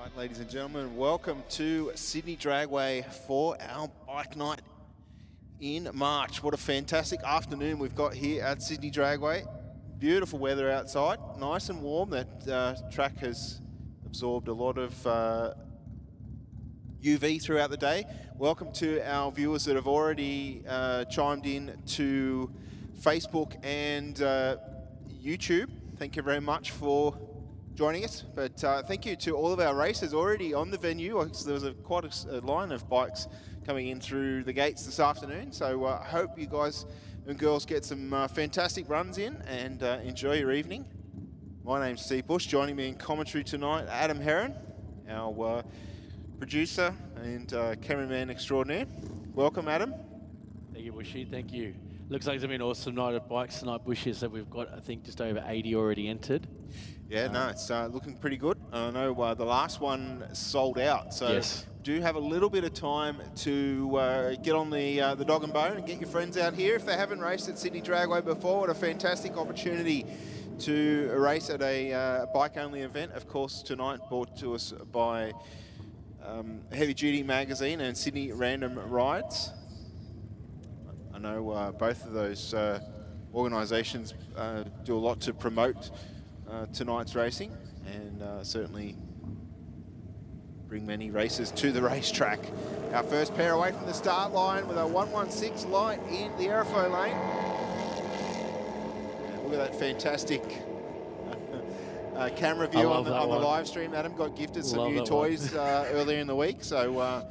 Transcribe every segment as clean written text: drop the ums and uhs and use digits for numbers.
Right, ladies and gentlemen, welcome to Sydney Dragway for our bike night in March. What a fantastic afternoon we've got here at Sydney Dragway. Beautiful weather outside, nice and warm. That track has absorbed a lot of UV throughout the day. Welcome to our viewers that have already chimed in to Facebook and YouTube. Thank you very much for joining us, but thank you to all of our racers already on the venue. There was quite a line of bikes coming in through the gates this afternoon, so I hope you guys and girls get some fantastic runs in and enjoy your evening. My name's Steve Bush. Joining me in commentary tonight, Adam Heron, our producer and cameraman extraordinaire. Welcome, Adam. Thank you, Bushy. Thank you. Looks like it's been an awesome night of bikes tonight, Bushy. So we've got, I think, just over 80 already entered. Yeah, no, it's looking pretty good. I know the last one sold out, so yes. Do have a little bit of time to get on the dog and bone and get your friends out here. If they haven't raced at Sydney Dragway before, what a fantastic opportunity to race at a bike-only event. Of course, tonight brought to us by Heavy Duty Magazine and Sydney Random Rides. I know both of those organisations do a lot to promote tonight's racing and certainly bring many racers to the racetrack. Our first pair away from the start line with a 116 light in the airflow lane. And look at that fantastic camera view on the live stream. Adam got gifted some new toys earlier in the week, so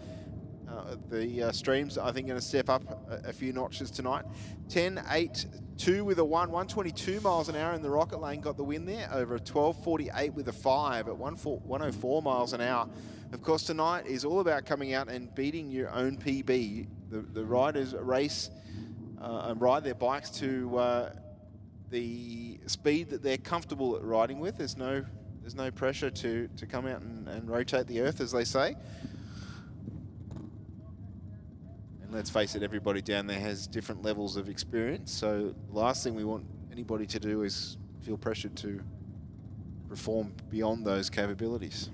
the streams I think going to step up a few notches tonight. 10.82 with a 122 miles an hour in the rocket lane got the win there over a 12.48 with a 5 at 104 miles an hour. Of course, tonight is all about coming out and beating your own PB. The riders race and ride their bikes to the speed that they're comfortable at riding with. There's no pressure to come out and rotate the earth, as they say. Let's face it, everybody down there has different levels of experience, so the last thing we want anybody to do is feel pressured to perform beyond those capabilities.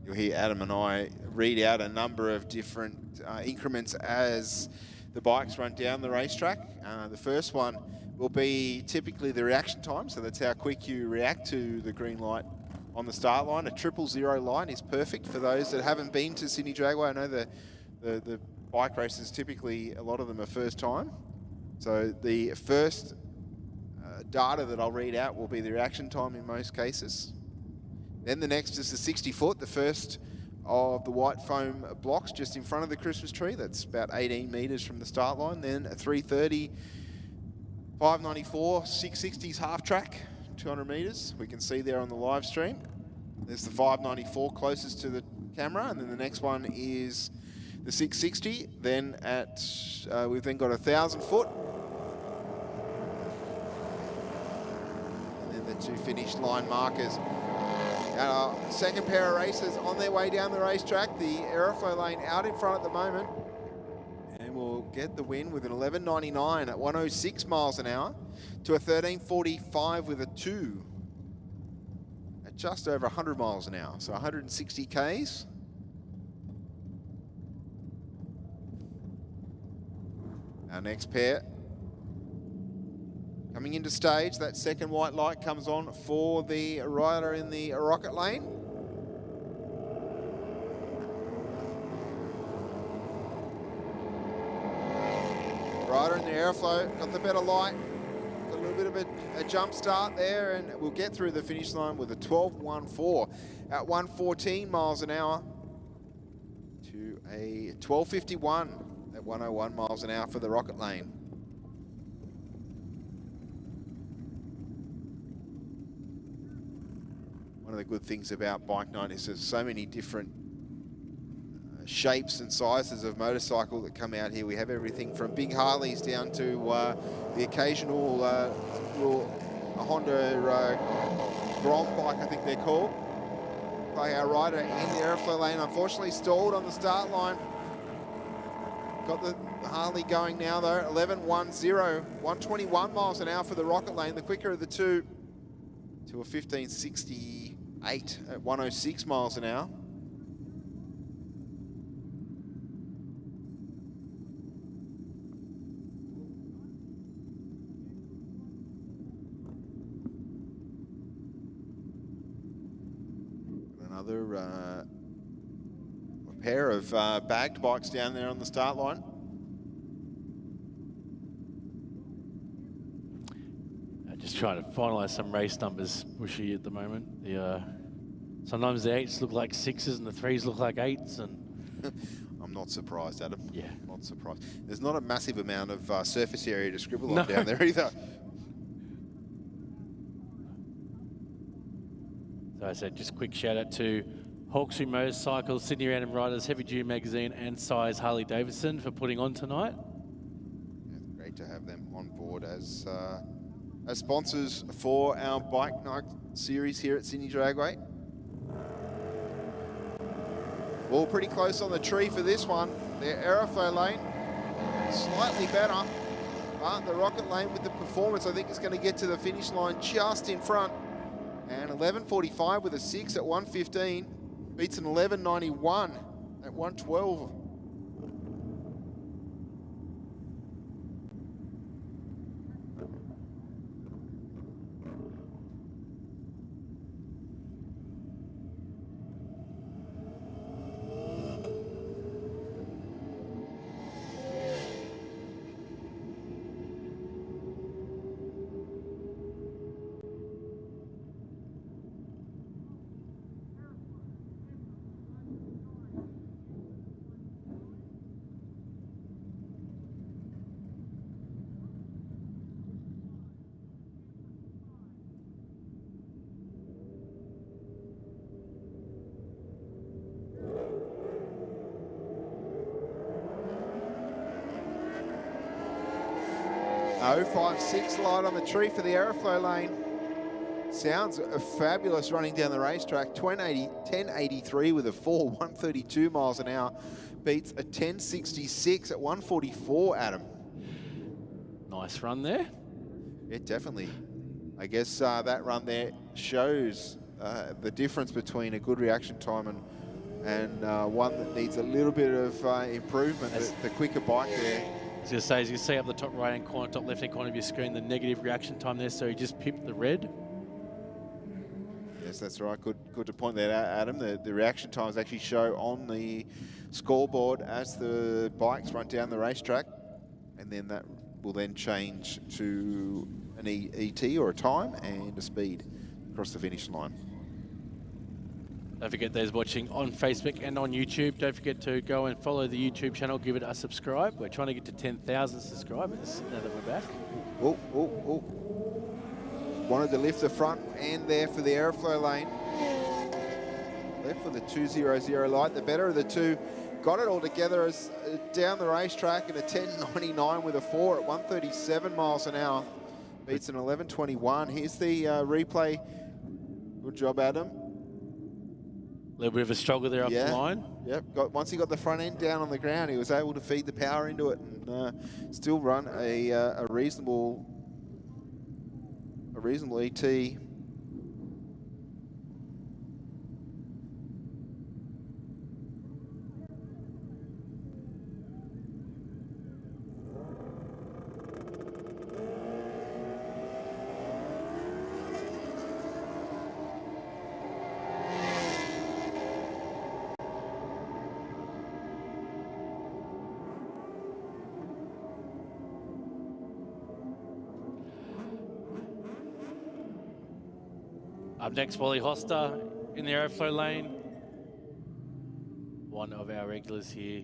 You'll hear Adam and I read out a number of different increments as the bikes run down the racetrack. The first one will be typically the reaction time, so that's how quick you react to the green light on the start line. A 000 line is perfect for those that haven't been to Sydney Dragway. I know the bike races, typically a lot of them are first time. So the first data that I'll read out will be the reaction time in most cases. Then the next is the 60 foot, the first of the white foam blocks just in front of the Christmas tree. That's about 18 meters from the start line. Then a 330, 594, 660s half track. 200 meters, we can see there on the live stream. There's the 594 closest to the camera, and then the next one is the 660. Then we've then got 1,000 foot, and then the two finish line markers. Our second pair of racers on their way down the racetrack. The aeroflow lane out in front at the moment, and we'll get the win with an 11.99 at 106 miles an hour. To a 13.45 with a 2 at just over 100 miles an hour, so 160 Ks. Our next pair coming into stage. That second white light comes on for the rider in the rocket lane. Rider in the airflow got the better light. A little bit of a jump start there, and we'll get through the finish line with a 12.14 at 114 miles an hour to a 12.51 at 101 miles an hour for the rocket lane. One of the good things about bike night is there's so many different shapes and sizes of motorcycle that come out here. We have everything from big Harleys down to the occasional Honda Grom bike, I think they're called. By our rider in the airflow lane, unfortunately stalled on the start line. Got The Harley going now though, 11.10, 121 miles an hour for the Rocket Lane, the quicker of the two, to a 15.68 at 106 miles an hour. Another pair of bagged bikes down there on the start line. Just trying to finalise some race numbers, Bushy, at the moment. The sometimes the 8s look like 6s and the 3s look like 8s, and I'm not surprised, Adam. Yeah, not surprised. There's not a massive amount of surface area to scribble on down there either. So I said, just quick shout out to Hawkesbury Motorcycles, Sydney Random Riders, Heavy Duty Magazine, and Size Harley Davidson for putting on tonight. Yeah, great to have them on board as sponsors for our Bike Night series here at Sydney Dragway. All pretty close on the tree for this one. The Aeroflow lane, slightly better, but the Rocket Lane with the performance, I think, is going to get to the finish line just in front. And 11.45 with a 6 at 1:15 beats an 11.91 at 1:12. Oh, 5.6 light on the tree for the Aeroflow lane. Sounds fabulous running down the racetrack. 10.83 with a 4, 132 miles an hour. Beats a 10.66 at 1:44, Adam. Nice run there. Yeah, definitely. I guess that run there shows the difference between a good reaction time and one that needs a little bit of improvement. The quicker bike there. I was going to say, as you see up the top right-hand corner, top left-hand corner of your screen, the negative reaction time there, so he just pipped the red. Yes, that's right. Good to point that out, Adam. The reaction times actually show on the scoreboard as the bikes run down the racetrack, and then that will then change to an ET or a time and a speed across the finish line. Don't forget those watching on Facebook and on YouTube. Don't forget to go and follow the YouTube channel. Give it a subscribe. We're trying to get to 10,000 subscribers now that we're back. Oh. Wanted to lift the front end there for the Aeroflow lane. Left for the 2.00 light. The better of the two. Got it all together as down the racetrack in a 10.99 with a 4 at 137 miles an hour. Beats an 11.21. Here's the replay. Good job, Adam. A little bit of a struggle there up the line. Yep. Once he got the front end down on the ground, he was able to feed the power into it and still run a reasonable ET. Up next, Wally Hoster in the Aeroflow lane. One of our regulars here.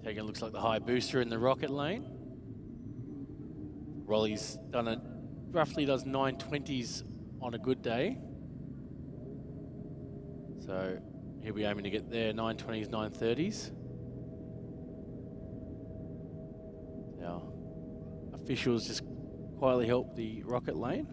Taking looks like the high booster in the Rocket lane. Wally's done roughly does 920s on a good day. So he'll be aiming to get there 920s, 930s. Now, officials just quietly help the Rocket lane.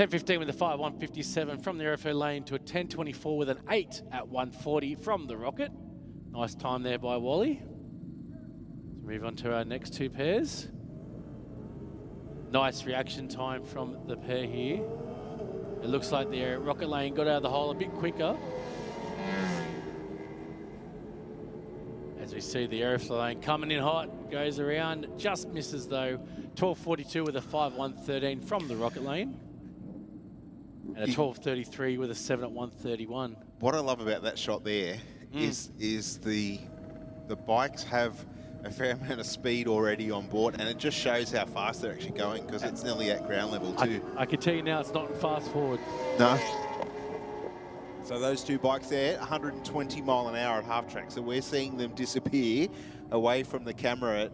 10.15 with a 5.157 from the airflow lane to a 10.24 with an 8 at 140 from the Rocket. Nice time there by Wally. Let's move on to our next two pairs. Nice reaction time from the pair here. It looks like the Rocket lane got out of the hole a bit quicker. As we see the airflow lane coming in hot, goes around, just misses though. 12.42 with a 5.113 from the Rocket lane. And a 12.33 with a 7 at 131. What I love about that shot there is the bikes have a fair amount of speed already on board, and it just shows how fast they're actually going because it's nearly at ground level too. I can tell you now it's not fast forward. No. So those two bikes there, 120 mile an hour at half track. So we're seeing them disappear away from the camera at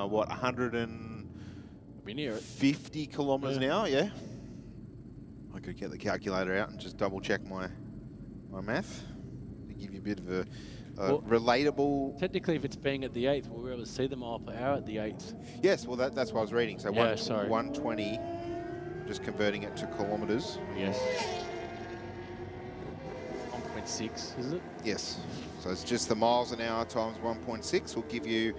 what, 150 kilometers an hour? Yeah. I could get the calculator out and just double check my math to give you a bit of a relatable. Technically, if it's being at the 8th, we'll be able to see the mile per hour at the 8th. Yes, well that's what I was reading. So yeah, 120, just converting it to kilometers. Yes. 1.6, is it? Yes. So it's just the miles an hour times 1.6 will give you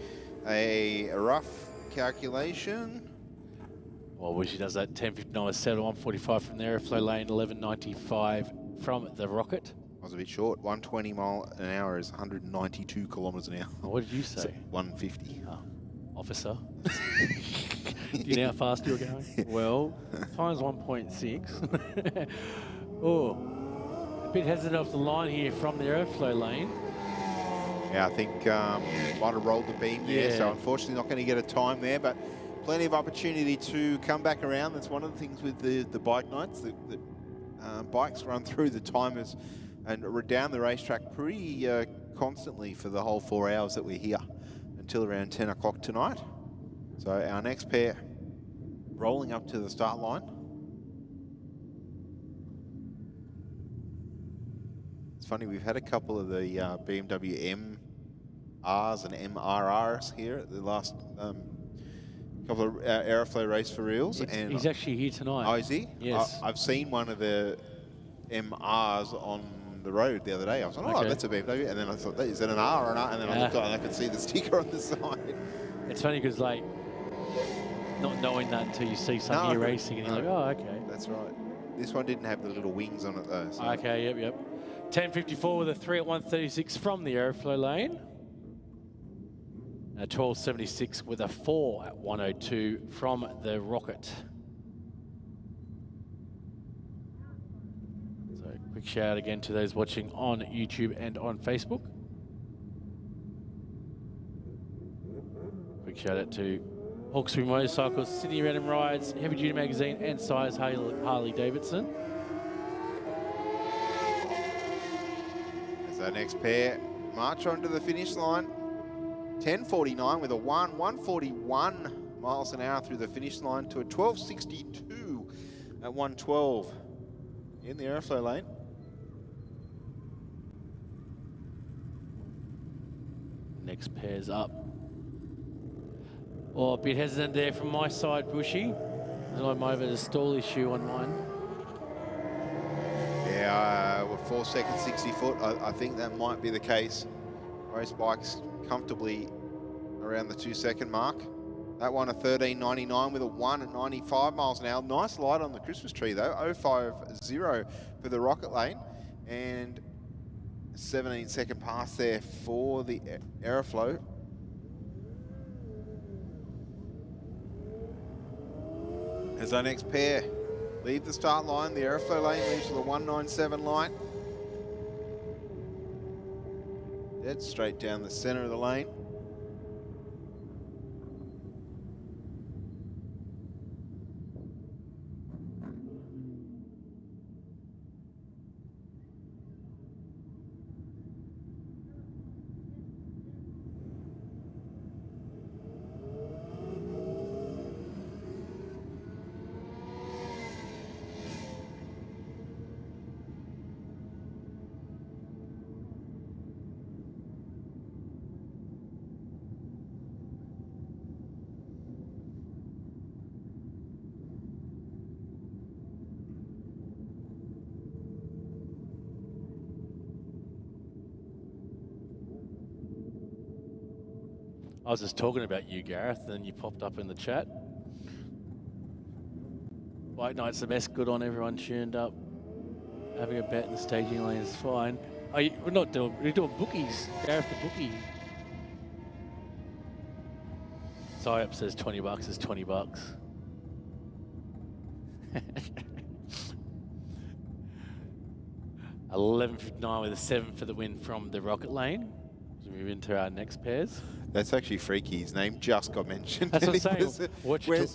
a rough calculation. Well, Wishy does that. 10.59 7 145 from the airflow lane, 11.95 from the Rocket. I was a bit short. 120 mile an hour is 192 kilometers an hour. Oh, what did you say? So 150. Oh, officer. Do you know how fast you're going? Well, times 1.6. Oh, a bit hesitant off the line here from the airflow lane. Yeah, I think might have rolled the beam there, so unfortunately not going to get a time there, but plenty of opportunity to come back around. That's one of the things with the bike nights, that bikes run through the timers and down the racetrack pretty constantly for the whole 4 hours that we're here until around 10 o'clock tonight. So our next pair rolling up to the start line. It's funny, we've had a couple of the BMW MRs and MRRs here at the last couple of aeroflow race for reals. And he's actually here tonight. Oh, is he? Yes. I've seen one of the MRs on the road the other day. I was like, oh, that's a BMW. And then I thought, is that an R or an R? And then I looked up and I could see the sticker on the side. It's funny because, like, not knowing that until you see some here racing and you're like, oh, okay. That's right. This one didn't have the little wings on it, though. So. Okay, yep. 10.54 with a 3 at 136 from the airflow lane. A 12.76 with a 4 at 102 from the Rocket. So quick shout out again to those watching on YouTube and on Facebook. Quick shout out to Hawkesbury Motorcycles, Sydney Random Rides, Heavy Duty Magazine and Size Harley Davidson. As our next pair march onto the finish line. 10.49 with a 141 miles an hour through the finish line to a 12.62 at 112 in the airflow lane. Next pair's up. Oh, a bit hesitant there from my side, Bushy. I'm over the stall issue on mine. Yeah, with 4 seconds, 60 foot, I think that might be the case. Most bikes comfortably around the 2 second mark. That one a 13.99 with a 1 at 95 miles an hour. Nice light on the Christmas tree though, 050 for the Rocket lane. And 17 second pass there for the Aeroflow. As our next pair leave the start line, the Aeroflow lane leaves with a 197 light. Dead straight down the center of the lane. I was just talking about you, Gareth, and then you popped up in the chat. Bike night's the best. Good on everyone tuned up. Having a bet in the staging lane is fine. We're doing bookies. Gareth the bookie. Psyop says $20 is $20. 11.59 with a 7 for the win from the Rocket Lane. As we move into our next pairs. That's actually freaky. His name just got mentioned. That's what I'm saying.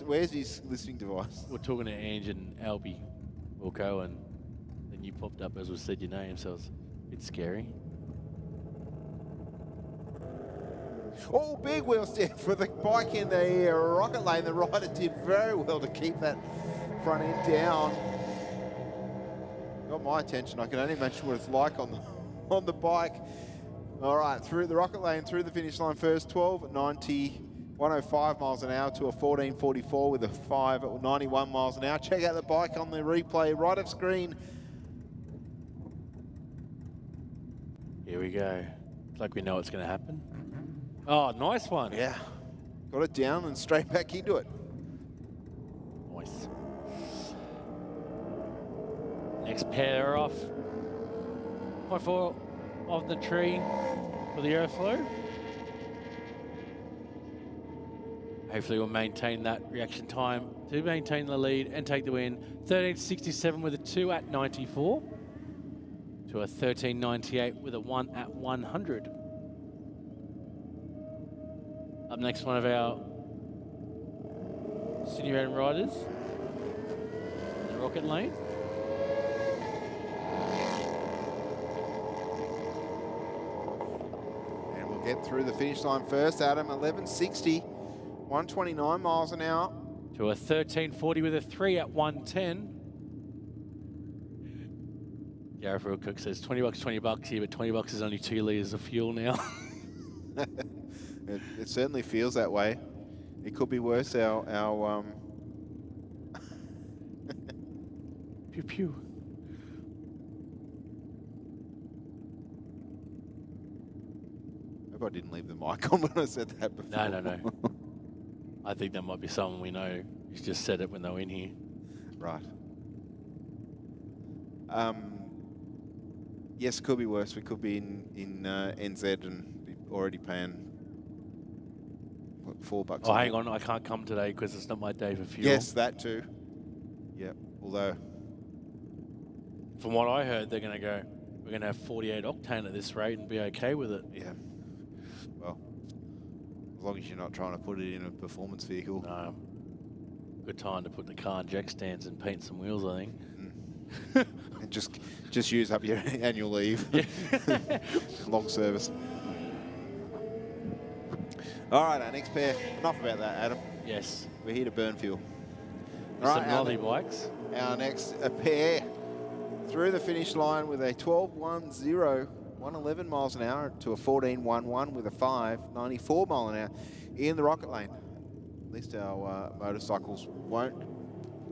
Where's his listening device? We're talking to Ange and Albie Wilco, and then you popped up as we said your name, so it's a bit scary. Oh, big wheel step for the bike in the Rocket Lane. The rider did very well to keep that front end down. Got my attention. I can only imagine what it's like on the bike. All right, through the Rocket Lane, through the finish line first, 12.90, 105 miles an hour to a 14.44 with a 5 at 91 miles an hour. Check out the bike on the replay right of screen. Here we go. It's like we know what's going to happen. Oh, nice one. Yeah. Got it down and straight back into it. Nice. Next pair off. 0.4 of the tree for the airflow. Hopefully we'll maintain that reaction time to maintain the lead and take the win. 13.67 with a 2 at 94 to a 13.98 with a 1 at 100. Up next, one of our Scrutineering riders in the Rocket Lane. And we'll get through the finish line first. Adam, 11.60, 129 miles an hour. To a 13.40 with a 3 at 110. Gareth Real Cook says $20, $20 here, but $20 is only 2 litres of fuel now. It certainly feels that way. It could be worse. Our Pew pew. hope I didn't leave the mic on when I said that before. No. I think that might be someone we know who's just said it when they were in here. Right. Yes, it could be worse. We could be in NZ and be already paying what, $4. Oh, hang on, I can't come today because it's not my day for fuel. Yes, that too. Yep. Although, from what I heard, they're going to go, we're going to have 48 octane at this rate and be okay with it. yeah. Well, as long as you're not trying to put it in a performance vehicle. No. Good time to put the car in jack stands and paint some wheels, I think. And just use up your annual leave. Long service. All right, our next pair. Enough about that, Adam. Yes. We're here to burn fuel. Some lolly bikes. Our next pair through the finish line with a 12.10, 111 miles an hour to a 14.11 with a 5.94 mile an hour in the Rocket Lane. At least our motorcycles won't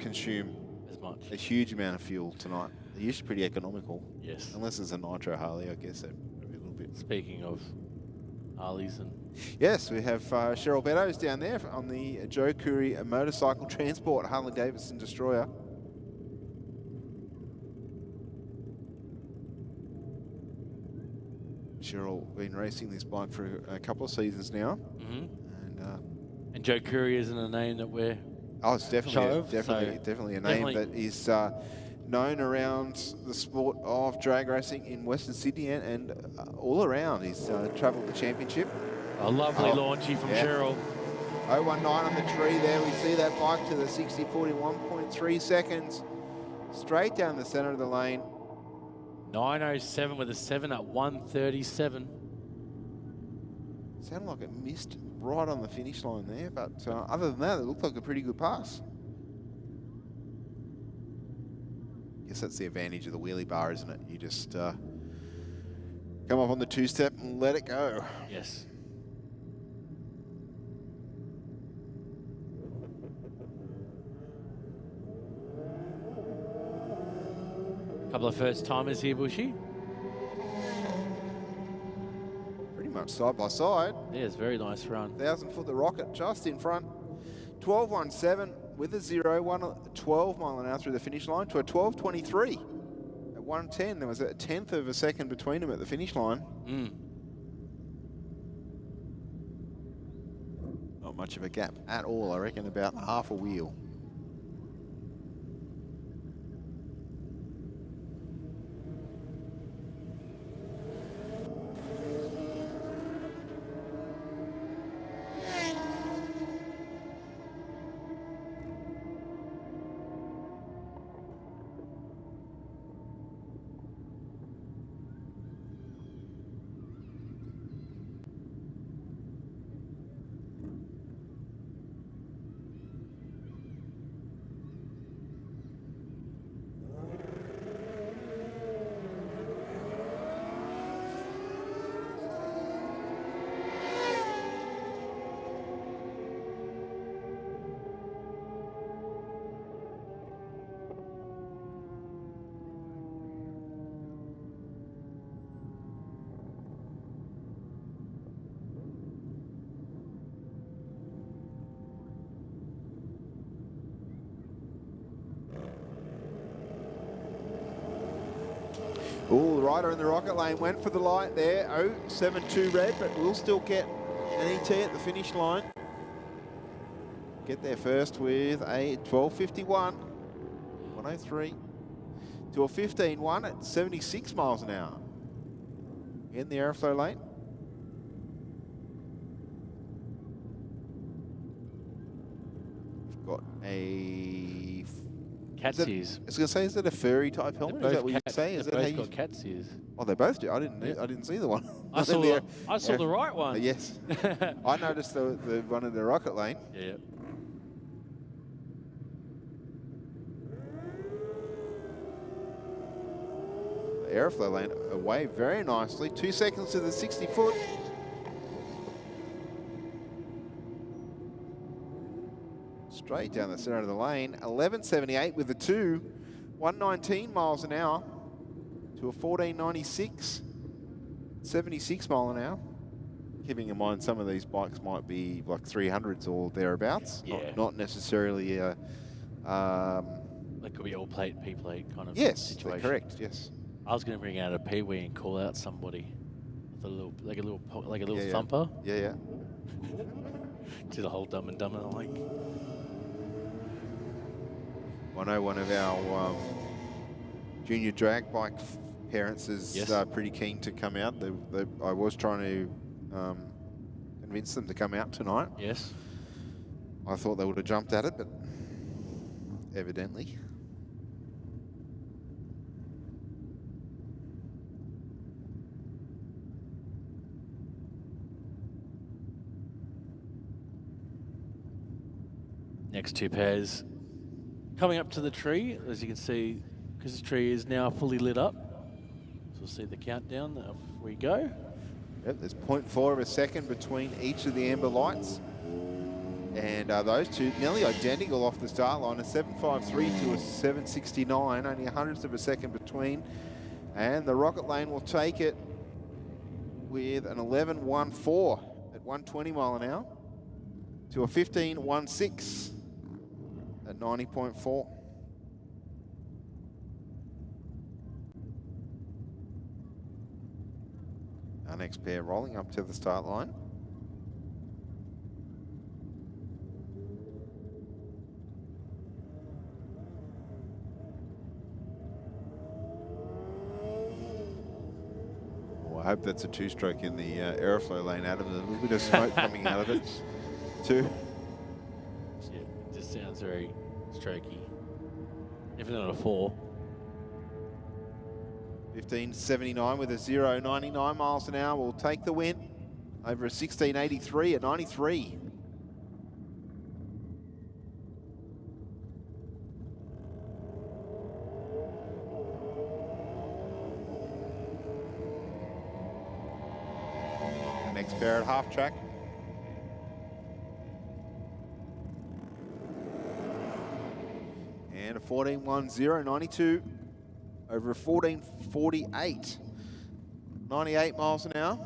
consume As much. a huge amount of fuel tonight. They're usually pretty economical. Yes. Unless it's a nitro Harley, I guess that would be a little bit. Speaking of Harleys and... Yes, we have Cheryl Beddoes down there on the Joe Curry Motorcycle Transport Harley-Davidson Destroyer. Cheryl been racing this bike for a couple of seasons now. Mm-hmm. And Joe Curry isn't a name that we're... oh, it's definitely Shove, definitely a name that is known around the sport of drag racing in Western Sydney and all around. He's travelled the championship. A lovely launchy from Cheryl. 019 on the tree there. We see that bike to the 60, 41.3 seconds. Straight down the centre of the lane. 9.07 with a 7 at 1:37. Sounded like it missed right on the finish line there, but other than that, it looked like a pretty good pass. Guess that's the advantage of the wheelie bar, isn't it? You just come up on the two-step and let it go. Yes. Couple of first timers here, Bushy. Pretty much side by side. Yeah, it's a very nice run. 1,000 foot the rocket just in front. 12.17 with a 12 mile an hour through the finish line to a 12.23 at 1:10. There was a 1/10 of a second between them at the finish line. Not much of a gap at all, I reckon, about half a wheel. Ooh, the rider in the rocket lane went for the light there. 0.72 red, but we'll still get an ET at the finish line. Get there first with a 12.51, 103 to a 15.1 at 76 miles an hour in the airflow lane. We've got a cat's ears. I was going to say, is that a furry type helmet? Is that what you'd say? Is that how Both you... got cat's ears. Oh, they both do. I didn't see the one. I saw the right one. Yes. I noticed the one in the rocket lane. Yeah. The airflow lane away very nicely. 2 seconds to the 60 foot. Straight down the center of the lane. 11.78 with the 2. 119 miles an hour to a 14.96. 76 mile an hour. Keeping in mind some of these bikes might be like 300s or thereabouts. Yeah. Not necessarily a... That could be all plate, P plate kind of situation. Correct, yes. I was going to bring out a Pee-wee and call out somebody with a little, like a little thumper. Yeah. Do the whole Dumb and Dumber, like. I know one of our junior drag bike parents is pretty keen to come out. I was trying to convince them to come out tonight. Yes. I thought they would have jumped at it, but evidently. Next two pairs coming up to the tree, as you can see, because the tree is now fully lit up. So we'll see the countdown. Off we go. Yep, there's 0.4 of a second between each of the amber lights. And those two nearly identical off the start line, a 7.53 to a 7.69, only a hundredth of a second between. And the rocket lane will take it with an 11.14 at 120 mile an hour to a 15.16 at 90.4. Our next pair rolling up to the start line. Well, I hope that's a two-stroke in the airflow lane, Adam. There's a little bit of smoke coming out of it, too. Yeah, it just sounds very strokey. If not a 4. 15.79 with a 0.99 miles an hour will take the win over a 16.83 at 93. The next pair at half track. And a 14.10.92 over a 14.48. 98 miles an hour.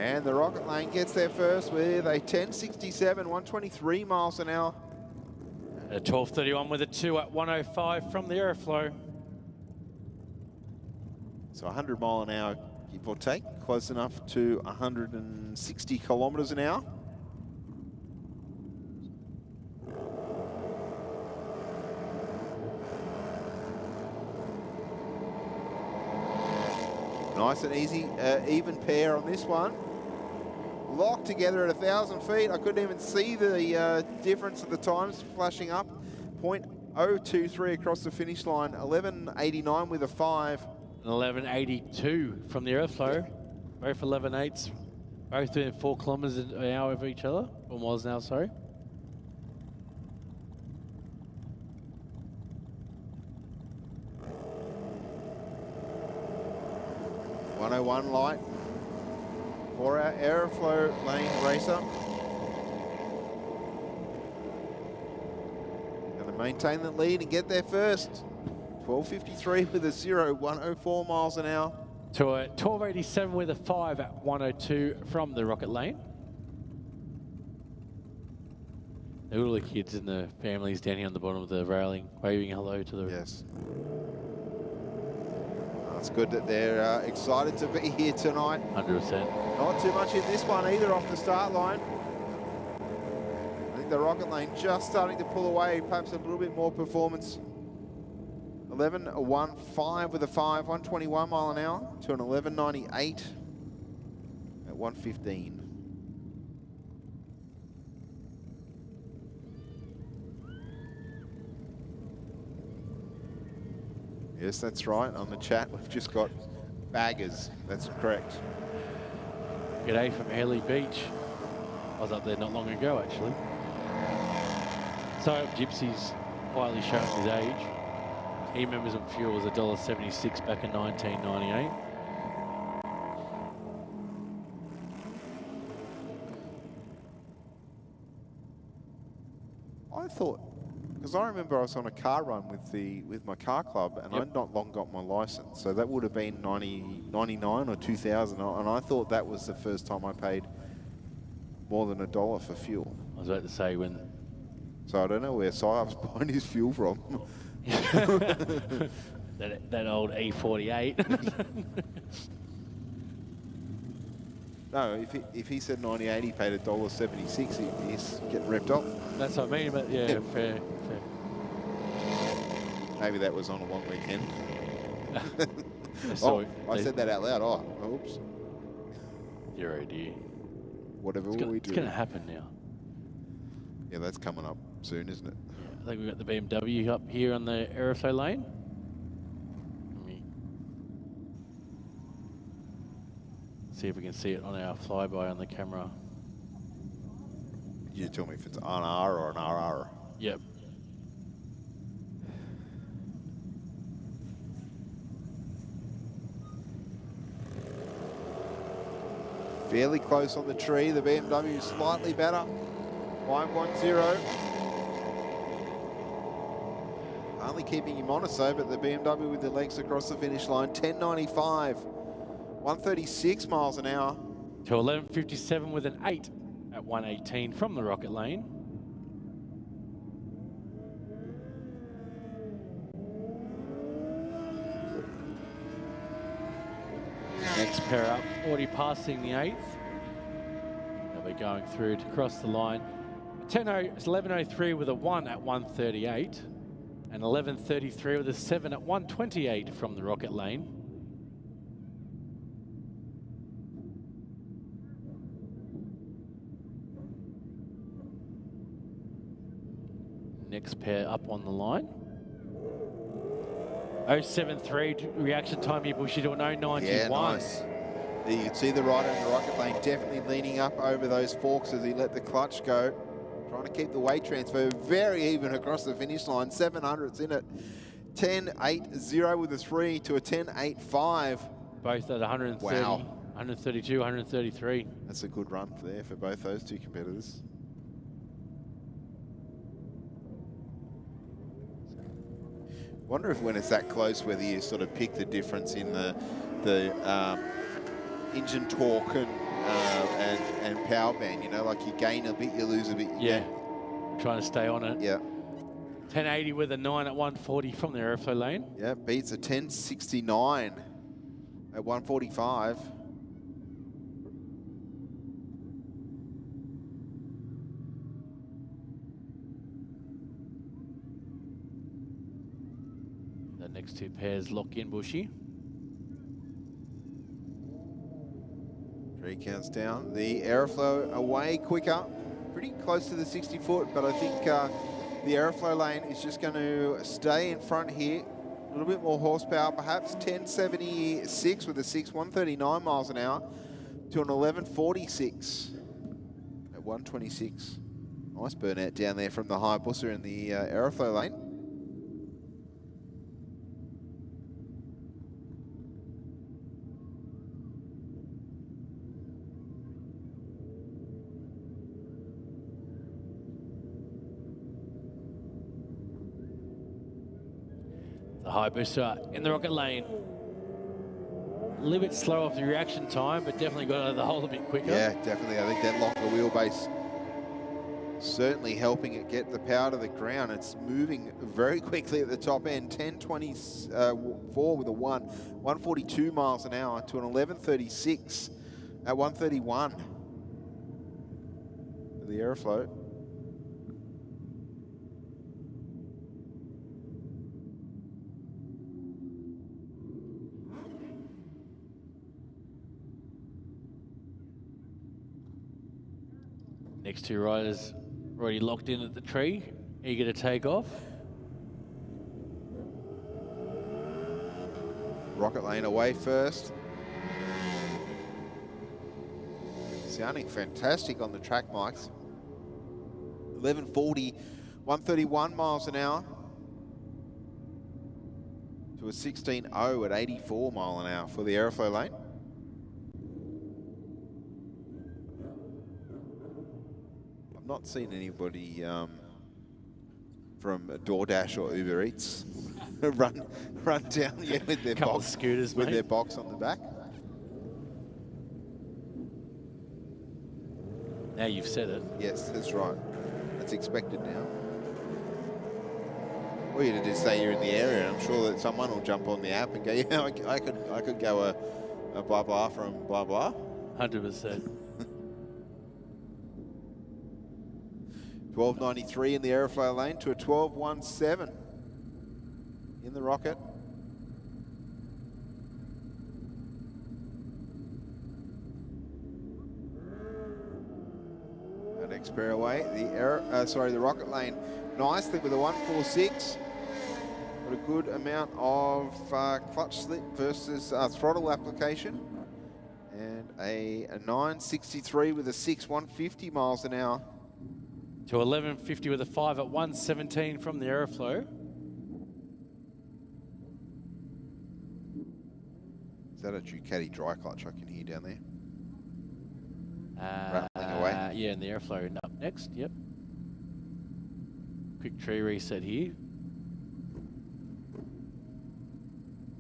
And the Rocket Lane gets there first with a 10.67, 123 miles an hour. A 12.31 with a 2 at 105 from the Aeroflow. So 100 mile an hour, give or take, close enough to 160 kilometers an hour. Nice and easy, even pair on this one. Locked together at 1,000 feet. I couldn't even see the difference of the times flashing up. 0.023 across the finish line. 11.89 with a 5. 11.82 from the Aeroflow. Both 11.8s. Both doing 4 kilometers an hour of each other. Or miles an hour, sorry. .101 light for our Aeroflow lane racer. Going to maintain the lead and get there first. 12.53 with a 0, 104 miles an hour. To a 12.87 with a 5 at 102 from the Rocket Lane. All the kids and the families down here on the bottom of the railing waving hello to the... Yes. It's good that they're excited to be here tonight. 100%. Not too much in this one either off the start line. I think the Rocket Lane just starting to pull away, perhaps a little bit more performance. 11.15 with a 5, 121 mile an hour to an 11.98 at 115. Yes, that's right. On the chat, we've just got baggers. That's correct. G'day from Airlie Beach. I was up there not long ago, actually. So Gypsy's quietly showing his age. He remembers when fuel was $1.76 back in 1998. I thought, because I remember I was on a car run with my car club, and I'd not long got my license, so that would have been 99 or 2000, and I thought that was the first time I paid more than $1 for fuel. I was about to say when... So I don't know where Syop's buying his fuel from. that old E48. No, if he said 98, he paid $1.76. He's getting ripped off. That's what I mean, but yeah, fair. Maybe that was on a long weekend. I said that out loud. Oh, oops. Your idea. Whatever we do. It's going to happen now. Yeah, that's coming up soon, isn't it? Yeah, I think we've got the BMW up here on the Aeroflow lane. See if we can see it on our flyby on the camera. You tell me if it's an R or an RR. Yep. Fairly close on the tree. The BMW is slightly better. 510. Only keeping him honest though, but the BMW with the legs across the finish line. 10.95. 136 miles an hour. To 11.57 with an 8 at 118 from the Rocket Lane. Next pair up, already passing the 8th. They'll be going through to cross the line. 11.03 with a 1 at 138. And 11.33 with a 7 at 128 from the Rocket Lane. Next pair up on the line. 0.73 reaction time here, Bushy, to an 0.91. Yeah, nice. You can see the rider in the Rocket Lane definitely leaning up over those forks as he let the clutch go. Trying to keep the weight transfer very even across the finish line. 700s in it. 10.80 with a 3 to a 10.85. Both at 130, wow. 132, 133. That's a good run there for both those two competitors. Wonder if when it's that close, whether you sort of pick the difference in the engine torque and and power band. You know, like you gain a bit, you lose a bit. Yeah, trying to stay on it. Yeah. 1080 with a 9 at 140 from the airflow lane. Yeah, beats a 1069 at 145. The next two pairs lock in, Bushy. 3 counts down. The airflow away quicker, pretty close to the 60 foot, but I think the airflow lane is just going to stay in front here. A little bit more horsepower, perhaps 1076 with a 139 miles an hour to an 1146 at 126. Nice burnout down there from the high busser in the airflow lane. The high booster in the rocket lane. A little bit slow off the reaction time, but definitely got out of the hole a bit quicker. Yeah, definitely. I think that longer wheelbase certainly helping it get the power to the ground. It's moving very quickly at the top end. 1024 with a 142 miles an hour to an 1136 at 131 for the airflow. Next two riders already locked in at the tree, eager to take off. Rocket lane away first. Sounding fantastic on the track mics. 1140, 131 miles an hour to a 16.0 at 84 mile an hour for the airflow lane. I've not seen anybody from DoorDash or Uber Eats run down here with their Couple box, of scooters, with mate. their box on the back. Now you've said it. Yes, that's right. That's expected now. All you did is say you're in the area, and I'm sure that someone will jump on the app and go, yeah, I could go a blah blah from blah blah. 100%. 1293 in the airflow lane to a 1217 in the rocket. That X-Pair away. The rocket lane nicely with a 146. Got a good amount of clutch slip versus throttle application. And a 963 with a 150 miles an hour. To 1150 with a 5 at 117 from the airflow. Is that a Ducati dry clutch I can hear down there? Rattling away. Yeah, in the airflow. And up next, yep. Quick tree reset here.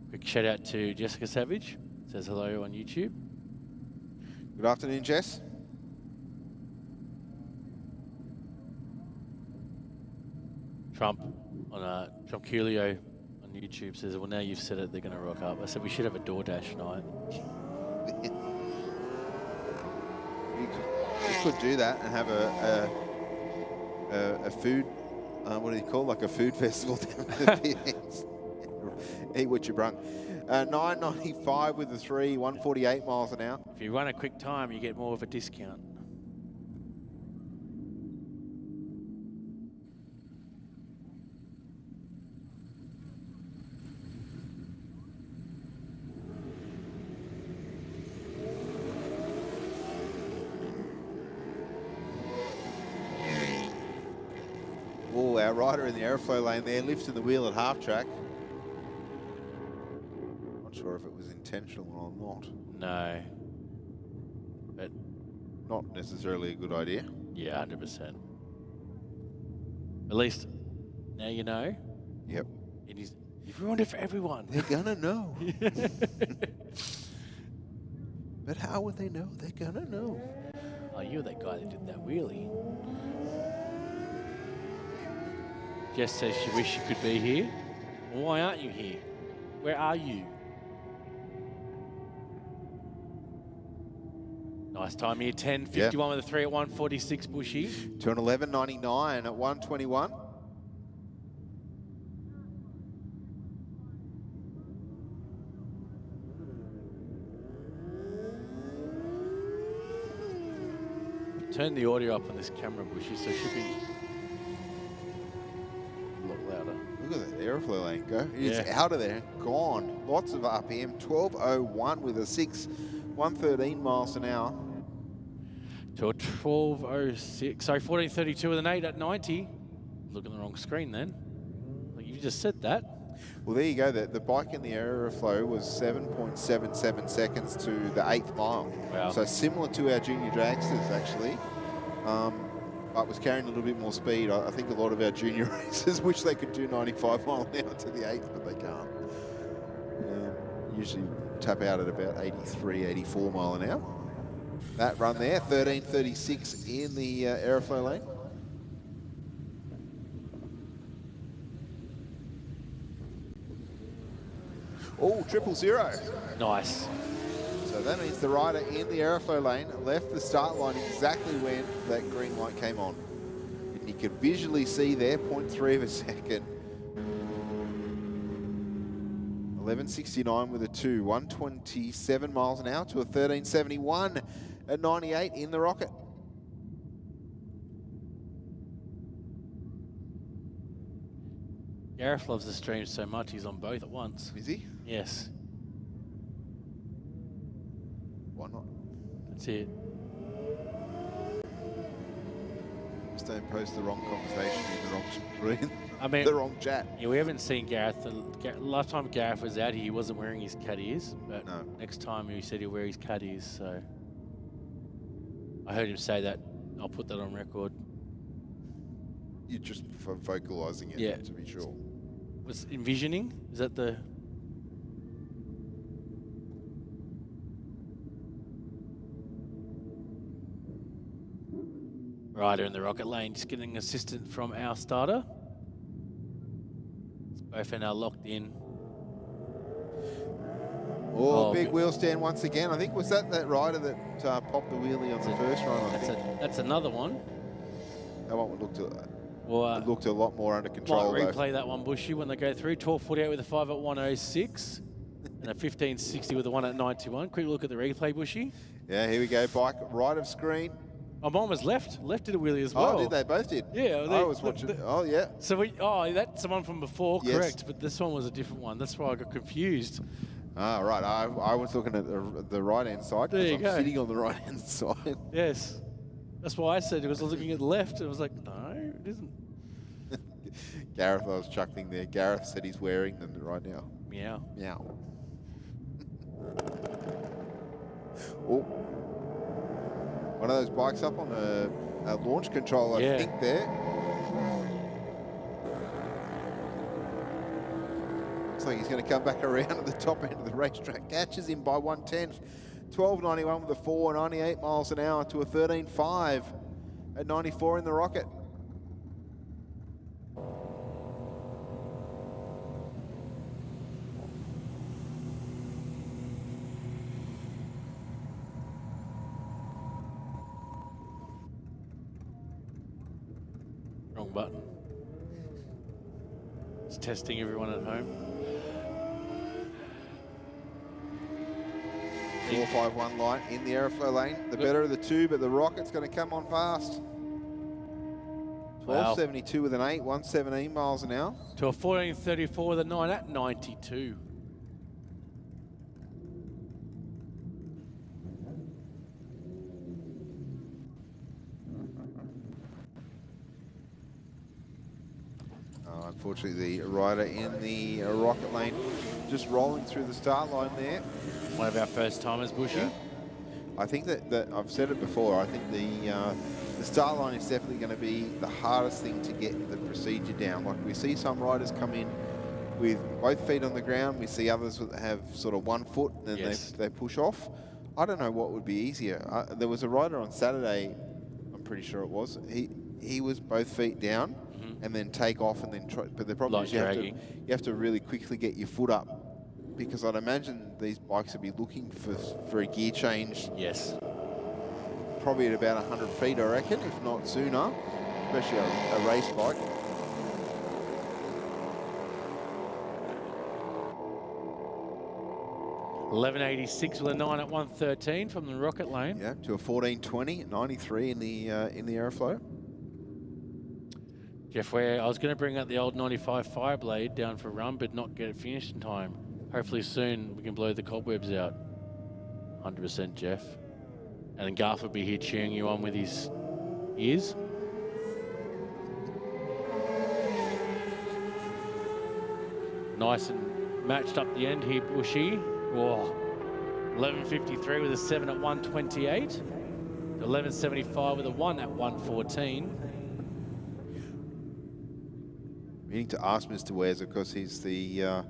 Quick shout out to Jessica Savage. Says hello on YouTube. Good afternoon, Jess. Trump Trump Coolio on YouTube says, well, now you've said it, they're going to rock up. I said we should have a DoorDash night. You could do that and have a food, what do you call, like a food festival down at the PX. Eat what you brung. 995 with a 3, 148 miles an hour. If you run a quick time, you get more of a discount. Oh, our rider in the airflow lane there, lifting the wheel at half track. Not sure if it was intentional or not. No. But Not necessarily a good idea. yeah, 100%. At least now you know. Yep. You've ruined it for everyone. They're gonna know. But how would they know? They're gonna know. Oh, you're that guy that did that wheelie. Jess says she wishes she could be here. Well, why aren't you here? Where are you? Nice time here, 10:51 with a 3 at 1:46, Bushy. To an 11.99 at 1:21. Turn the audio up on this camera, Bushy, so it should be a lot louder. Look at that airflow lane go. It's out of there, gone. Lots of RPM, 12.01 with a 113 miles an hour. To a 12.06, sorry, 14.32 with an 8 at 90. Look at the wrong screen then. Like you just said that. Well, there you go. The bike in the aeroflow was 7.77 seconds to the 8th mile. Wow. So similar to our junior dragsters, actually. But was carrying a little bit more speed. I think a lot of our junior racers wish they could do 95 mile an hour to the 8th, but they can't. Usually tap out at about 83, 84 mile an hour. That run there, 13.36 in the aeroflow lane. Oh, 000. Nice. So that means the rider in the aeroflow lane left the start line exactly when that green light came on. And you can visually see there, 0.3 of a second. 11.69 with a 2, 127 miles an hour to a 13.71 at 98 in the rocket. Gareth loves the stream so much, he's on both at once. Is he? Yes. Why not? That's it. Just don't post the wrong conversation in the wrong screen. I mean, the wrong chat. Yeah, we haven't seen Gareth. Last time Gareth was out here, he wasn't wearing his cat ears. But No. next time he said he'll wear his cat ears. So I heard him say that. I'll put that on record. You're just vocalizing it, Yeah. to be sure. Was envisioning? Is that the... Rider in the rocket lane, just getting assistance from our starter. Both are now locked in. Oh, big wheel stand once again. I think, was that rider that popped the wheelie on the first run, I think? That's another one. That one looked Well, a lot more under control, might replay that one, Bushy, when they go through. 12.48 with a 5 at 106 and a 15.60 with a 1 at 91. Quick look at the replay, Bushy. Yeah, here we go. Bike right of screen. Oh, mine was left. Left did a wheelie as well. Oh, did they? Both did? Yeah. I was watching. Oh, yeah. So that's the one from before, Yes. correct. But this one was a different one. That's why I got confused. Ah, right. I was looking at the right-hand side There you because I'm go. sitting on the right-hand side. Yes. That's why I said it was looking at the left. It was like, no, it isn't. Gareth, I was chuckling there. Gareth said he's wearing them right now. Meow. Meow. Oh. One of those bikes up on a launch control, I think, there. Looks like he's going to come back around at the top end of the racetrack. Catches him by 1/10. 12.91 with a 4, 98 miles an hour to a 13.5 at 94 in the rocket. Wrong button. It's testing everyone at home. 451 light in the aeroflow lane. The better of the two, but the rocket's going to come on fast. 12.72 with an 8, 117 miles an hour. To a 14.34 with a 9 at 92. Unfortunately, the rider in the rocket lane just rolling through the start line there. One of our first timers, Bushy. Yeah. I think that I've said it before. I think the start line is definitely going to be the hardest thing to get the procedure down. Like, we see some riders come in with both feet on the ground. We see others that have sort of 1 foot and then they push off. I don't know what would be easier. There was a rider on Saturday, I'm pretty sure it was. He was both feet down and then take off and then try. But the problem is you have to really quickly get your foot up, because I'd imagine these bikes would be looking for a gear change. Yes. Probably at about 100 feet, I reckon, if not sooner, especially a race bike. $11.86 with a 9 at 113 from the Rocket Lane. Yeah, to a 14.20 at 93 in the Aeroflow. Jeff Ware, I was going to bring out the old 95 Fireblade down for a run, but not get it finished in time. Hopefully soon we can blow the cobwebs out. 100%, Jeff. And then Garth will be here cheering you on with his ears. Nice and matched up the end here, Bushy. Whoa. 11.53 with a 7 at 128. 11.75 with a 1 at 114. Meaning to ask Mr. Wares, of course, he's the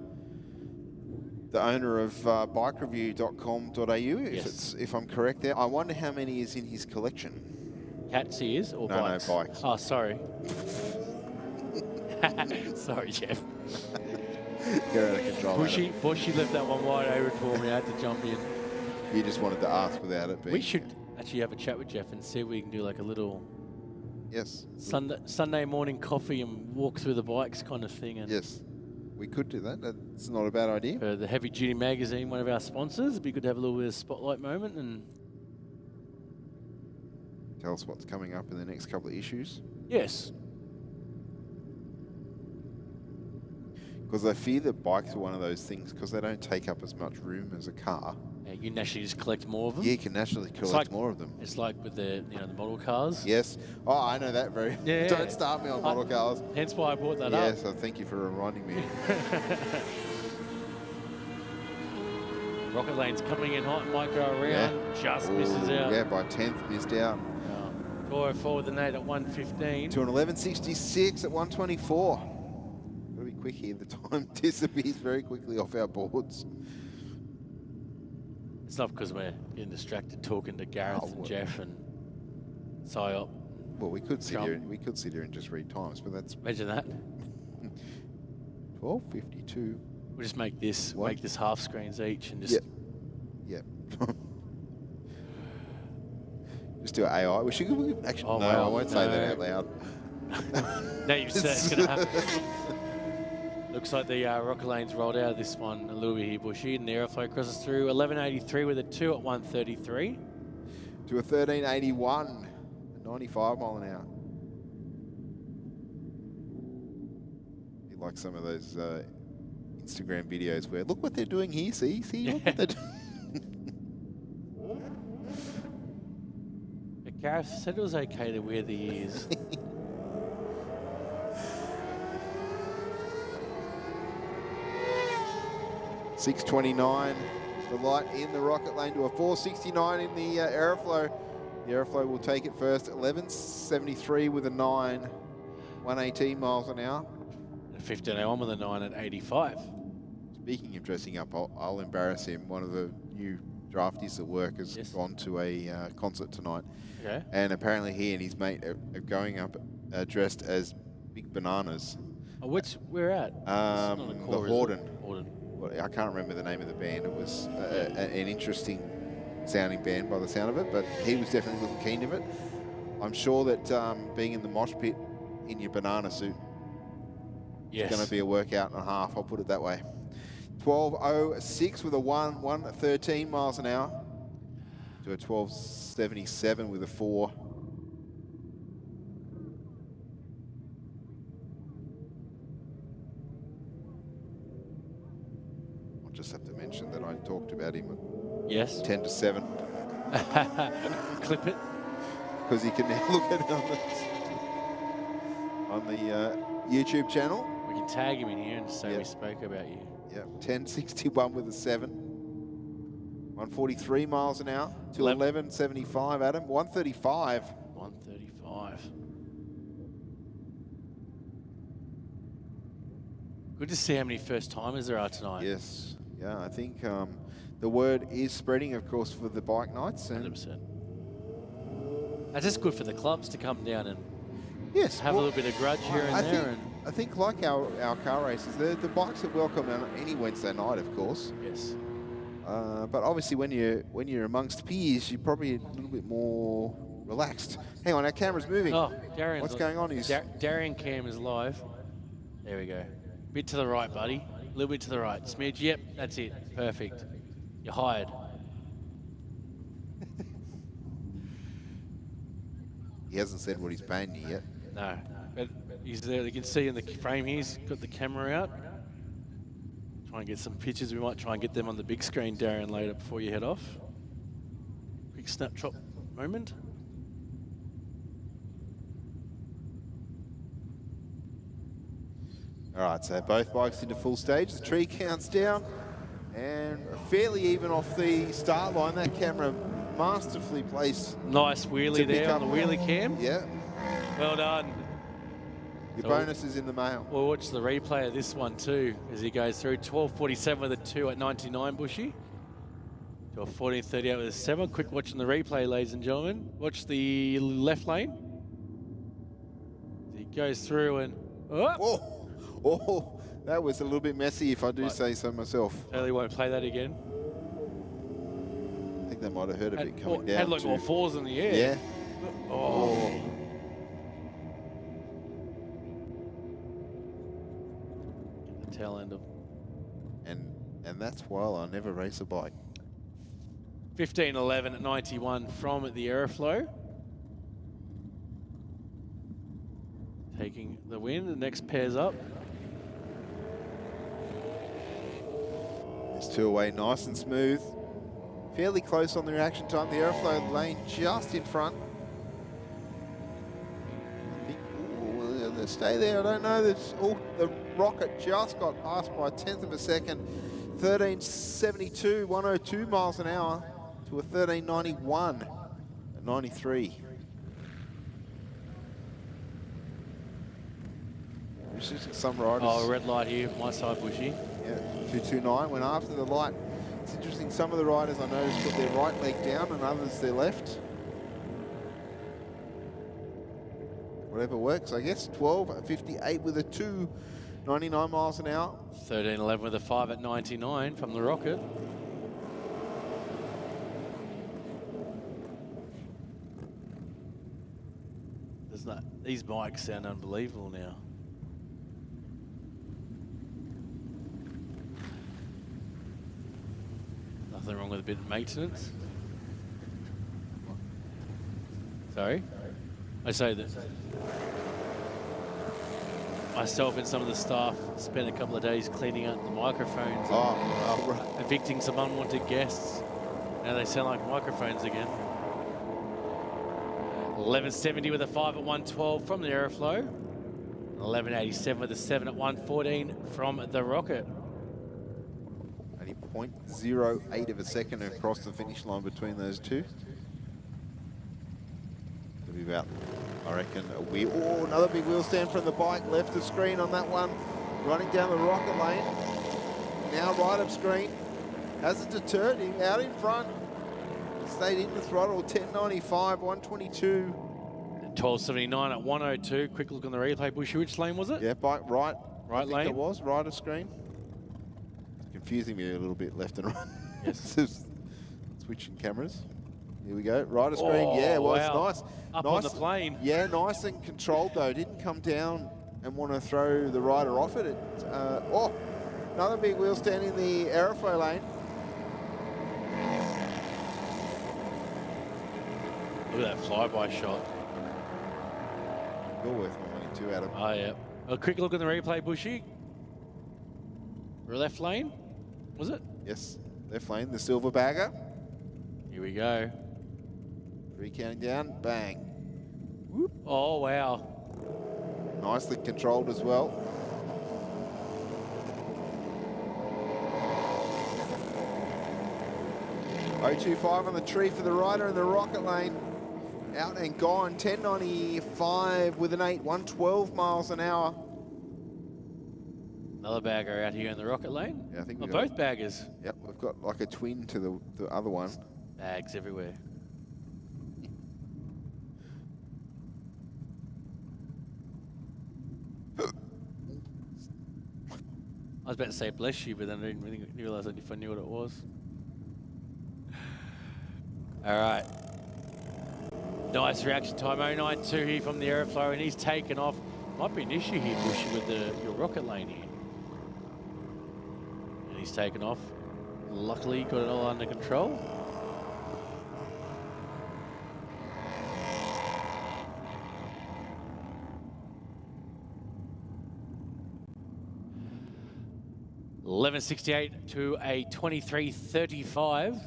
owner of bikereview.com.au, if I'm correct there. I wonder how many is in his collection. Cat's ears or bikes? No, bikes. Oh, sorry. Sorry, Jeff. You're out of control. Bushy left that one wide open for me. I had to jump in. You just wanted to ask without it being... We should actually have a chat with Jeff and see if we can do like a little... Yes. Sunday morning coffee and walk through the bikes kind of thing. And yes. We could do that. That's not a bad idea. For the Heavy Duty Magazine, one of our sponsors, it'd be good to have a little bit of spotlight moment and... Tell us what's coming up in the next couple of issues. Yes. Because I fear that bikes are one of those things, because they don't take up as much room as a car. Yeah, you can naturally just collect more of them. Yeah, you can naturally collect more of them. It's like with the the model cars. Yes. Oh, I know that very. Yeah. Don't start me on model cars. Hence why I brought that up. Yes, so thank you for reminding me. Rocket Lane's coming in hot, might go around, just misses out. Yeah, by 10th, missed out. 404 with an 8 at 115. To an 11.66 at 124. Gotta be quick here, the time disappears very quickly off our boards. It's not because we're getting distracted talking to Gareth and Jeff and Psyop. Well, we could sit here and just read times, but that's... Imagine that. 12.52. We'll just make this half screens each and just... Yep. Just do AI. We should actually... Oh, no, wow, I won't say that out loud. Now you've said it's going to happen. Looks like the Rocket Lane's rolled out of this one a little bit here, Bushy, and the Aeroflow crosses through 11.83 with a 2 at 133. To a 13.81 at 95 mile an hour. You like some of those Instagram videos where, look what they're doing here, see, look what they're doing. But Gareth said it was okay to wear the ears. 6.29, the light in the Rocket Lane to a 4.69 in the Aeroflow. The Aeroflow will take it first, 11.73 with a 9, 118 miles an hour. 15.01 with a 9 at 85. Speaking of dressing up, I'll embarrass him. One of the new draftees at work has gone to a concert tonight. Okay. And apparently he and his mate are going up dressed as big bananas. Oh, where at? The Horden. Horden. I can't remember the name of the band. It was an interesting sounding band by the sound of it, but he was definitely looking keen of it. I'm sure that being in the mosh pit in your banana suit is going to be a workout and a half, I'll put it that way. 12.06 with a 113 miles an hour to a 12.77 with a 4. I'll just have to mention that I talked about him at 10 to 7. Clip it. Because you can now look at it on the YouTube channel. We can tag him in here and say we spoke about you. Yep, 10.61 with a 7. 143 miles an hour to 11.75, Adam. 135. 135. Good to see how many first timers there are tonight. Yes. Yeah, I think the word is spreading, of course, for the bike nights. And 100%. That's just good for the clubs to come down and yes, have a little bit of grudge here and there. I think like our car races, the bikes are welcome on any Wednesday night, of course. Yes. But obviously, when you're amongst peers, you're probably a little bit more relaxed. Hang on, our camera's moving. Oh, Darian. What's going on? Darian Cam is live. There we go. Bit to the right, buddy. A little bit to the right. Smidge. Yep, that's it. Perfect. You're hired. He hasn't said what he's paying you yet. No, but he's there. You can see in the frame here, he's got the camera out. Try and get some pictures. We might try and get them on the big screen, Darren, later before you head off. Quick snapshot moment. All right, so both bikes into full stage. The tree counts down and fairly even off the start line. That camera masterfully placed. Nice wheelie there on the wheelie cam. Yeah. Well done. Your bonus is in the mail. We'll watch the replay of this one too as he goes through. 12:47 with a 2 at 99, Bushy. To a 14:38 with a 7. Quick watching the replay, ladies and gentlemen. Watch the left lane. He goes through and... Oh, that was a little bit messy, if I do say so myself. Totally won't play that again. I think they might have hurt a bit coming down. Had like more fours in the air. Yeah. Oh. Get the tail end of. And that's why I never race a bike. 15:11 at 91 from the Aeroflow. Taking the win. The next pair's up. There's two away, nice and smooth. Fairly close on the reaction time. The Aeroflow lane just in front. I think, will they stay there? I don't know. The Rocket just got past by a 1/10 of a second. 13.72, 102 miles an hour to a 13.91 at 93. Some riders. Oh, red light here, my side, Bushy. Yeah, 229 went after the light. It's interesting, some of the riders I noticed put their right leg down and others their left. Whatever works, I guess. 12.58 with a 2, 99 miles an hour. 13:11 with a 5 at 99 from the Rocket. These bikes sound unbelievable now. Nothing wrong with a bit of maintenance. Sorry? I say that myself and some of the staff spent a couple of days cleaning out the microphones, Right. evicting some unwanted guests. Now they sound like microphones again. 11.70 with a 5 at 112 from the Aeroflow. 11.87 with a 7 at 114 from the Rocket. Only 0.08 of a second across the finish line between those two. It'll be about, I reckon, a wheel. Oh, another big wheel stand from the bike. Left of screen on that one. Running down the Rocket lane. Now right of screen. Hasn't deterred him. Out in front. Stayed in the throttle. 10.95, 122. 12.79 at 102. Quick look on the replay. Bushy, which lane was it? Yeah, bike right. Right I think lane? it was, right of screen. Confusing me a little bit left and right. Yes. Switching cameras. Here we go. Right of screen. Yeah, well, wow. it's nice. Up nice, on the plane. Yeah, nice and controlled though. Didn't come down and want to throw the rider off it. Oh, another big wheel stand in the Aeroflow lane. Look at that flyby shot. You're worth my money too, Adam. Oh, yeah. A quick look at the replay, Bushy. Left lane, was it? Yes, left lane, the silver bagger. Here we go. 3 counting down, bang. Whoop. Oh, wow. Nicely controlled as well. .025 on the tree for the rider in the Rocket lane. Out and gone, 10.95 with an 8, 112 miles an hour. Another bagger out here in the rocket lane. Yeah, I think Well, we've got, both baggers. Yep, we've got like a twin to the other one. Bags everywhere. I was about to say bless you, but then I didn't really realise if I knew what it was. All right. Nice reaction time. 092 here from the Aeroflow, and he's taken off. Might be an issue here, Bushy, with your rocket lane here. And he's taken off. Luckily, got it all under control. $11.68 to a 23.35.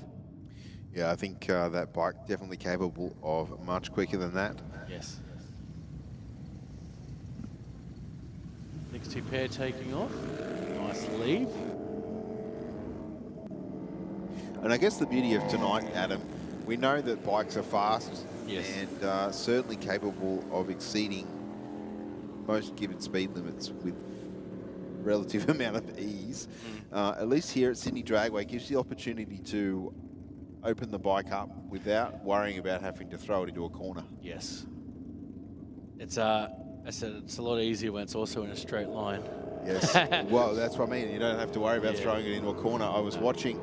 Yeah, I think that bike definitely capable of much quicker than that. Yes. Next two pair taking off. Nice leave. And I guess the beauty of tonight, Adam, we know that bikes are fast. Yes. And certainly capable of exceeding most given speed limits with relative amount of ease. At least here at Sydney Dragway gives you the opportunity to open the bike up without worrying about having to throw it into a corner. Yes. It's I said it's a lot easier when it's also in a straight line. Yes. Well, that's what I mean. You don't have to worry about throwing it into a corner. I was watching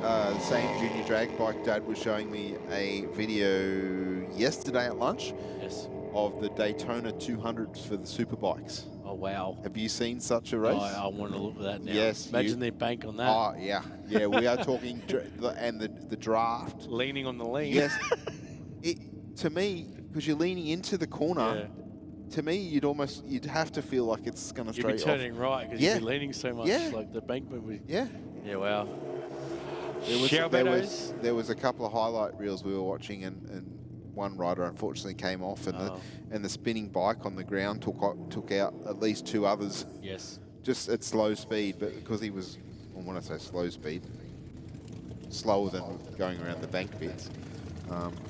the same junior drag bike dad was showing me a video yesterday at lunch. Yes. Of the Daytona 200s for the superbikes. Oh, wow. Have you seen such a race? Oh, I want to look at that now. Yes. Imagine they bank on that. Oh, yeah. Yeah, we are talking, and the draft. Leaning on the lean. Yes. To me, because you're leaning into the corner, to me, you'd have to feel like it's going to straight off. You'd be turning right because you'd be leaning so much. Like the bankment would. Yeah. Yeah, wow. There was a couple of highlight reels we were watching, and one rider unfortunately came off, and the spinning bike on the ground took out at least two others. Yes. Just at slow speed, but because he was, well, when I say slow speed, slower than going around the bank bits,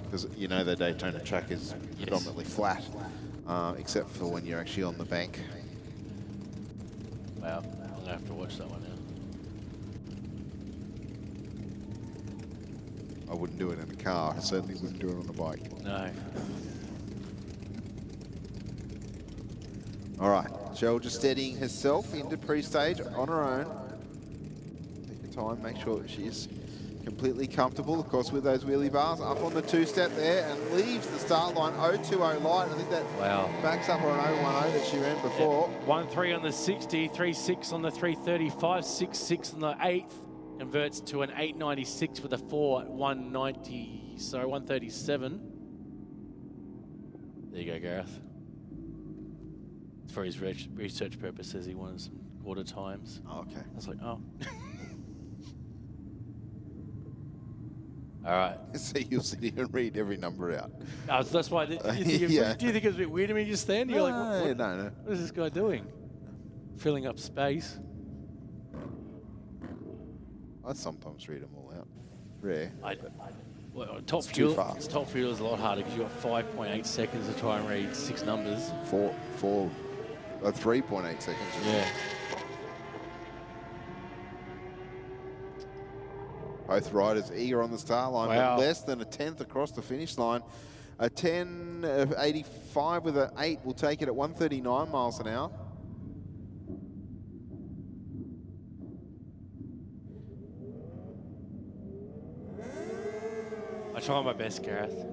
because you know the Daytona track is predominantly flat, except for when you're actually on the bank. Wow, I'm gonna have to watch that one now. I wouldn't do it in a car. I certainly wouldn't do it on a bike. No. All right, Cheryl just steadying herself into pre-stage on her own. Take your time, make sure that she's completely comfortable, of course, with those wheelie bars. Up on the two-step there and leaves the start line 020 light. I think that backs up on an 010 that she ran before. 1.3 on the 60, 3.6 on the 330, 5.66 on the 8th. Converts to an 8.96 with a 4.190, so 1.37. There you go, Gareth. For his research purposes, he wanted some quarter times. Oh, okay. I was like, oh. All right. So you'll sit here and read every number out. That's why. Do you think it was a bit weird to me just then? You're like, no. What is this guy doing? Filling up space. I sometimes read them all out. Rare. Top fuel is a lot harder because you've got 5.8 seconds to try and read 6 numbers. 3.8 seconds. Yeah. Both riders eager on the start line, but less than a tenth across the finish line. A 10 of 85 with an 8 will take it at 139 miles an hour. I try my best, Gareth.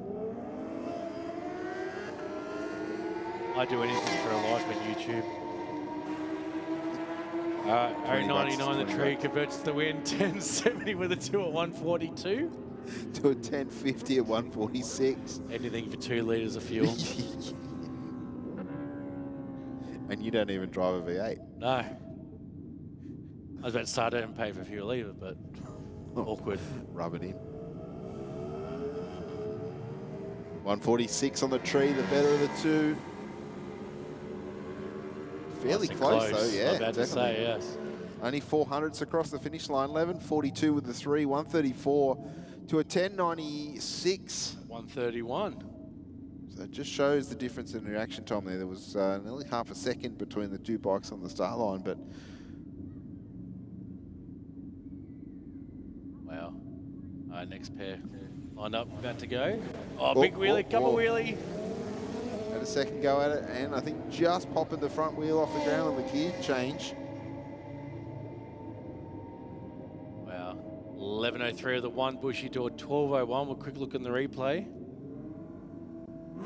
I do anything for a like on YouTube. All right, 0.99 the tree converts the win. 10.70 with a 2 at 142. To a 10.50 at 146. Anything for 2 litres of fuel. And you don't even drive a V8. No. I was about to say I don't pay for fuel either, but awkward. Rub it in. 146 on the tree, the better of the two. Fairly close though, yeah. About to say, yes. Only 400s across the finish line. 11.42 with the 3, 134 to a 10.96. 131. So it just shows the difference in reaction time there. There was nearly half a second between the two bikes on the start line, but Next pair lined up, about to go. Oh, Oh, big wheelie, couple wheelie. Had a second go at it, and I think just popping the front wheel off the ground on the gear change. Wow. 11.03 of the one, Bushy to a 12.01. We'll quick look in the replay.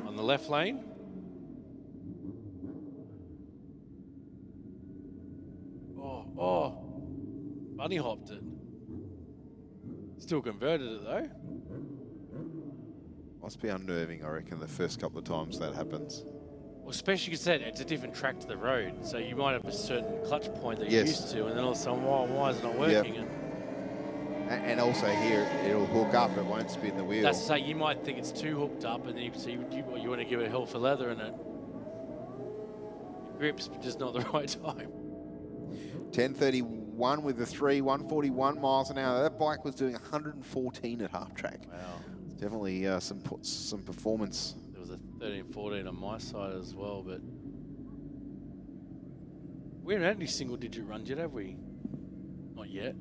On the left lane. Oh. Bunny hopped it. Still converted it though. Must be unnerving, I reckon, the first couple of times that happens. Well, especially because it's a different track to the road, so you might have a certain clutch point that you're used to, and then all of a sudden, why is it not working? Yep. And also here, it'll hook up, it won't spin the wheel. That's to say, you might think it's too hooked up, and then you want to give it hell for leather, and it grips, but just not the right time. 10:31 with the 3, 141 miles an hour. That bike was doing 114 at half track. Wow. Definitely some performance. There was a 13-14 on my side as well, but we haven't had any single-digit runs yet, have we? Not yet.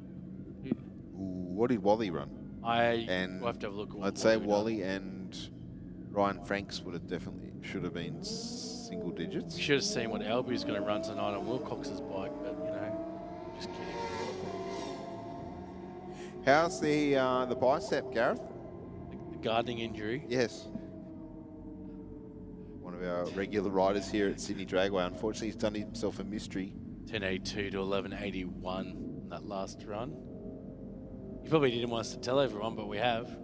What did Wally run? We'll have to have a look. I'd say Wally and Ryan Franks should have been single digits. We should have seen what Albie's going to run tonight on Wilcox's bike, but you know, just kidding. How's the bicep, Gareth? The gardening injury. Yes. One of our regular riders here at Sydney Dragway. Unfortunately, he's done himself a mystery. 10.82 to 11.81 on that last run. You probably didn't want us to tell everyone, but we have.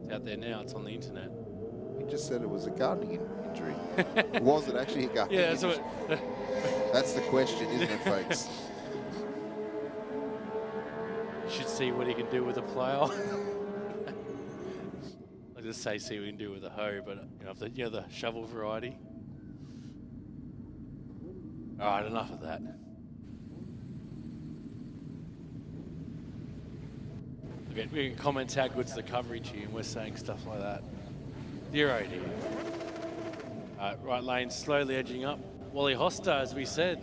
It's out there now. It's on the internet. He just said it was a gardening injury. Was it actually a gardening injury? Yeah, That's the question, isn't it, folks? You should see what he can do with a plough. I just say see what he can do with a hoe, but the shovel variety. All right, enough of that. We can comment how good's the coverage here, and we're saying stuff like that. Dear oh dear. Right lane slowly edging up. Wally Hosta, as we said.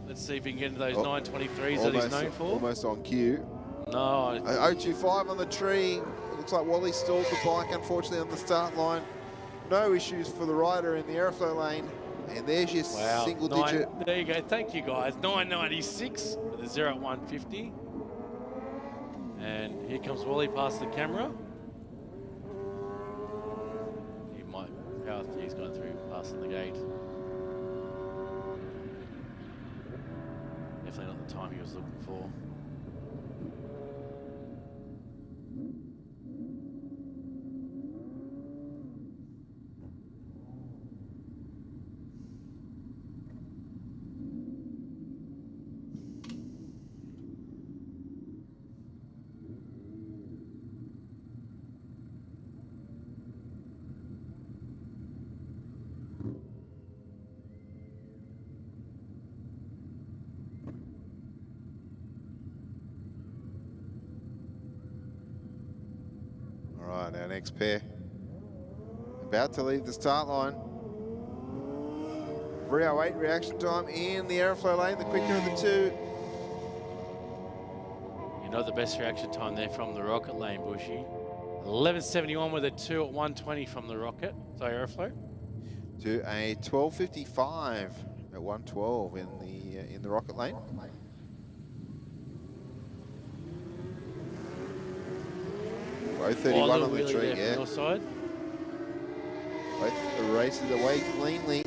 Let's see if he can get into those 923s that he's known for. Almost on cue. No. 025 on the tree. It looks like Wally stalled the bike, unfortunately, on the start line. No issues for the rider in the airflow lane. And there's your single digit. There you go. Thank you, guys. 996 with a 0 at 150. And here comes Wally past the camera. He might power through. He's gone through, passing the gate. Definitely not the time he was looking for. Our next pair about to leave the start line. 3:08 reaction time in the airflow lane, the quicker of the two. You know the best reaction time there from the Rocket lane, Bushy. 11.71 with a 2 at 120 from the Rocket. So airflow. To a 12.55 at 112 in the Rocket lane. Oh, 31 on the tree, yeah. Your side. Both the races away cleanly.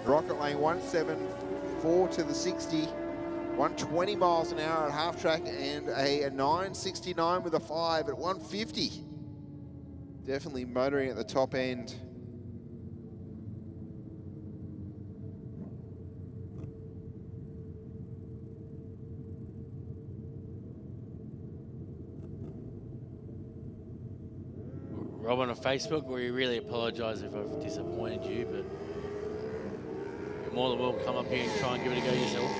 Rocket lane 174 to the 60. 120 miles an hour at half track and a 969 with a 5 at 150. Definitely motoring at the top end. Rob on Facebook, we really apologise if I've disappointed you, but you're more than welcome to come up here and try and give it a go yourself.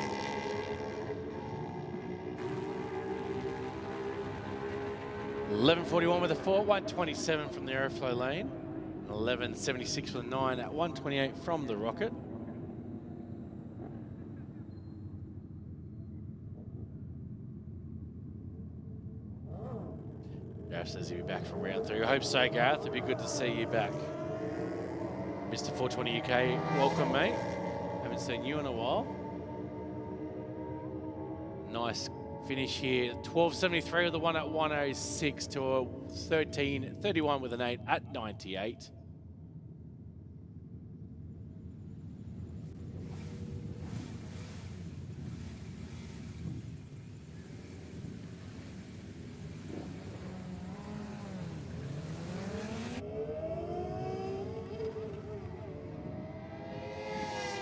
$11.41 with a 4, 127 from the airflow lane, 11.76 with a 9 at 128 from the Rocket. Gareth says he'll be back from round 3. I hope so, Gareth. It'd be good to see you back. Mr. 420 UK, welcome, mate. Haven't seen you in a while. Nice finish here. 12.73 with the one at 106 to a 13.31 with an 8 at 98.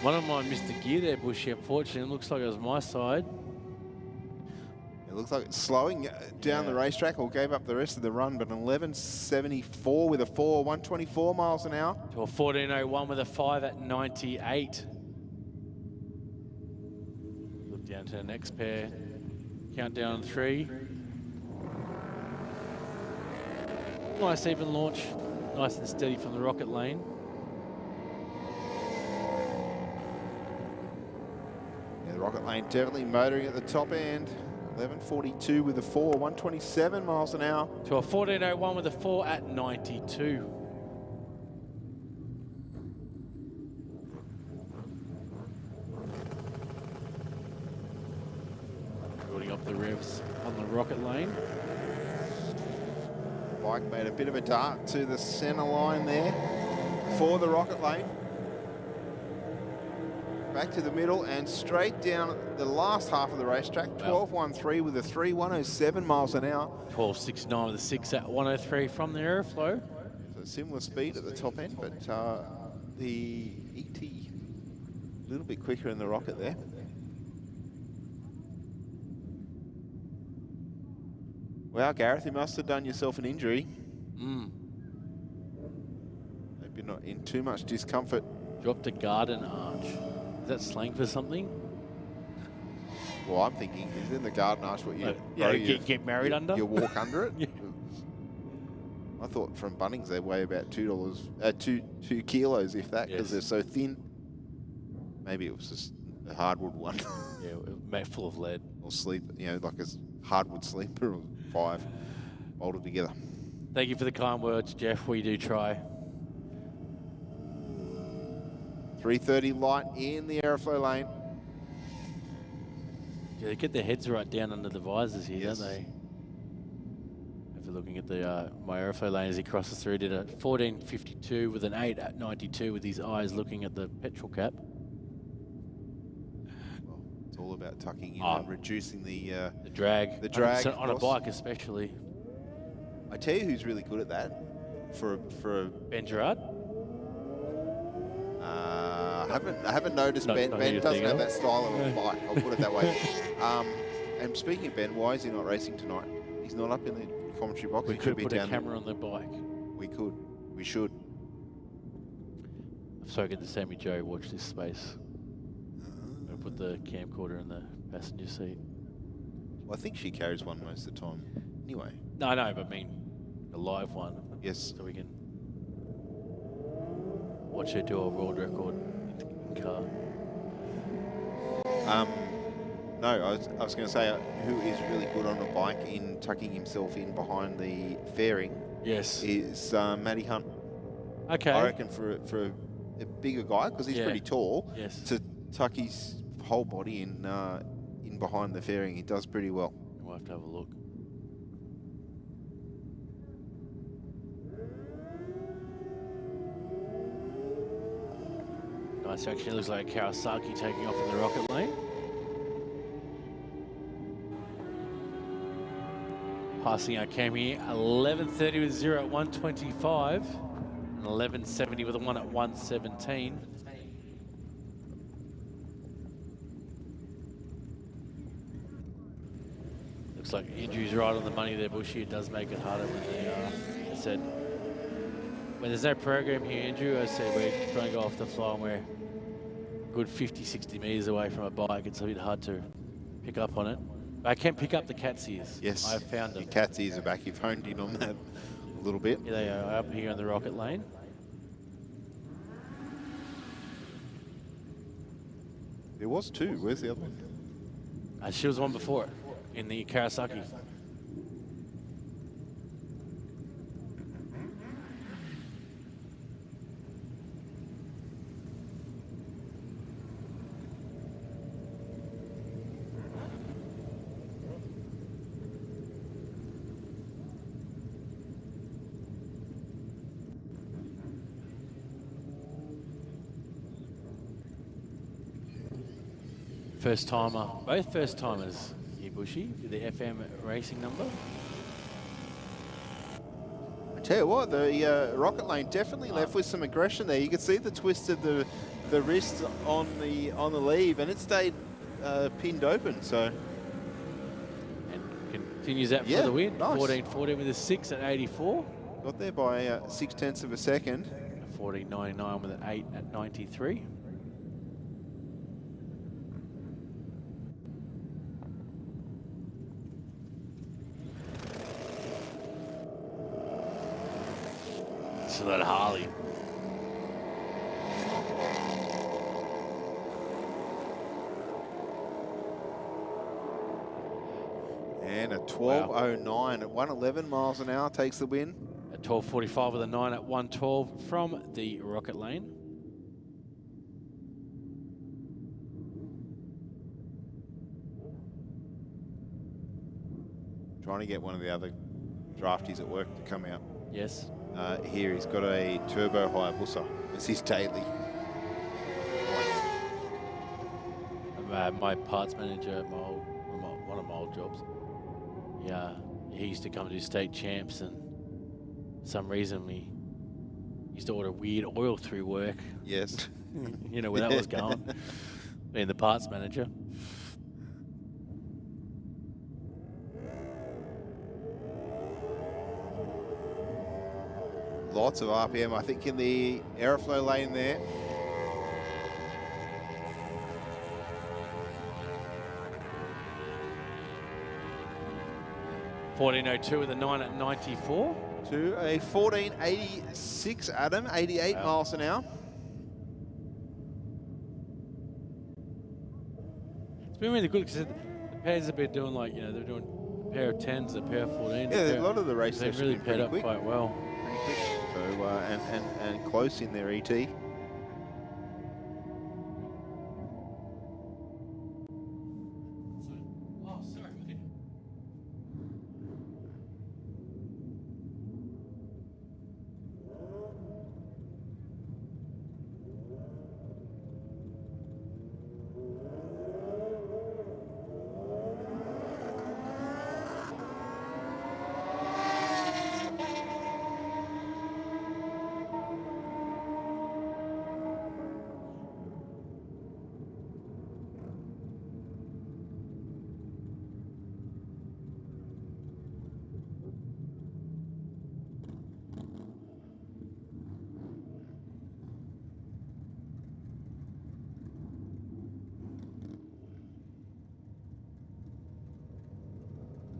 One of mine missed a gear there, Bushy, unfortunately. It looks like it was my side. It looks like it's slowing down the racetrack, or gave up the rest of the run, but an 11.74 with a 4, 124 miles an hour. To a 14.01 with a 5 at 98. Look down to the next pair. Countdown on 3. Nice even launch. Nice and steady from the rocket lane. The rocket lane definitely motoring at the top end. 11.42 with a 4, 127 miles an hour. To a 14.01 with a 4 at 92. Building up the revs on the rocket lane. Bike made a bit of a dart to the center line there for the rocket lane. Back to the middle and straight down the last half of the racetrack. 12.13 with a 3, 107 miles an hour. 12.69 with a 6 at 103 from the airflow. So similar speed at the top end, but the ET a little bit quicker in the rocket there. Wow, Gareth, you must have done yourself an injury. Hope you're not in too much discomfort. Dropped a garden arch. Is that slang for something? Well, I'm thinking, is in the garden arch what you... get married under? You walk under it? Yeah. I thought from Bunnings they weigh about two kilos, if that, because they're so thin. Maybe it was just a hardwood one. Yeah, made full of lead. Or sleep, like a hardwood sleeper, or 5 bolted together. Thank you for the kind words, Jeff. We do try. 330 light in the aeroflow lane. Yeah, they get their heads right down under the visors here, Yes. don't they? After looking at the my aeroflow lane as he crosses through, did a 14.52 with an 8 at 92 with his eyes looking at the petrol cap. Well, it's all about tucking in and reducing the drag. The drag on a bike especially. I tell you who's really good at that for Ben Gerard? I haven't noticed Ben. Ben doesn't have that style of a bike. I'll put it that way. And speaking of Ben, why is he not racing tonight? He's not up in the commentary box. We He could be put a down camera on the bike. We could. We should. I've spoken to Sammy Joe. Watch this space. I'll put the camcorder in the passenger seat. Well, I think she carries one most of the time. Anyway. No, but I mean a live one. Yes. So we can watch her do a world record in car. No, I was going to say who is really good on a bike in tucking himself in behind the fairing. Yes. Is Matty Hunt. Okay. I reckon for a bigger guy, because he's pretty tall, to tuck his whole body in behind the fairing, he does pretty well. We'll have to have a look. Nice action. It looks like Kawasaki taking off in the rocket lane. Passing our cam here, 11.30 with 0 at 125, and 11.70 with a 1 at 117. Looks like Andrew's right on the money there, Bushy. It does make it harder when I said, when there's no program here, Andrew, I said we're trying to go off the fly and we're a good 50, 60 metres away from a bike. It's a bit hard to pick up on it. I can pick up the cat's ears. Yes. I've found them. The cat's ears are back. You've honed in on that a little bit. Yeah, they are up here in the rocket lane. There was 2. Where's the other one? She was one before it in the Kawasaki. first timer, both first timers here, Bushy, with the FM racing number. I tell you what, the Rocket Lane definitely left with some aggression there. You can see the twist of the wrist on the leave, and it stayed pinned open. So. And continues that for the win. Nice. 14-14 with a 6 at 84. Got there by 0.6 of a second. 14.99 with an 8 at 93. So that Harley. And a 12.09 at 111 miles an hour takes the win. At 12.45 with a 9 at 112 from the Rocket Lane. Trying to get one of the other drafties at work to come out. Yes. Here he's got a turbo Hayabusa. It's his daily. My parts manager, one of my old jobs. Yeah, he used to come to state champs, and for some reason we used to order weird oil through work. Yes. You know where that was going. Being the parts manager. Lots of RPM, I think, in the aeroflow lane there. $14.02 with a 9 at 94. To a 14.86, Adam, 88 miles an hour. It's been really good because the pairs have been doing, like, you know, they're doing a pair of 10s, a pair of 14s. Yeah, a lot of the races they've really paired up quite well. Pretty quick. So, and close in their ET.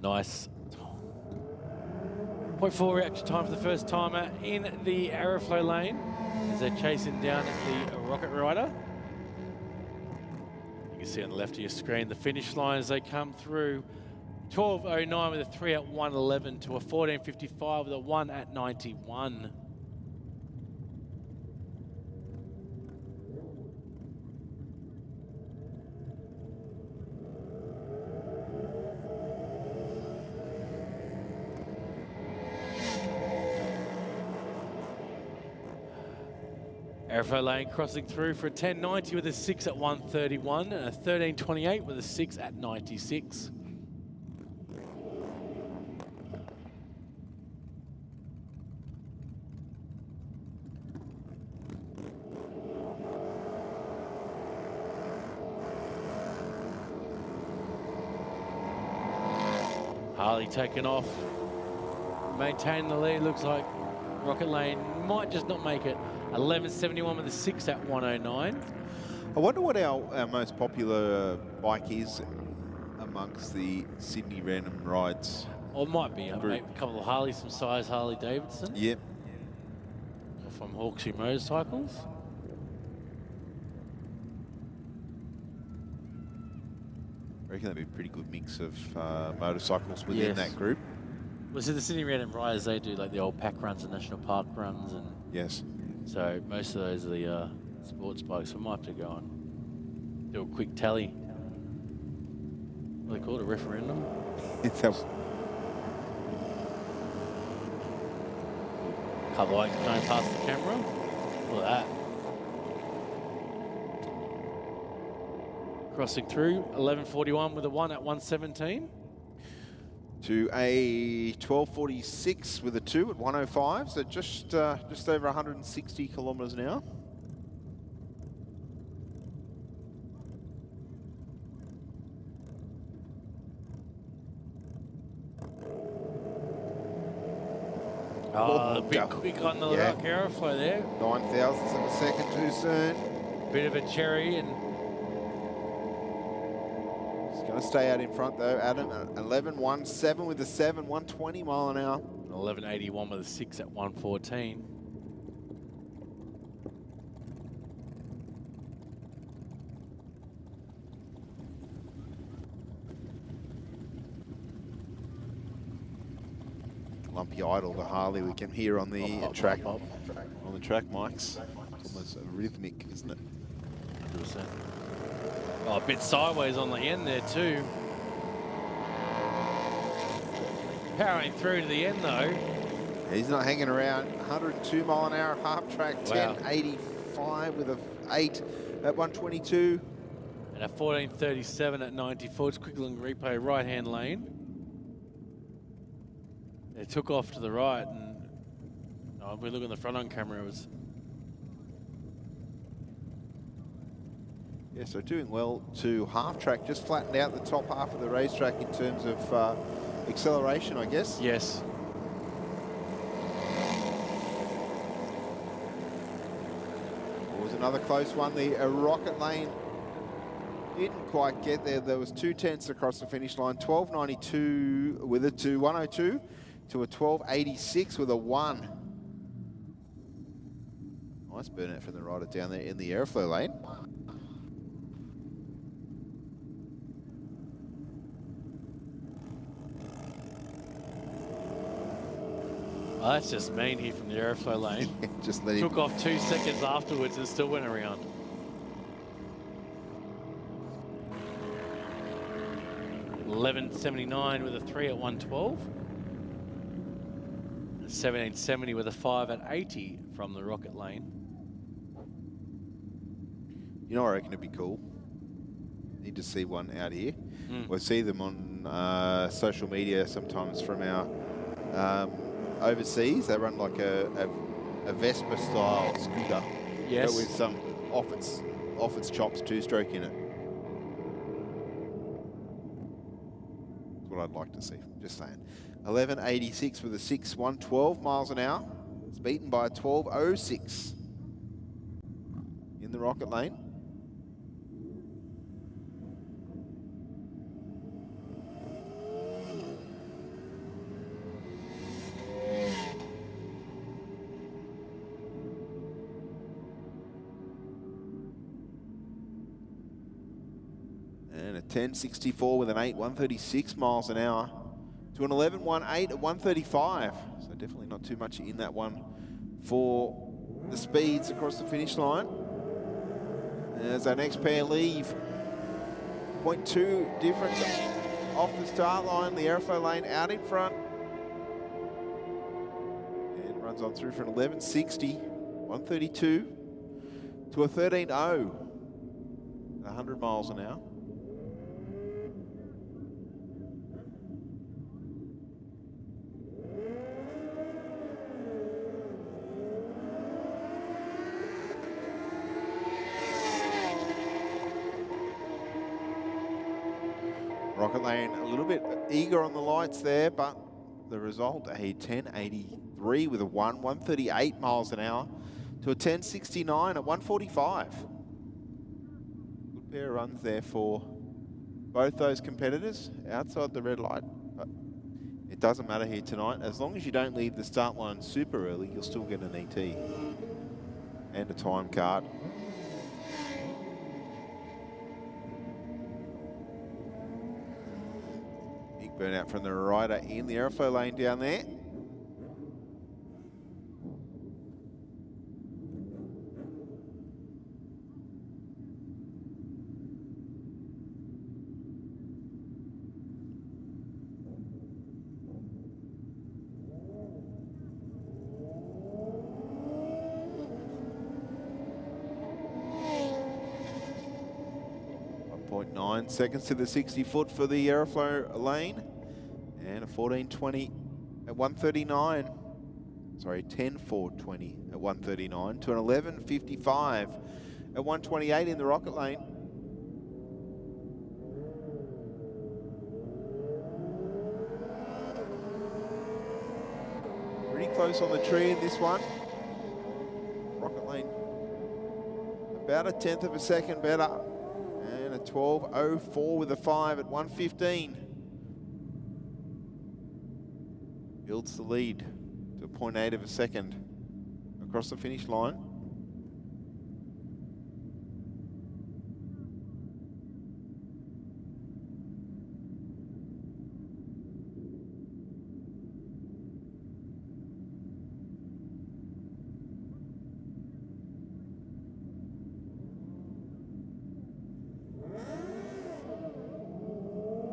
Nice. 0.4 reaction time for the first timer in the aeroflow lane as they're chasing down the Rocket Rider. You can see on the left of your screen the finish line as they come through. 12.09 with a 3 at 111 to a 14.55 with a 1 at 91. Aeroflow lane crossing through for a 10.90 with a 6 at 131 and a 13.28 with a 6 at 96. Harley taking off, maintaining the lead. Looks like Rocket Lane might just not make it. 11.71 with a 6 at 109. I wonder what our most popular bike is amongst the Sydney random rides. Or it might be maybe a couple of Harleys, some size Harley Davidson. Yep. Or from Hawkesbury Motorcycles. I reckon that'd be a pretty good mix of motorcycles within that group. Well, so the Sydney Random Riders, they do like the old pack runs and national park runs, and yes. So most of those are the sports bikes. We might have to go and do a quick tally. What do they call it, a referendum? Couple of lights going past the camera. Look at that. Crossing through, 11:41 with a 1 at 117. To a 12:46 with a 2 at 105, so just over 160 kilometres an hour. Oh, big on the rock aeroflow there. 9 thousandths of a second too soon. Bit of a cherry and... He's going to stay out in front though, Adam. 11.17 with a 7, 120 mile an hour. 11.81 with a 6 at 114. Lumpy Idol, the Harley we can hear on the track on the track mics. It's almost rhythmic, isn't it? 100%. Oh, a bit sideways on the end there too. Powering through to the end though. He's not hanging around. 102 mile an hour half track, wow. 10.85 with a 8 at 122. And a 14.37 at 94. It's quick looking replay right hand lane. They took off to the right, and if we look on the front on camera, it was... Yeah, so doing well to half track, just flattened out the top half of the racetrack in terms of acceleration, I guess. Yes. It was another close one. The Rocket Lane didn't quite get there. There was 2 tenths across the finish line. 12.92 with a 2, 102 to a 12.86 with a 1. Nice burnout from the rider down there in the airflow lane. Oh, that's just mean here from the airflow lane. Just let him. Took off 2 seconds afterwards and still went around. $11.79 with a 3 at 112. 17.70 with a 5 at 80 from the Rocket Lane. You know, I reckon it'd be cool. Need to see one out here. We'll see them on social media sometimes from our overseas. They run like a Vespa style scooter. Yes. But with some off its chops 2-stroke in it. That's what I'd like to see, just saying. 11.86 with a 6, 112 miles an hour. It's beaten by a 12.06 in the Rocket Lane. And a 10.64 with an 8, 136 miles an hour. To an 11.18 at 135. So definitely not too much in that one for the speeds across the finish line. As our next pair leave, 0.2 difference off the start line. The airflow lane out in front. And runs on through for an 11.60, 132 to a 13.0, 100 miles an hour. Rocket Lane a little bit eager on the lights there, but the result, a 10.83 with a 1, 138 miles an hour to a 10.69 at 145. Good pair of runs there for both those competitors outside the red light, but it doesn't matter here tonight. As long as you don't leave the start line super early, you'll still get an ET and a time card. Burnout from the rider in the airflow lane down there. 10.9 seconds to the 60 foot for the aeroflow lane. And a 14.20 at 139. Sorry, 10.420 at 139 to an 11.55 at 128 in the rocket lane. Pretty close on the tree in this one. Rocket lane about a 1/10 of a second better. And a 12.04 with a 5 at 115. Builds the lead to a 0.8 of a second across the finish line.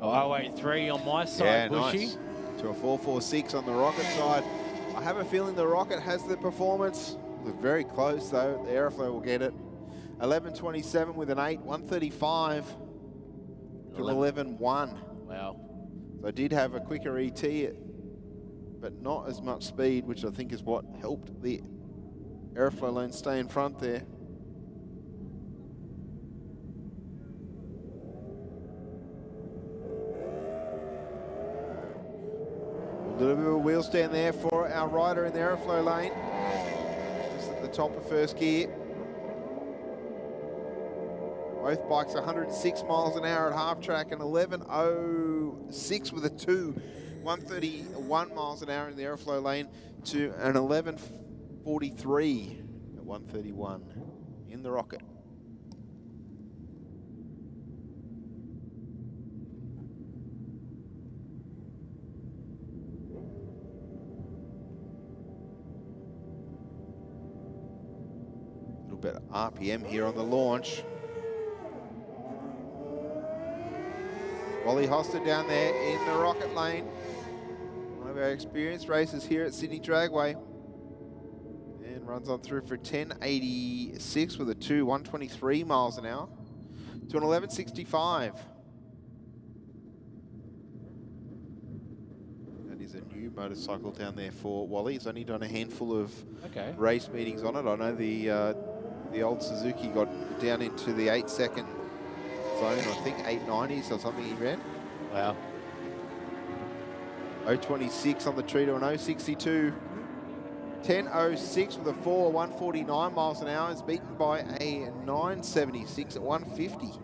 Oh, 083 on my side, Yeah, Bushy. nice. To a 4.46 on the rocket side. I have a feeling the rocket has the performance. They're very close though. The aeroflow will get it. 11.27 with an 8, 135 to 11.1. Wow. So I did have a quicker ET, but not as much speed, which I think is what helped the aeroflow lane stay in front there. A little bit of a wheel stand there for our rider in the aeroflow lane. Just at the top of first gear. Both bikes 106 miles an hour at half track and 11.06 with a 2. 131 miles an hour in the aeroflow lane to an 11.43 at 131 in the rocket. Bit of RPM here on the launch. Wally Hoster down there in the rocket lane. One of our experienced racers here at Sydney Dragway. And runs on through for 10.86 with a 2, 123 miles an hour to an 11.65. That is a new motorcycle down there for Wally. He's only done a handful of race meetings on it. I know the old Suzuki got down into the 8-second zone, I think 890s or something he ran. Wow. 0.26 on the tree to an 0.62. 10.06 with a 4, 149 miles an hour is beaten by a 9.76 at 150.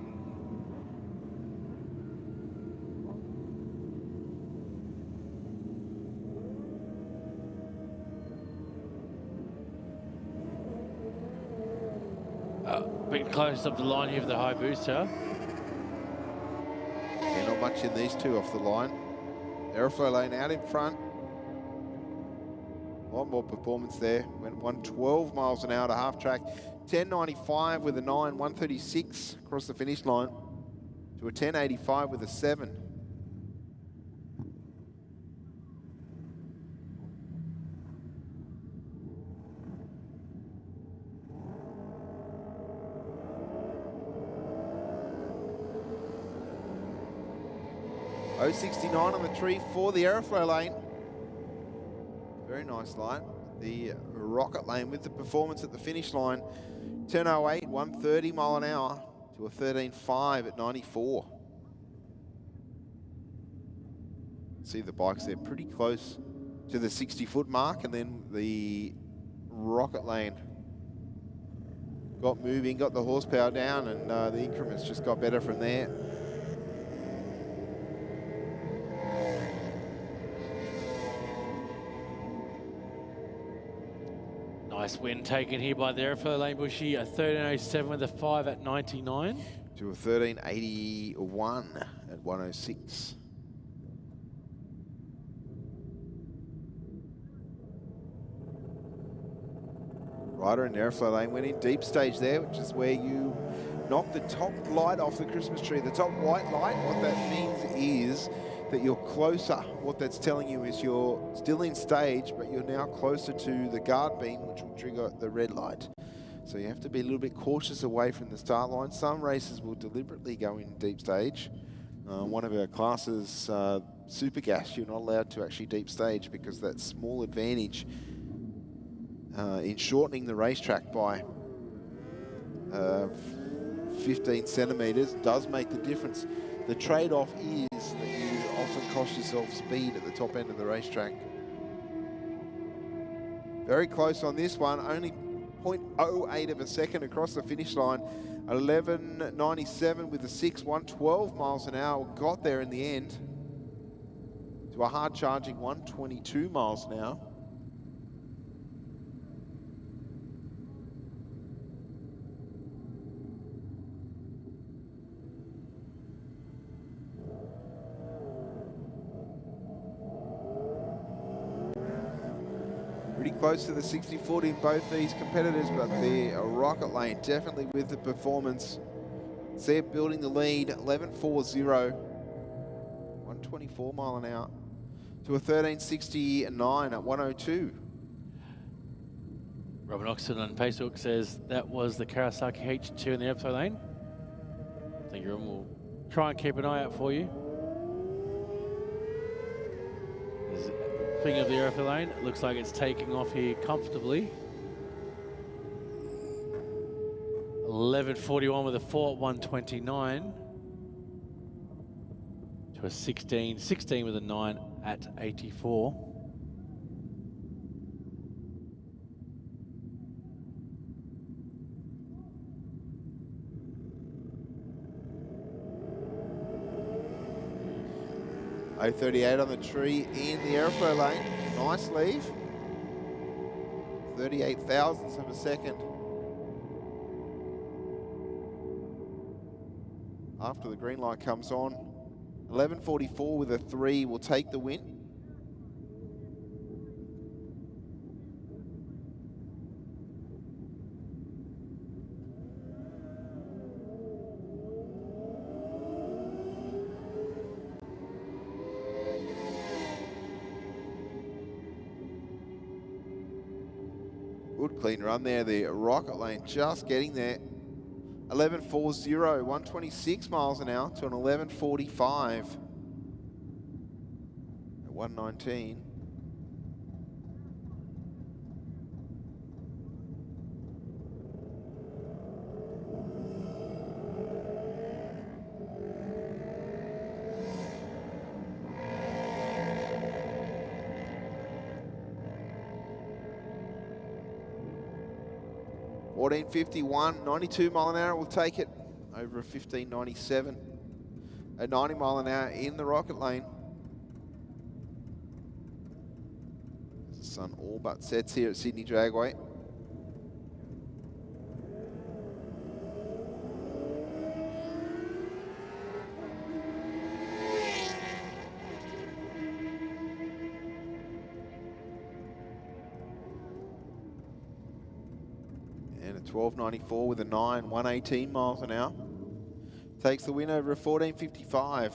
Bit close up the line here for the high booster. Yeah, not much in these two off the line. Aeroflow lane out in front. A lot more performance there. Went 112 miles an hour to half track. 10.95 with a 9, 136 across the finish line to a 10.85 with a 7. .069 on the tree for the aeroflow lane. Very nice line. The rocket lane with the performance at the finish line. 10.08, 130 mile an hour to a 13.5 at 94. See the bikes there pretty close to the 60-foot mark, and then the rocket lane got moving, got the horsepower down, and the increments just got better from there. Nice win taken here by the airflow lane, Bushy. A 13.07 with a 5 at 99. To a 13.81 at 106. Rider in the airflow lane went in deep stage there, which is where you knock the top light off the Christmas tree. The top white light, what that means is that you're closer. What that's telling you is you're still in stage, but you're now closer to the guard beam, which will trigger the red light. So you have to be a little bit cautious away from the start line. Some races will deliberately go in deep stage. One of our classes, Super Gas, you're not allowed to actually deep stage because that small advantage in shortening the racetrack by 15 centimetres does make the difference. The trade-off is that you often cost yourself speed at the top end of the racetrack. Very close on this one, only 0.08 of a second across the finish line. 11.97 with the 6, 112 miles an hour. Got there in the end to a hard charging 122 miles an hour. Pretty close to the 60-40 in both these competitors, but the Rocket Lane definitely with the performance. See it building the lead, 11.40, 124 mile an hour to a 13.69 at 102. Robin Oxton on Facebook says that was the Kawasaki H2 in the airflow lane. Thank you, Robin. We'll try and keep an eye out for you. Speaking of the airflow lane, it looks like it's taking off here comfortably. 11.41 with a 4 at 129 to a 16 with a 9 at 84. .038 on the tree in the airflow lane. Nice leave. 38 thousandths of a second. After the green light comes on, 11.44 with a 3 will take the win. Good clean run there, the Rocket Lane just getting there. 11.40, 126 miles an hour to an 11.45 at 119. .1451, 92 mile an hour will take it over a 15.97 at 90 mile an hour in the Rocket Lane. The sun all but sets here at Sydney Dragway. And a 12.94 with a 9, 118 miles an hour. Takes the win over a 14.55.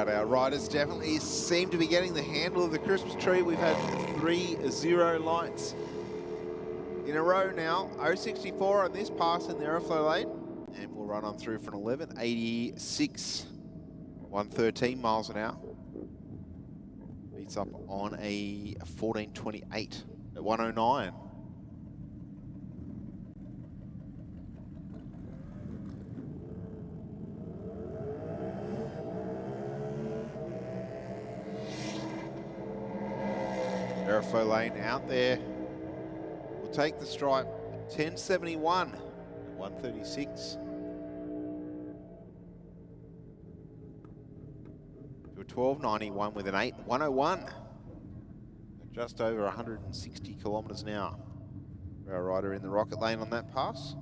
doubt. Our riders definitely seem to be getting the handle of the Christmas tree. We've had 3 0 lights in a row now. 064 on this pass in the airflow lane. And we'll run on through for an 1186, 113 miles an hour. Beats up on a 1428 at 109. Airflow lane out there. We'll take the stripe at 1071 at 136. To a 1291 with an 801. Just over 160 kilometres an hour for our rider in the rocket lane on that pass.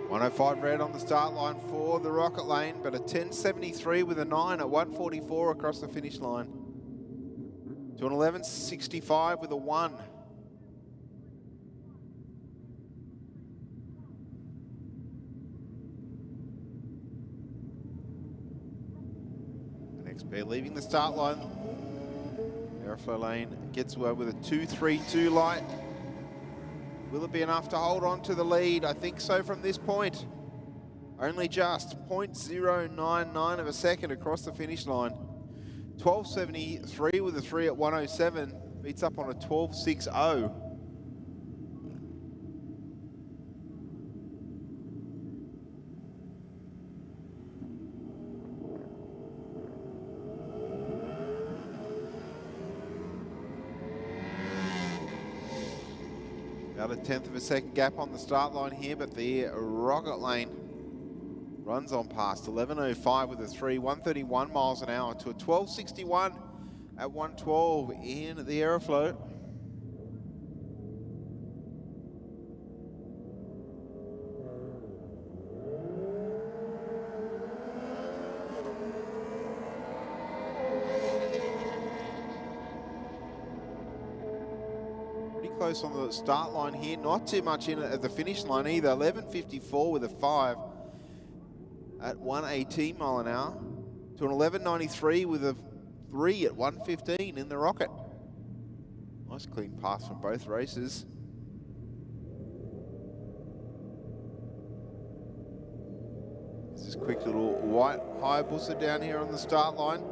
.105 red on the start line for the rocket lane, but a 1073 with a 9 at 144 across the finish line. To an 1165 with a 1. The next pair leaving the start line. Airflow lane gets away with a 232 light. Will it be enough to hold on to the lead? I think so from this point. Only just 0.099 of a second across the finish line. 1273 with a 3 at 107. Beats up on a 1260. About a 1/10 of a second gap on the start line here, but the rocket lane runs on past 1105 with a 3, 131 miles an hour to a 1261 at 112 in the aeroflow. Close on the start line here, not too much in it at the finish line either. 1154 with a 5 at 118 mile an hour to an 1193 with a 3 at 115 in the rocket. Nice clean pass from both races. There's this quick little white Hayabusa down here on the start line.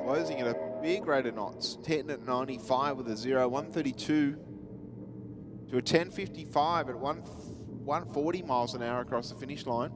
Closing at a big rate of knots, 10 at 95 with a 0, 132 to a 1055 at 140 miles an hour across the finish line.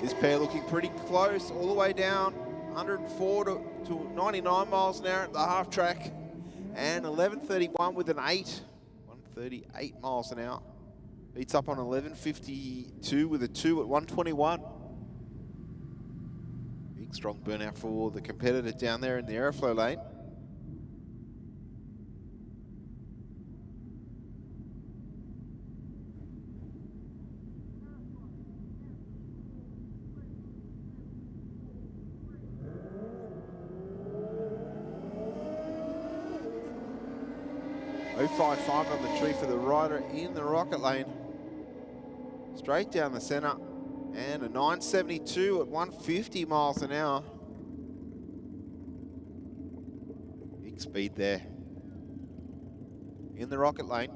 This pair looking pretty close all the way down, 104 to 99 miles an hour at the half track, and 1131 with an 8, 138 miles an hour. Beats up on 1152 with a 2 at 121. Big strong burnout for the competitor down there in the aeroflow lane. .055 on the tree for the rider in the rocket lane. Straight down the center. And a 972 at 150 miles an hour. Big speed there. In the rocket lane.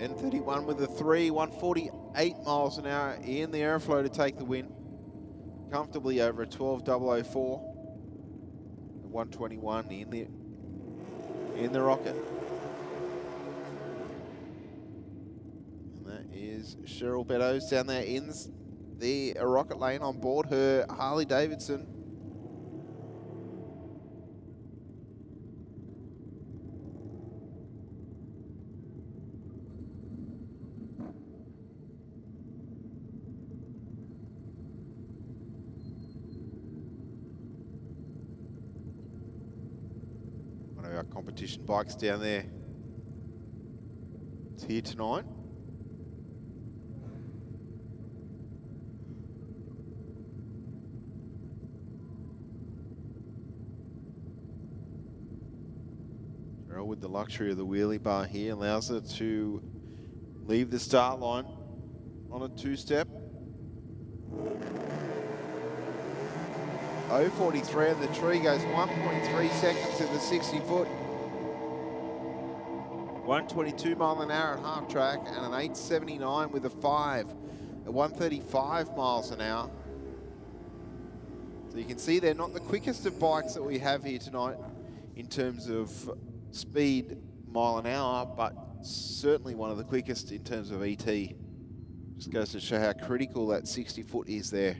10:31 with a 3, 148 miles an hour in the airflow to take the win. Comfortably over a 12.004. 121 in the rocket. And that is Cheryl Beddoes down there in the rocket lane on board her Harley Davidson. One of our competition bikes down there. It's here tonight. With the luxury of the wheelie bar here, allows her to leave the start line on a two-step. 0.43 and the tree goes 1.3 seconds to the 60-foot. 122 mile an hour at half track and an 8.79 with a 5 at 135 miles an hour. So you can see they're not the quickest of bikes that we have here tonight in terms of speed mile an hour, but certainly one of the quickest in terms of ET. Just goes to show how critical that 60-foot is there.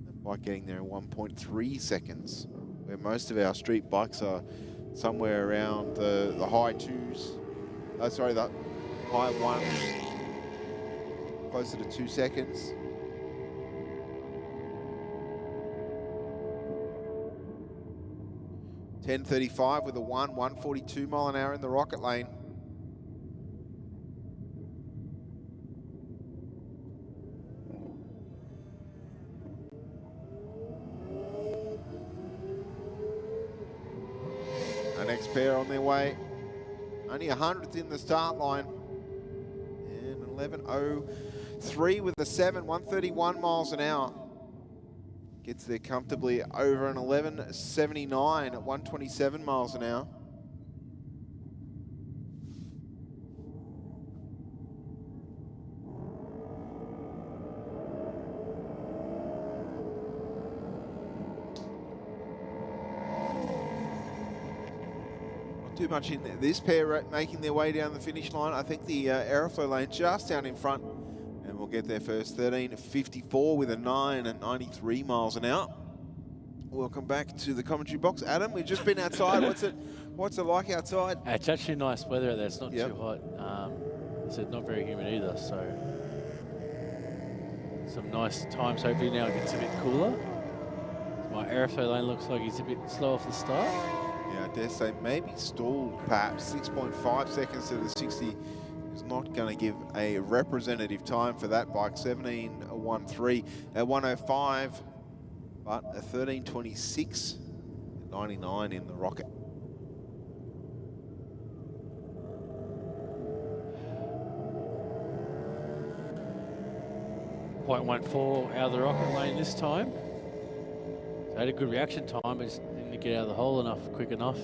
That bike getting there in 1.3 seconds, where most of our street bikes are somewhere around the high twos. Oh, sorry, the high ones, closer to 2 seconds. .10:35 with a 142 mile an hour in the rocket lane. Our next pair on their way. Only 100th in the start line. And 11.03 with a 7, 131 miles an hour. Gets there comfortably over an 11.79 at 127 miles an hour. Not too much in this pair making their way down the finish line. I think the aeroflow lane just down in front. And we'll get there first, 13.54 with a 9 at 93 miles an hour. Welcome back to the commentary box. Adam, we've just been outside. What's it like outside? It's actually nice weather out there. It's not too hot. It's not very humid either, so some nice times. Hopefully now it gets a bit cooler. My airflow lane looks like he's a bit slow off the start. Yeah, I dare say maybe stalled perhaps. 6.5 seconds to the 60. Is not going to give a representative time for that bike. 17.13 at 105, but a 13.26 at 99 in the rocket. .14 out of the rocket lane this time. So had a good reaction time, but just didn't get out of the hole quick enough.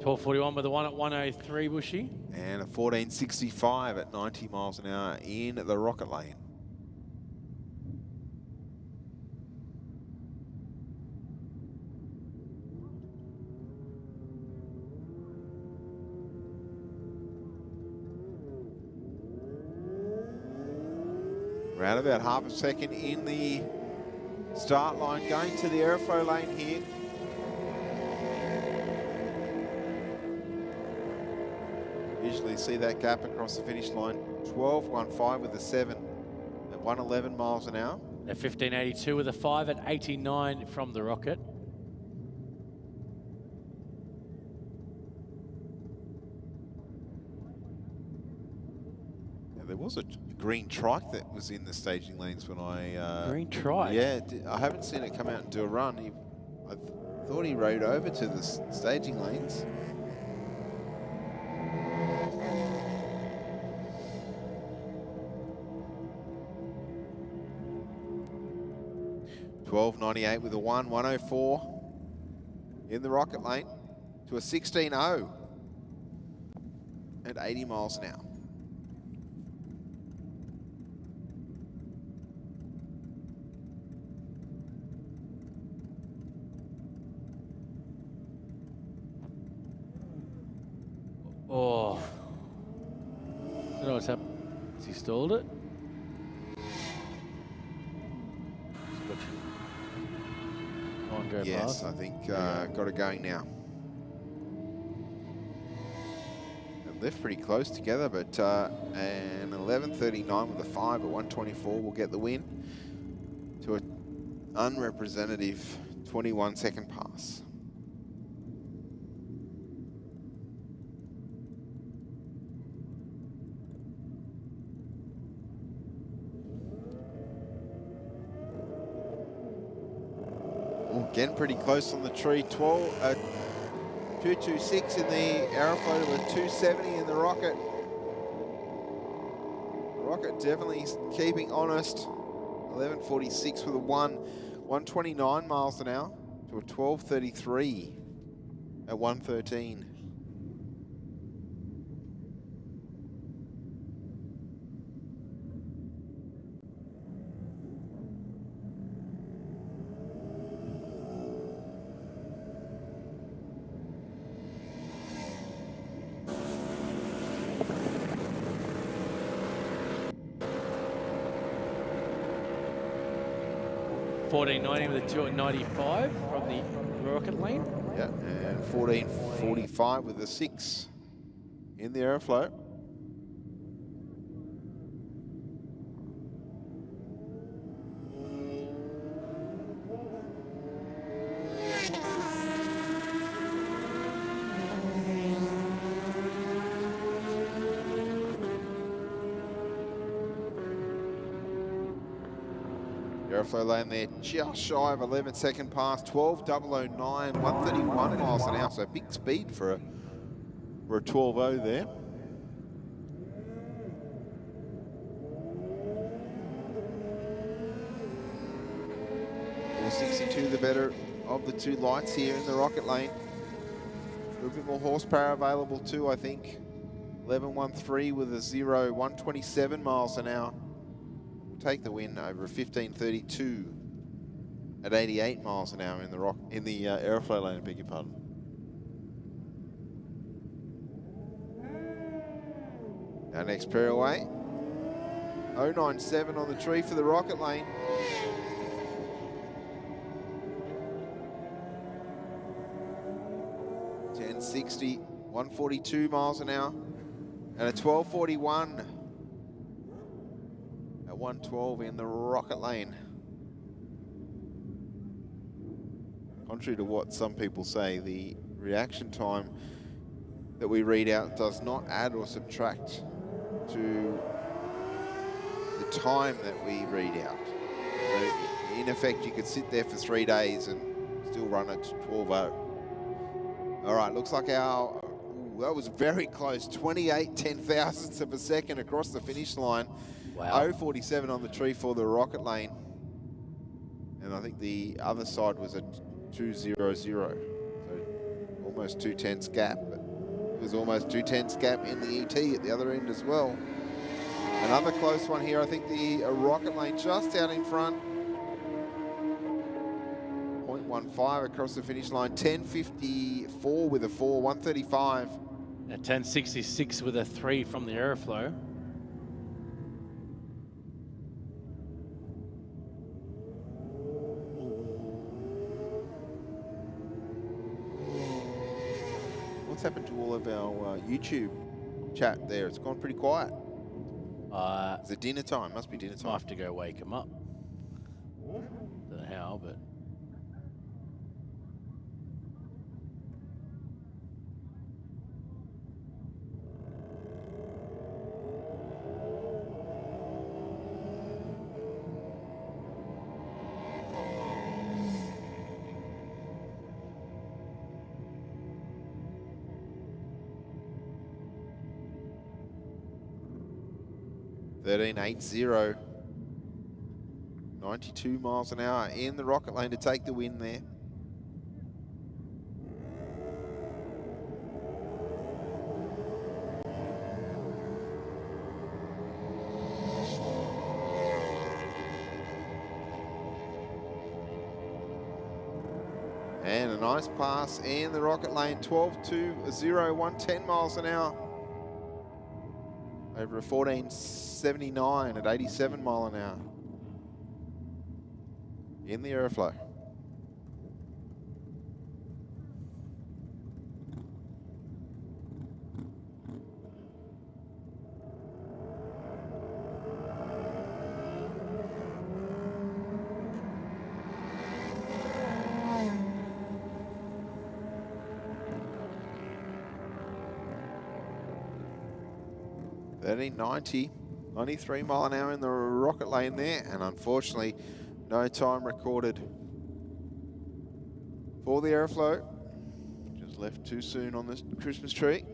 12.41 with the one at 103, Bushy. And a 14.65 at 90 miles an hour in the rocket lane. Around about half a second in the start line, going to the airflow lane here. Visually see that gap across the finish line. 12.15 with a 7 at 111 miles an hour. At 15.82 with a 5 at 89 from the rocket. Yeah, there was a green trike that was in the staging lanes when I... green trike? Yeah, I haven't seen it come out and do a run. I thought he rode over to the staging lanes. 12.98 with a 1.04 in the rocket lane to a 16.0. at 80 miles an hour. Oh. I don't know what's happened. Has he stalled it? Go yes, past. I think got it going now. They left pretty close together, but an 11:39 with a 5 at 1:24 will get the win to an unrepresentative 21-second pass. Again, pretty close on the tree. 226 in the Aeroflot with 270 in the Rocket. The Rocket definitely keeping honest. 11:46 with a 129 miles an hour to a 12:33 at 1:13. $14.90 with a 2 at 95 from the Rocket Lane. Yeah, and 14:45 with a 6 in the Aeroflot. Aeroflot lane there, just shy of 11-second pass, 12:009, 131 miles an hour, so big speed for a 12.0 there. 462, the better of the two lights here in the Rocket Lane. A little bit more horsepower available too, I think. 11.13 with a 0, 127 miles an hour. Take the win over a 15:32 at 88 miles an hour in the Aeroflot lane. Beg your pardon. Our next pair away. 097 on the tree for the Rocket Lane. .1060, 142 miles an hour, and a 12:41. 112 in the Rocket Lane. Contrary to what some people say, the reaction time that we read out does not add or subtract to the time that we read out. So in effect, you could sit there for 3 days and still run at 12.0. All right, looks like that was very close, 28 10,000ths of a second across the finish line. Wow. 0.47 on the tree for the Rocket Lane. And I think the other side was a 2.00. So almost 2/10ths gap. But it was almost 2/10ths gap in the ET at the other end as well. Another close one here. I think the Rocket Lane just out in front. 0.15 across the finish line. 10.54 with a 4, 135. And 10.66 with a 3 from the Aeroflot. What's happened to all of our YouTube chat there? It's gone pretty quiet. Is it dinner time? Must be dinner time. I'll have to go wake him up. Don't know how, but... .1380, 92 miles an hour in the Rocket Lane to take the win there. and a nice pass, and the rocket lane 12.20, 110 miles an hour. Over a 14.79 at 87 mile an hour. In the airflow. .90, 93 mile an hour in the rocket lane there, and unfortunately, no time recorded for the airflow. Just left too soon on this Christmas tree.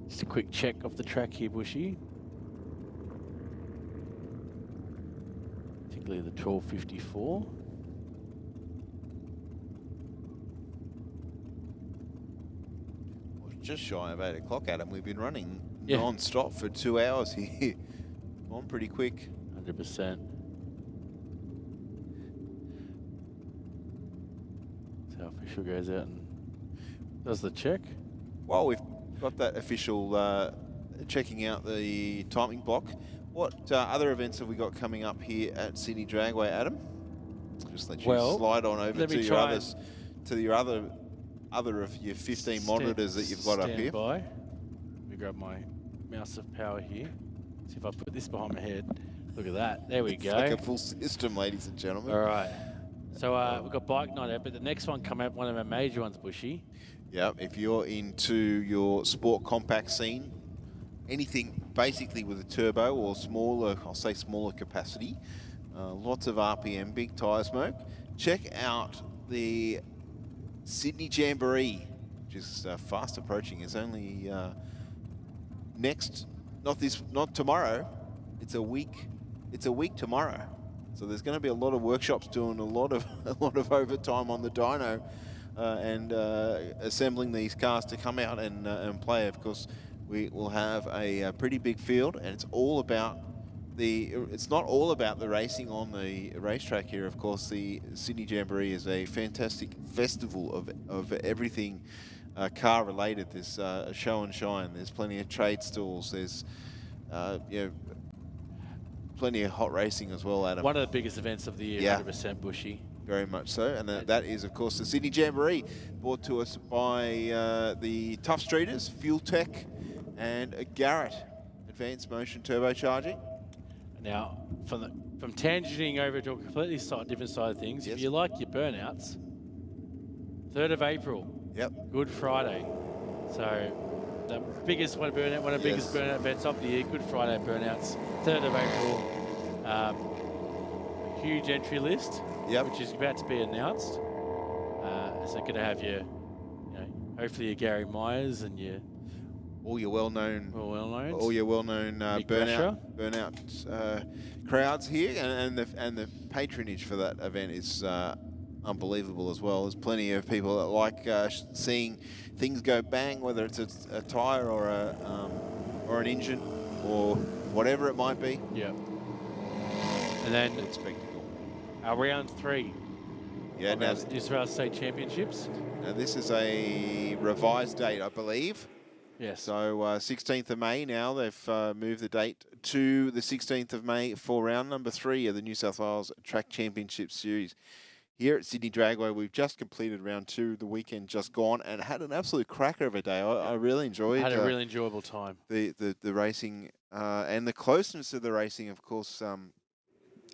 Just a quick check of the track here, Bushy. Particularly the 1254. Well, just shy of 8 o'clock, Adam. We've been running non-stop for 2 hours here. On pretty quick. 100%. So official goes out and does the check. Well, we've got that official checking out the timing block. What other events have we got coming up here at Sydney Dragway, Adam? Just let you slide on over to your others, to your other of your 15 monitors that you've got up here. Let me grab my mouse of power here. See if I put this behind my head. Look at that. There we go. Like a full system, ladies and gentlemen. All right. So we've got bike night out, but the next one coming up, one of our major ones, Bushy. Yeah, if you're into your sport compact scene, anything basically with a turbo or smaller, I'll say smaller capacity, lots of RPM, big tyre smoke, check out the Sydney Jamboree, which is fast approaching. It's only not tomorrow. It's a week tomorrow. So there's going to be a lot of workshops doing a lot of overtime on the dyno. And assembling these cars to come out and play. Of course, we will have a pretty big field, and it's not all about the racing on the racetrack here. Of course, the Sydney Jamboree is a fantastic festival of everything car related. There's a show and shine. There's plenty of trade stalls. There's plenty of hot racing as well, Adam. One of the biggest events of the year, 100% Bushy. Very much so, and that is, of course, the Sydney Jamboree, brought to us by the Tough Streeters, Fuel Tech, and Garrett, Advanced Motion Turbocharging. Now, from tangenting over to a completely different side of things, if you like your burnouts, 3rd of April, Good Friday. So the biggest one of the biggest burnout events of the year, Good Friday burnouts, 3rd of April. Huge entry list, which is about to be announced. So going to have your, hopefully your Gary Myers and all your well-known burnout crowds here, and the patronage for that event is unbelievable as well. There's plenty of people that like seeing things go bang, whether it's a tire or an engine or whatever it might be. Yeah. And then it's spectacle. Our round 3. Yeah, of now, our New South Wales State Championships. now this is a revised date, I believe. Yes. So 16th of May now, they've moved the date to the 16th of May for round number 3 of the New South Wales Track Championship Series. Here at Sydney Dragway, we've just completed round 2, the weekend just gone, and had an absolute cracker of a day. I really enjoyed Had a really enjoyable time. the racing and the closeness of the racing, of course.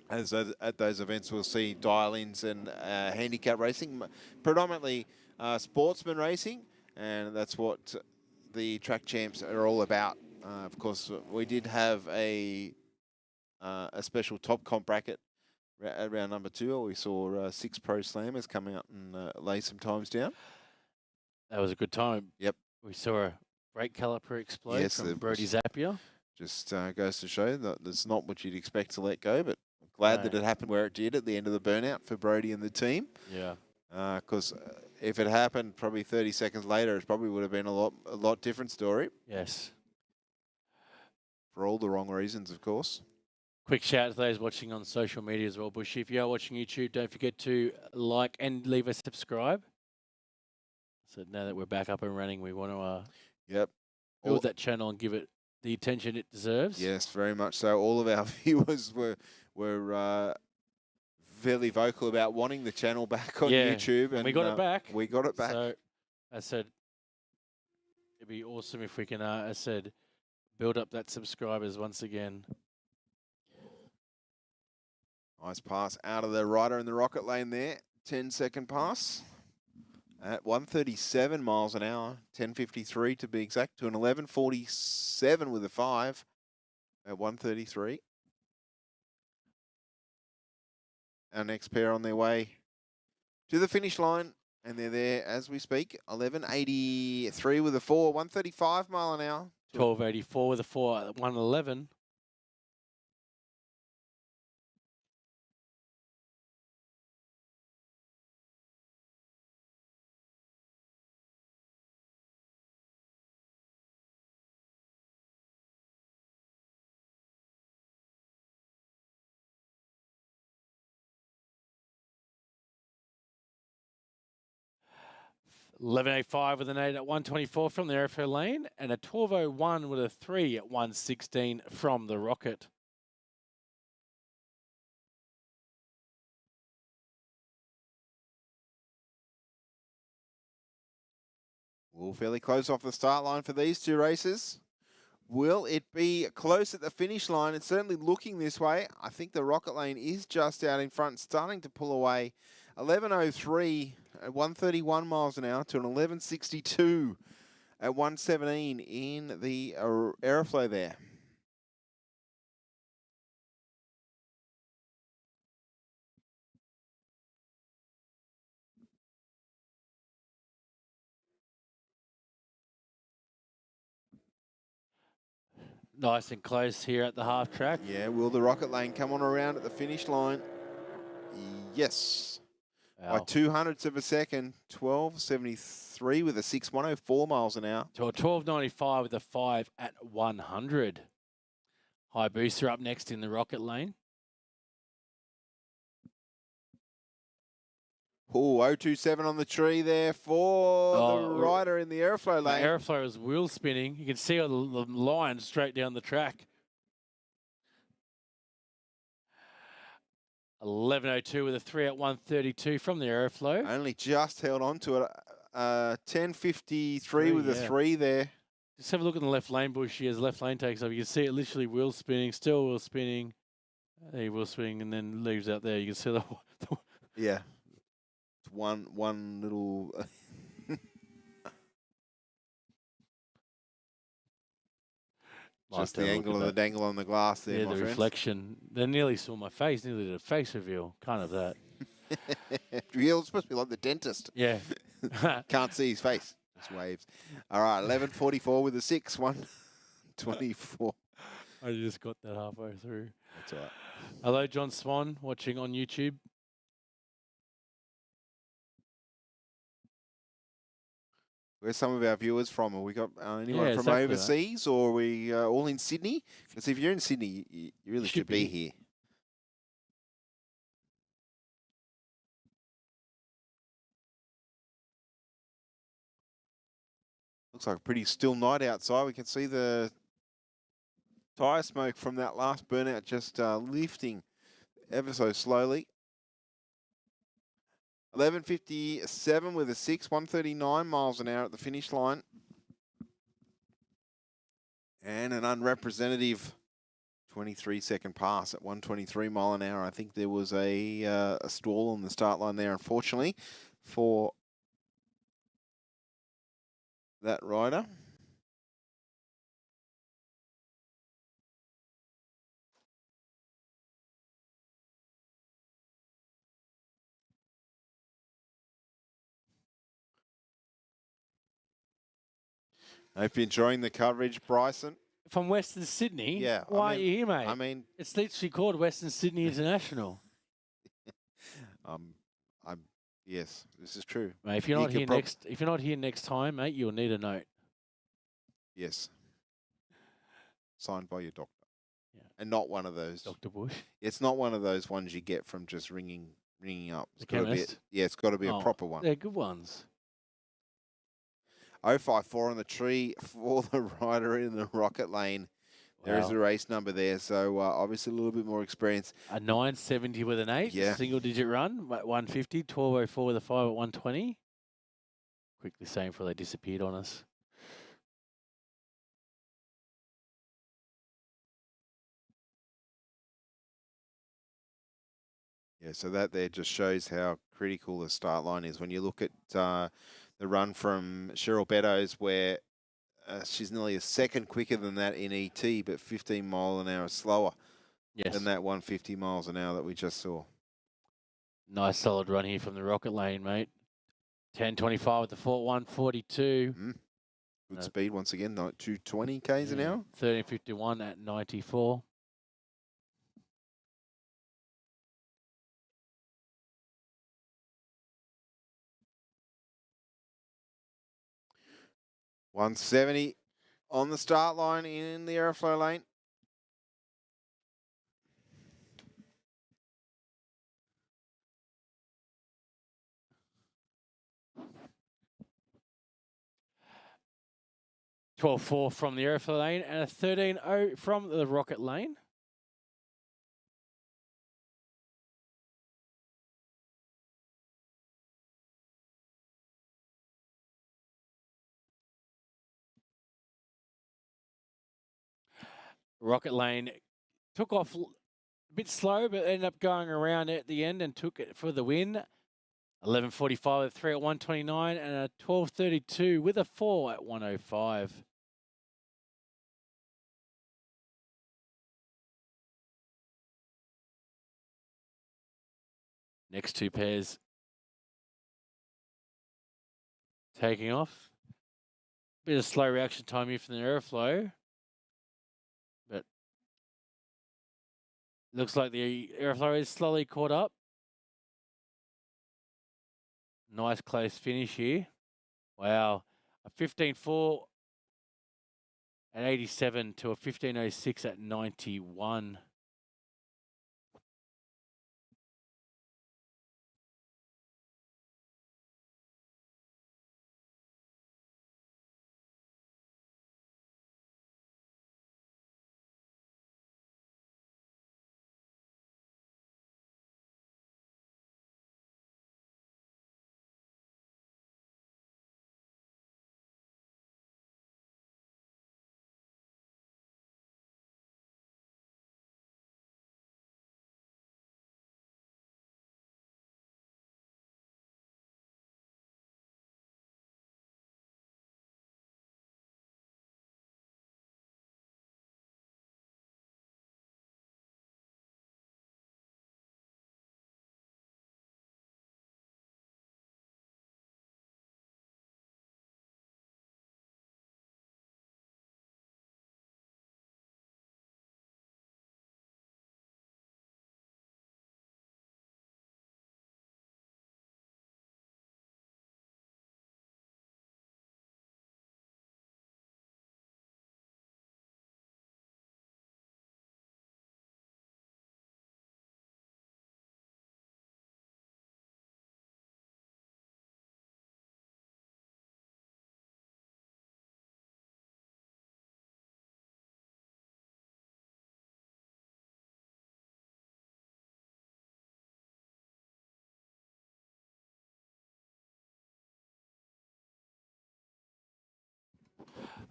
As at those events, we'll see dial-ins and handicap racing, predominantly sportsman racing, and that's what the track champs are all about. Of course, we did have a special top comp bracket at round number 2. We saw 6 pro slammers coming up and lay some times down. That was a good time. Yep. We saw a brake caliper explode Yes, from Brody Zapier. Just goes to show that it's not what you'd expect to let go, but I'm glad that it happened where it did at the end of the burnout for Brody and the team. Yeah. Because if it happened probably 30 seconds later, it probably would have been a lot different story. Yes. For all the wrong reasons, of course. Quick shout out to those watching on social media as well, Bushy. If you are watching YouTube, don't forget to like and leave a subscribe. So now that we're back up and running, we want to build that channel and give it the attention it deserves. Yes, very much so. All of our viewers were fairly vocal about wanting the channel back on YouTube, and we got it back. We got it back. So I said it'd be awesome if we can. I said build up that subscribers once again. Nice pass out of the rider in the rocket lane there. 10-second pass at 137 miles an hour, 10:53 to be exact, to an 11:47 with a 5 at 133. Our next pair on their way to the finish line, and they're there as we speak. 11:83 with a 4, 135 mile an hour. 12:84 with a 4 at 111. $11.85 with an 8 at 124 from the airfield lane, and a 12.01 with a 3 at 116 from the Rocket. Well, fairly close off the start line for these two races. Will it be close at the finish line? It's certainly looking this way. I think the Rocket Lane is just out in front, starting to pull away. 11:03 at 131 miles an hour to an 11:62 at 117 in the aeroflow there. Nice and close here at the half track. Yeah, will the Rocket Lane come on around at the finish line? Yes. By 200ths of a second, 12:73 with a 6, 104 miles an hour. To a 12.95 with a 5 at 100. High booster up next in the Rocket Lane. Oh, 027 on the tree there for the rider in the airflow lane. The airflow is wheel spinning. You can see the line straight down the track. 11.02 with a 3 at 132 from the airflow. Only just held on to it. 10.53 with a 3 there. Just have a look at the left lane, Bushy, as left lane takes up. You can see it literally wheel spinning, still wheel spinning. Wheel spinning, and then leaves out there. You can see the yeah. One little just the angle of the dangle on the glass there, yeah, my the friends. reflection. They nearly saw my face, nearly did a face reveal, kind of that. You're supposed to be like the dentist. Yeah. Can't see his face. Just waves. All right, 11:44 with a 6, 1:24. I just got that halfway through. That's all right. Hello, John Swan, watching on YouTube. Where's some of our viewers from? Have we got anyone from overseas, or are we all in Sydney? Because if you're in Sydney, you really should be here. Looks like a pretty still night outside. We can see the tyre smoke from that last burnout just lifting ever so slowly. 11:57 with a 6, 139 miles an hour at the finish line. And an unrepresentative 23-second pass at 123 mile an hour. I think there was a stall on the start line there, unfortunately, for that rider. Hope you're enjoying the coverage, Bryson. From Western Sydney? Yeah. Why are you here, mate? I mean, it's literally called Western Sydney International. Yes, this is true. Mate, if you're not here next time, mate, you'll need a note. Yes. Signed by your doctor. Yeah. And not one of those. Dr. Bush. It's not one of those ones you get from just ringing up. The chemist? It's got to be a proper one. They're good ones. 054 on the tree for the rider in the rocket lane. There is a race number there, so obviously a little bit more experience. A 970 with an 8, single-digit run, 150, 1204 with a 5 at 120. Quickly saying before they disappeared on us. Yeah, so that there just shows how critical the start line is. When you look at the run from Cheryl Beddoes, where she's nearly a second quicker than that in ET, but 15 mile an hour slower than that 150 miles an hour that we just saw. Nice solid run here from the rocket lane, mate. 10:25 with the 142. Good speed once again, 220 k's an hour. 13:51 at 94. $170 on the start line in the aeroflow lane. $12.4 from the aeroflow lane and a 13.0 from the rocket lane. Rocket lane took off a bit slow, but ended up going around at the end and took it for the win. 11:45 with 3 at 129 and a 12:32 with a 4 at 105. Next two pairs taking off. Bit of slow reaction time here from the aeroflow. But looks like the aeroflow is slowly caught up. Nice close finish here. Wow. A 15.4 at 87 to a 15.06 at 91.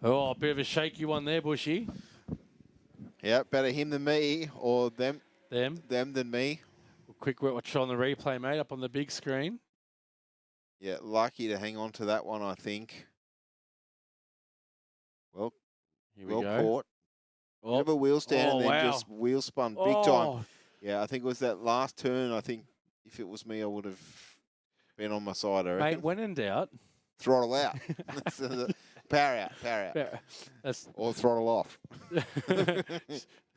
Oh, a bit of a shaky one there, Bushy. Yeah, better him than me, or them than me. Quick watch on the replay, mate, up on the big screen. Yeah, lucky to hang on to that one, I think. Well, Here we well go. caught. Oh. Bit of a wheel stand and then wow. just wheel spun big time. Yeah, I think it was that last turn. I think if it was me, I would have been on my side, I reckon. Mate, when in doubt. Throttle out. Power out, power out. That's or throttle off.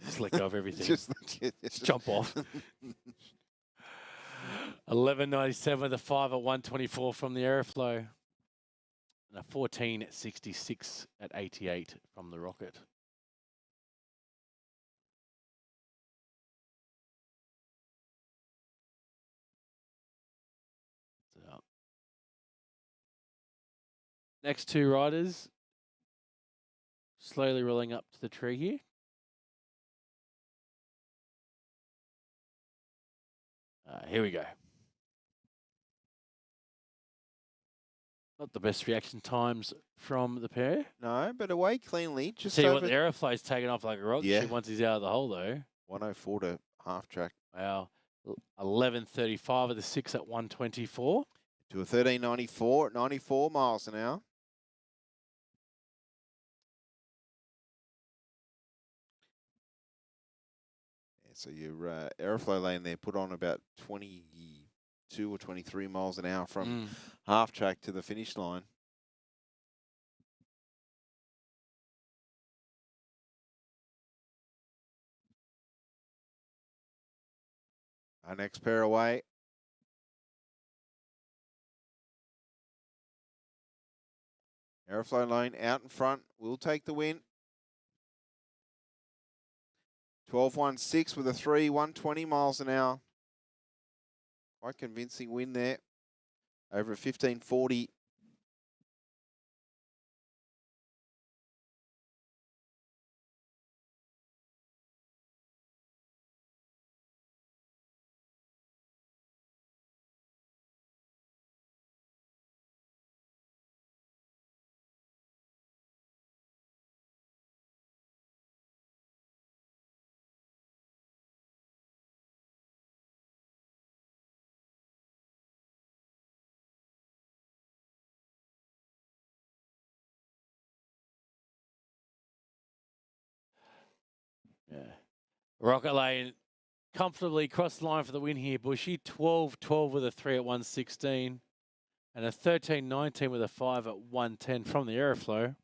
Just let go of everything. Just jump off. 11.97 with a 5 at 124 from the Aeroflow. And a 14.66 at 88 from the Rocket. So, next two riders slowly rolling up to the tree here. Here we go. Not the best reaction times from the pair. No, but away cleanly. Just see what the Aeroflow's taken off like a rocket ship once he's out of the hole, though. 104 to half track. Wow. 11.35 of the 6 at 124. To a 13.94 at 94 miles an hour. Yeah, so your Aeroflow lane there put on about 22 or 23 miles an hour from half track to the finish line. Our next pair away. Aeroflow lane out in front. Will take the win. 12.16 with a 3, 120 miles an hour. Quite convincing win there. Over a 15.40. Yeah. Rocket Lane comfortably crossed the line for the win here, Bushy. 12.12 with a 3 at 116. And a 13.19 with a 5 at 110 from the Aeroflow.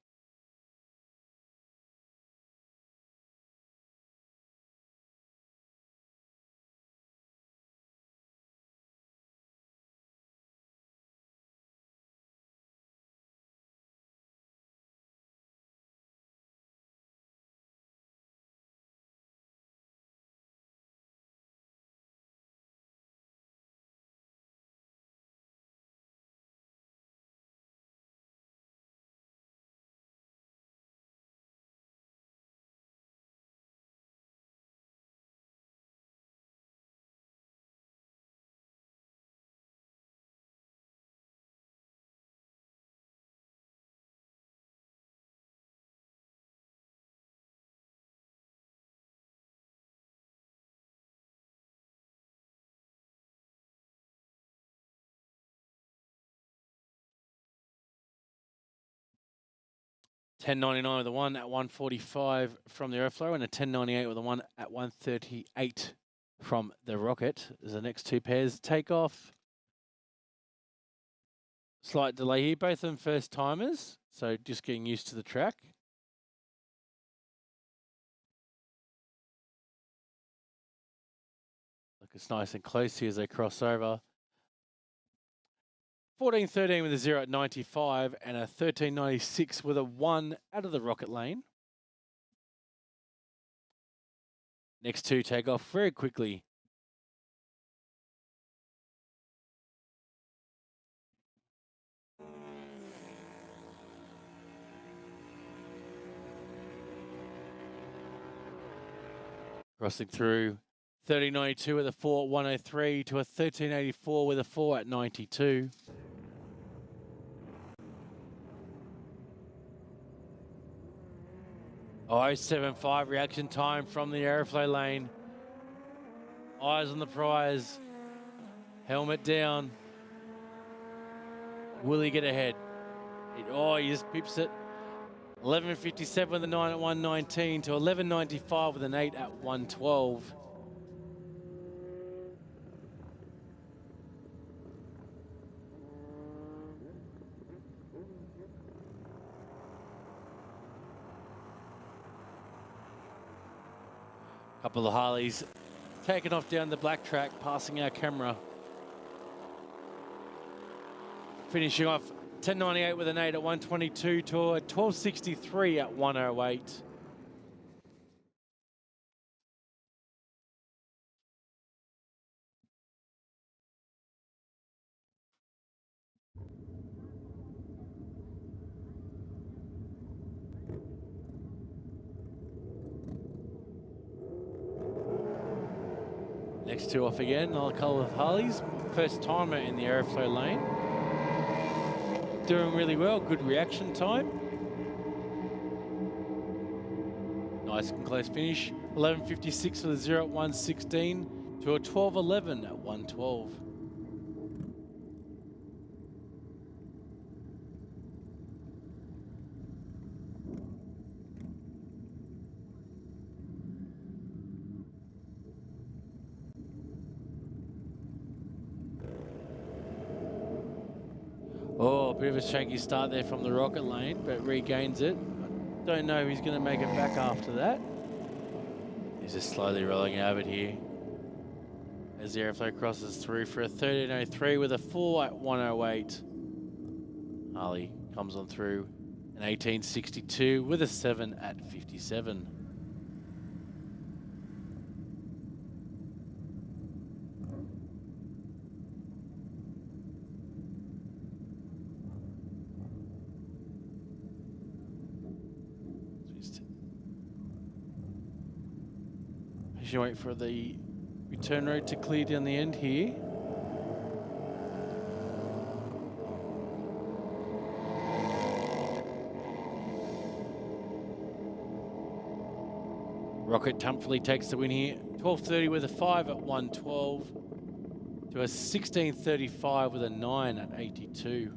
$10.99 with a 1 at 145 from the Aeroflow, and a $10.98 with a 1 at 138 from the Rocket. As the next two pairs take off. Slight delay here, both of them first timers, so just getting used to the track. Look, it's nice and close here as they cross over. 14.13 with a 0 at 95 and a 13.96 with a 1 out of the Rocket lane. Next two take off very quickly. Crossing through 13.92 with a 4 at 103 to a 13.84 with a 4 at 92. 0.75 reaction time from the Aeroflow lane. Eyes on the prize. Helmet down. Will he get ahead? He just pips it. 11.57 with a 9 at 119 to 11.95 with an 8 at 112. Couple of Harleys taking off down the black track, passing our camera. Finishing off 10.98 with an 8 at 122 to a 12.63 at 108. Next two off again, another couple of Harleys. First timer in the Aeroflow lane. Doing really well, good reaction time. Nice and close finish. 11.56 with a 0 at 116 to a 12.11 at 112. Oh, a bit of a shaky start there from the rocket lane, but regains it. Don't know if he's going to make it back after that. He's just slowly rolling out of it here. As the Aeroflow crosses through for a 13.03 with a 4 at 108. Harley comes on through an 18.62 with a 7 at 57. You wait for the return road to clear down the end here. Rocket comfortably takes the win here. 12.30 with a 5 at 112 to a 16.35 with a 9 at 82.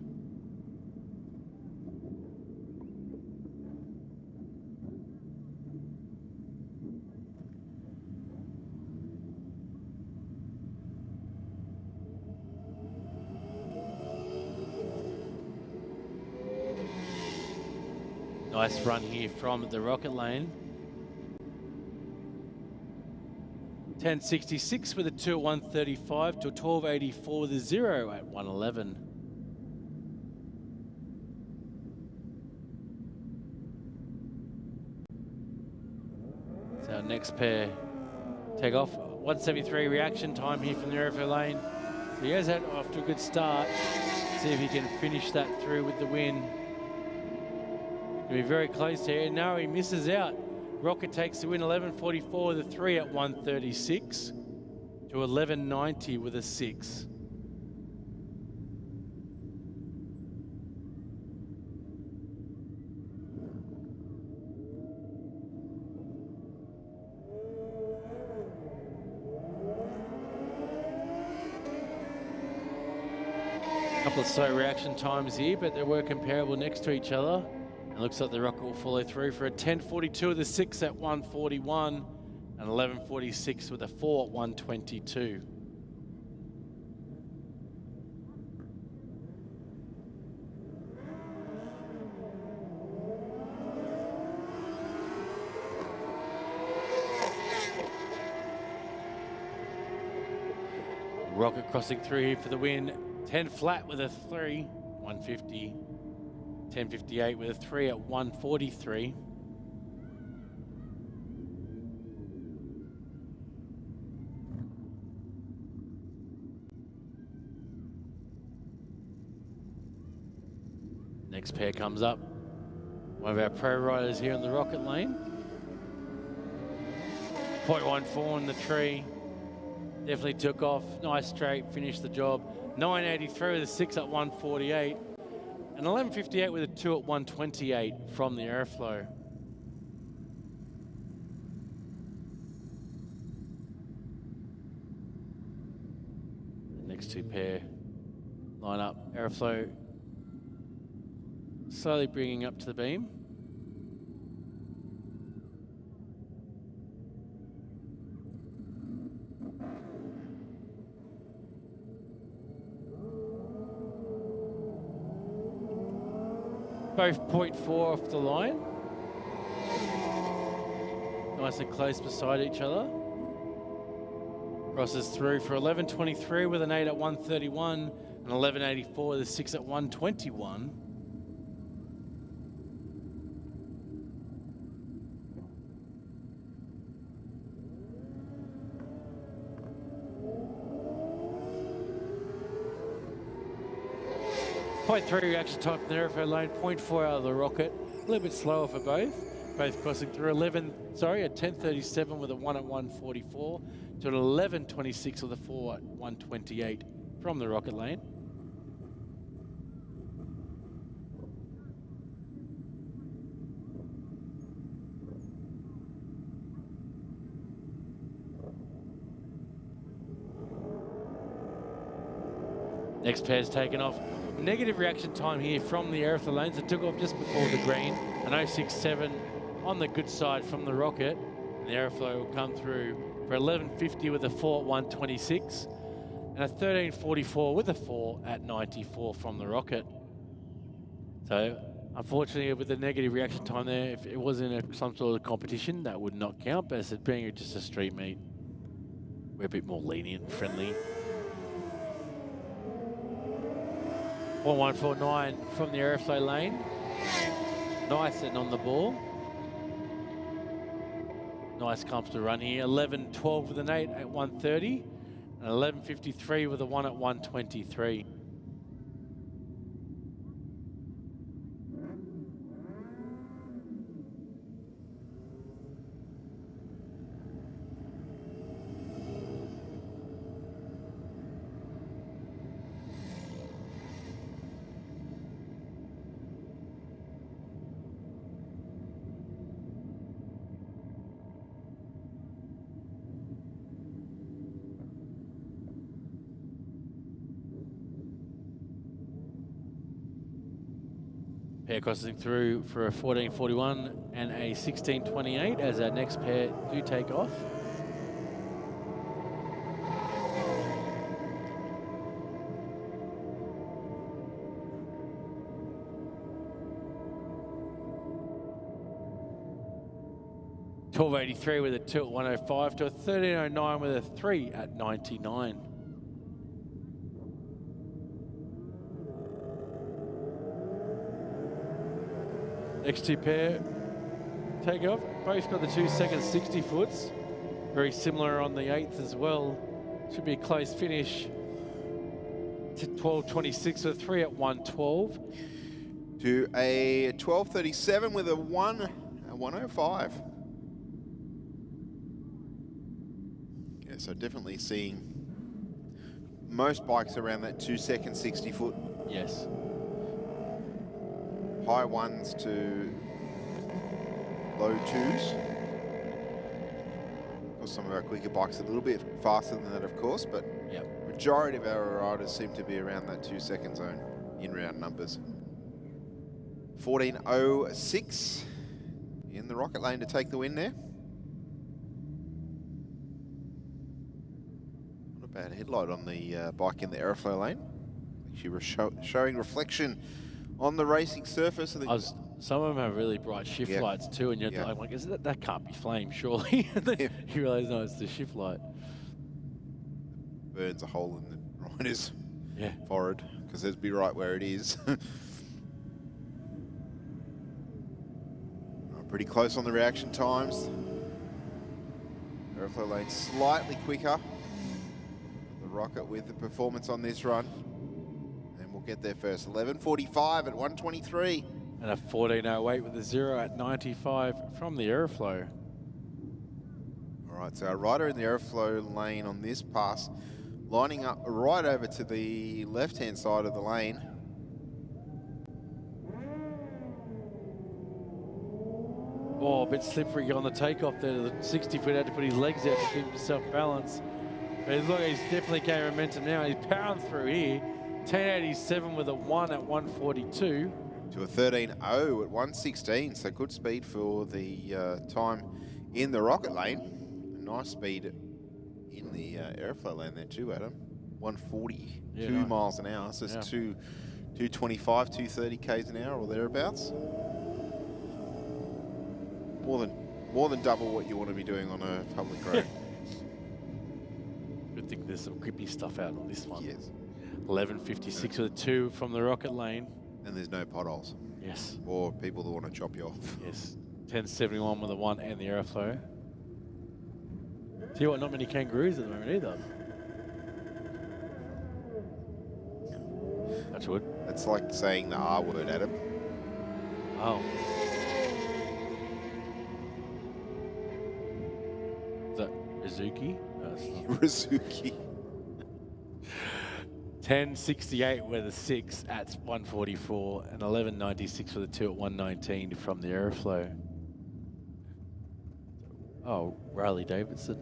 Nice run here from the rocket lane. 10.66 with a 2 at 135 to a 12.84 with a 0 at 111. So our next pair take off. 173 reaction time here from the Aeroflow lane. So he goes out off to a good start. See if he can finish that through with the win. He'll be very close here. No, he misses out. Rocket takes the win, 11.44 with a 3 at 136 to 11.90 with a 6. Couple of slow reaction times here, but they were comparable next to each other. It looks like the rocket will follow through for a 10.42 with a 6 at 141 and 11.46 with a 4 at 122. Rocket crossing through here for the win. 10 flat with a 3, 150. 10.58 with a 3 at 143. Next pair comes up. One of our pro riders here in the rocket lane. 0.14 in the tree. Definitely took off. Nice straight, finished the job. 9.83 with a 6 at 148. And 11.58 with a 2 at 128 from the Aeroflow. pair line up. Aeroflow slowly bringing up to the beam. Both 0.4 off the line. Nice and close beside each other. Crosses through for 11.23 with an 8 at 131 and 11.84 with a 6 at 121. .3 reaction time from the airflow lane, 0.4 out of the rocket. A little bit slower for both. Both crossing through at 10.37 with a 1 at 144 to an 11.26 with a 4 at 128 from the rocket lane. Next pair's taken off. Negative reaction time here from the airflow lanes. It took off just before the green, an 0.67 on the good side from the rocket. And the airflow will come through for 11.50 with a 4 at 126 and a 13.44 with a 4 at 94 from the rocket. So unfortunately with the negative reaction time there, if it was in some sort of competition, that would not count. But as it being just a street meet, we're a bit more lenient and friendly. 1.149 from the airflow lane. Nice and on the ball. Nice comfortable run here. 11.12 with an 8 at 130 and 11.53 with a 1 at 123. Pair crossing through for a 14.41 and a 16.28 as our next pair do take off. $12.83 with a 2 at 105 to a 13.09 with a 3 at 99. Next two pair take off. Both got the 2 second 60 foots. Very similar on the 8th as well. Should be a close finish to 12.26 with a 3 at 112. To a 12.37 with a 1:105. Yeah, so definitely seeing most bikes around that 2 second 60 foot. Yes. High ones to low twos. Of course, some of our quicker bikes are a little bit faster than that, of course, but yep. Majority of our riders seem to be around that 2 second zone in round numbers. 14.06 in the rocket lane to take the win there. Not a bad headlight on the bike in the aeroflow lane. Actually showing reflection on the racing surface. Some of them have really bright shift lights too, and you're like, that can't be flame, surely. And then you realise, no, it's the shift light. Burns a hole in the rider's forehead, because it'd be right where it is. Pretty close on the reaction times. Aeroflow lane slightly quicker. The rocket with the performance on this run. We'll get there first. 11.45 at 123. And a 14.08 with a 0 at 95 from the airflow. All right, so our rider in the airflow lane on this pass, lining up right over to the left-hand side of the lane. Oh, a bit slippery on the takeoff there. The 60 foot had to put his legs out to keep himself balanced. But look, he's definitely gained momentum now. He's powering through here. 1087 with a 1 at 142. To a 13.0 at 116, so good speed for the time in the rocket lane. A nice speed in the airflow lane there too, Adam. 142 miles an hour, so it's 225, 230 k's an hour or thereabouts. More than double what you want to be doing on a public road. Good thing there's some creepy stuff out on this one. Yes. 1156 with a 2 from the rocket lane. And there's no potholes. Yes. Or people that want to chop you off. Yes. 1071 with a 1 and the airflow. Tell you what, not many kangaroos at the moment either. That's good. That's like saying the R word, Adam. Oh. Is that Rizuki? No, it's not. Rizuki. 1068 with a 6 at 144 and 1196 with a 2 at 119 from the airflow. Oh, Riley Davidson.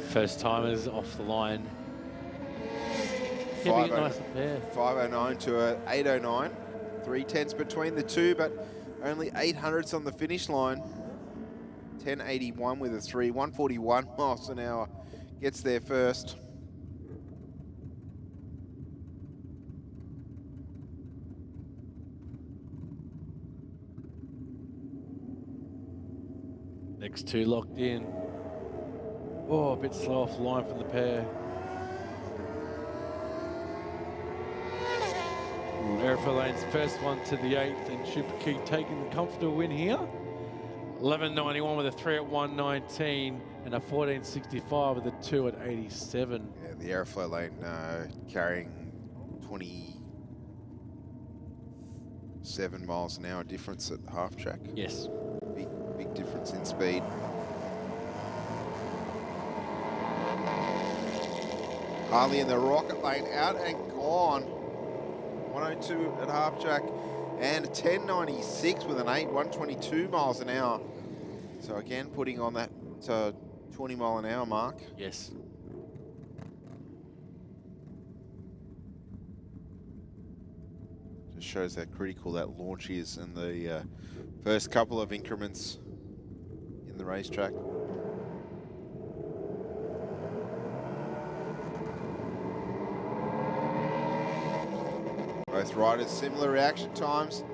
First timers off the line. 509 to a 809. 3/10 between the two, but only 800ths on the finish line. 1081 with a 3, 141 miles an hour. Gets there first. Next two locked in. Oh, a bit slow off the line from the pair. Airflow Lane's first one to the 8th, and Super King taking the comfortable win here. 1191 with a 3 at 119 and a 1465 with a 2 at 87. Yeah, the Airflow Lane carrying 27 miles an hour difference at the half track. Yes. Big difference in speed. Harley in the rocket lane, out and gone. 102 at half track and 1096 with an 8, 122 miles an hour. So again, putting on that 20 mile an hour mark. Yes. Just shows how critical that launch is in the first couple of increments in the racetrack. Both riders similar reaction times.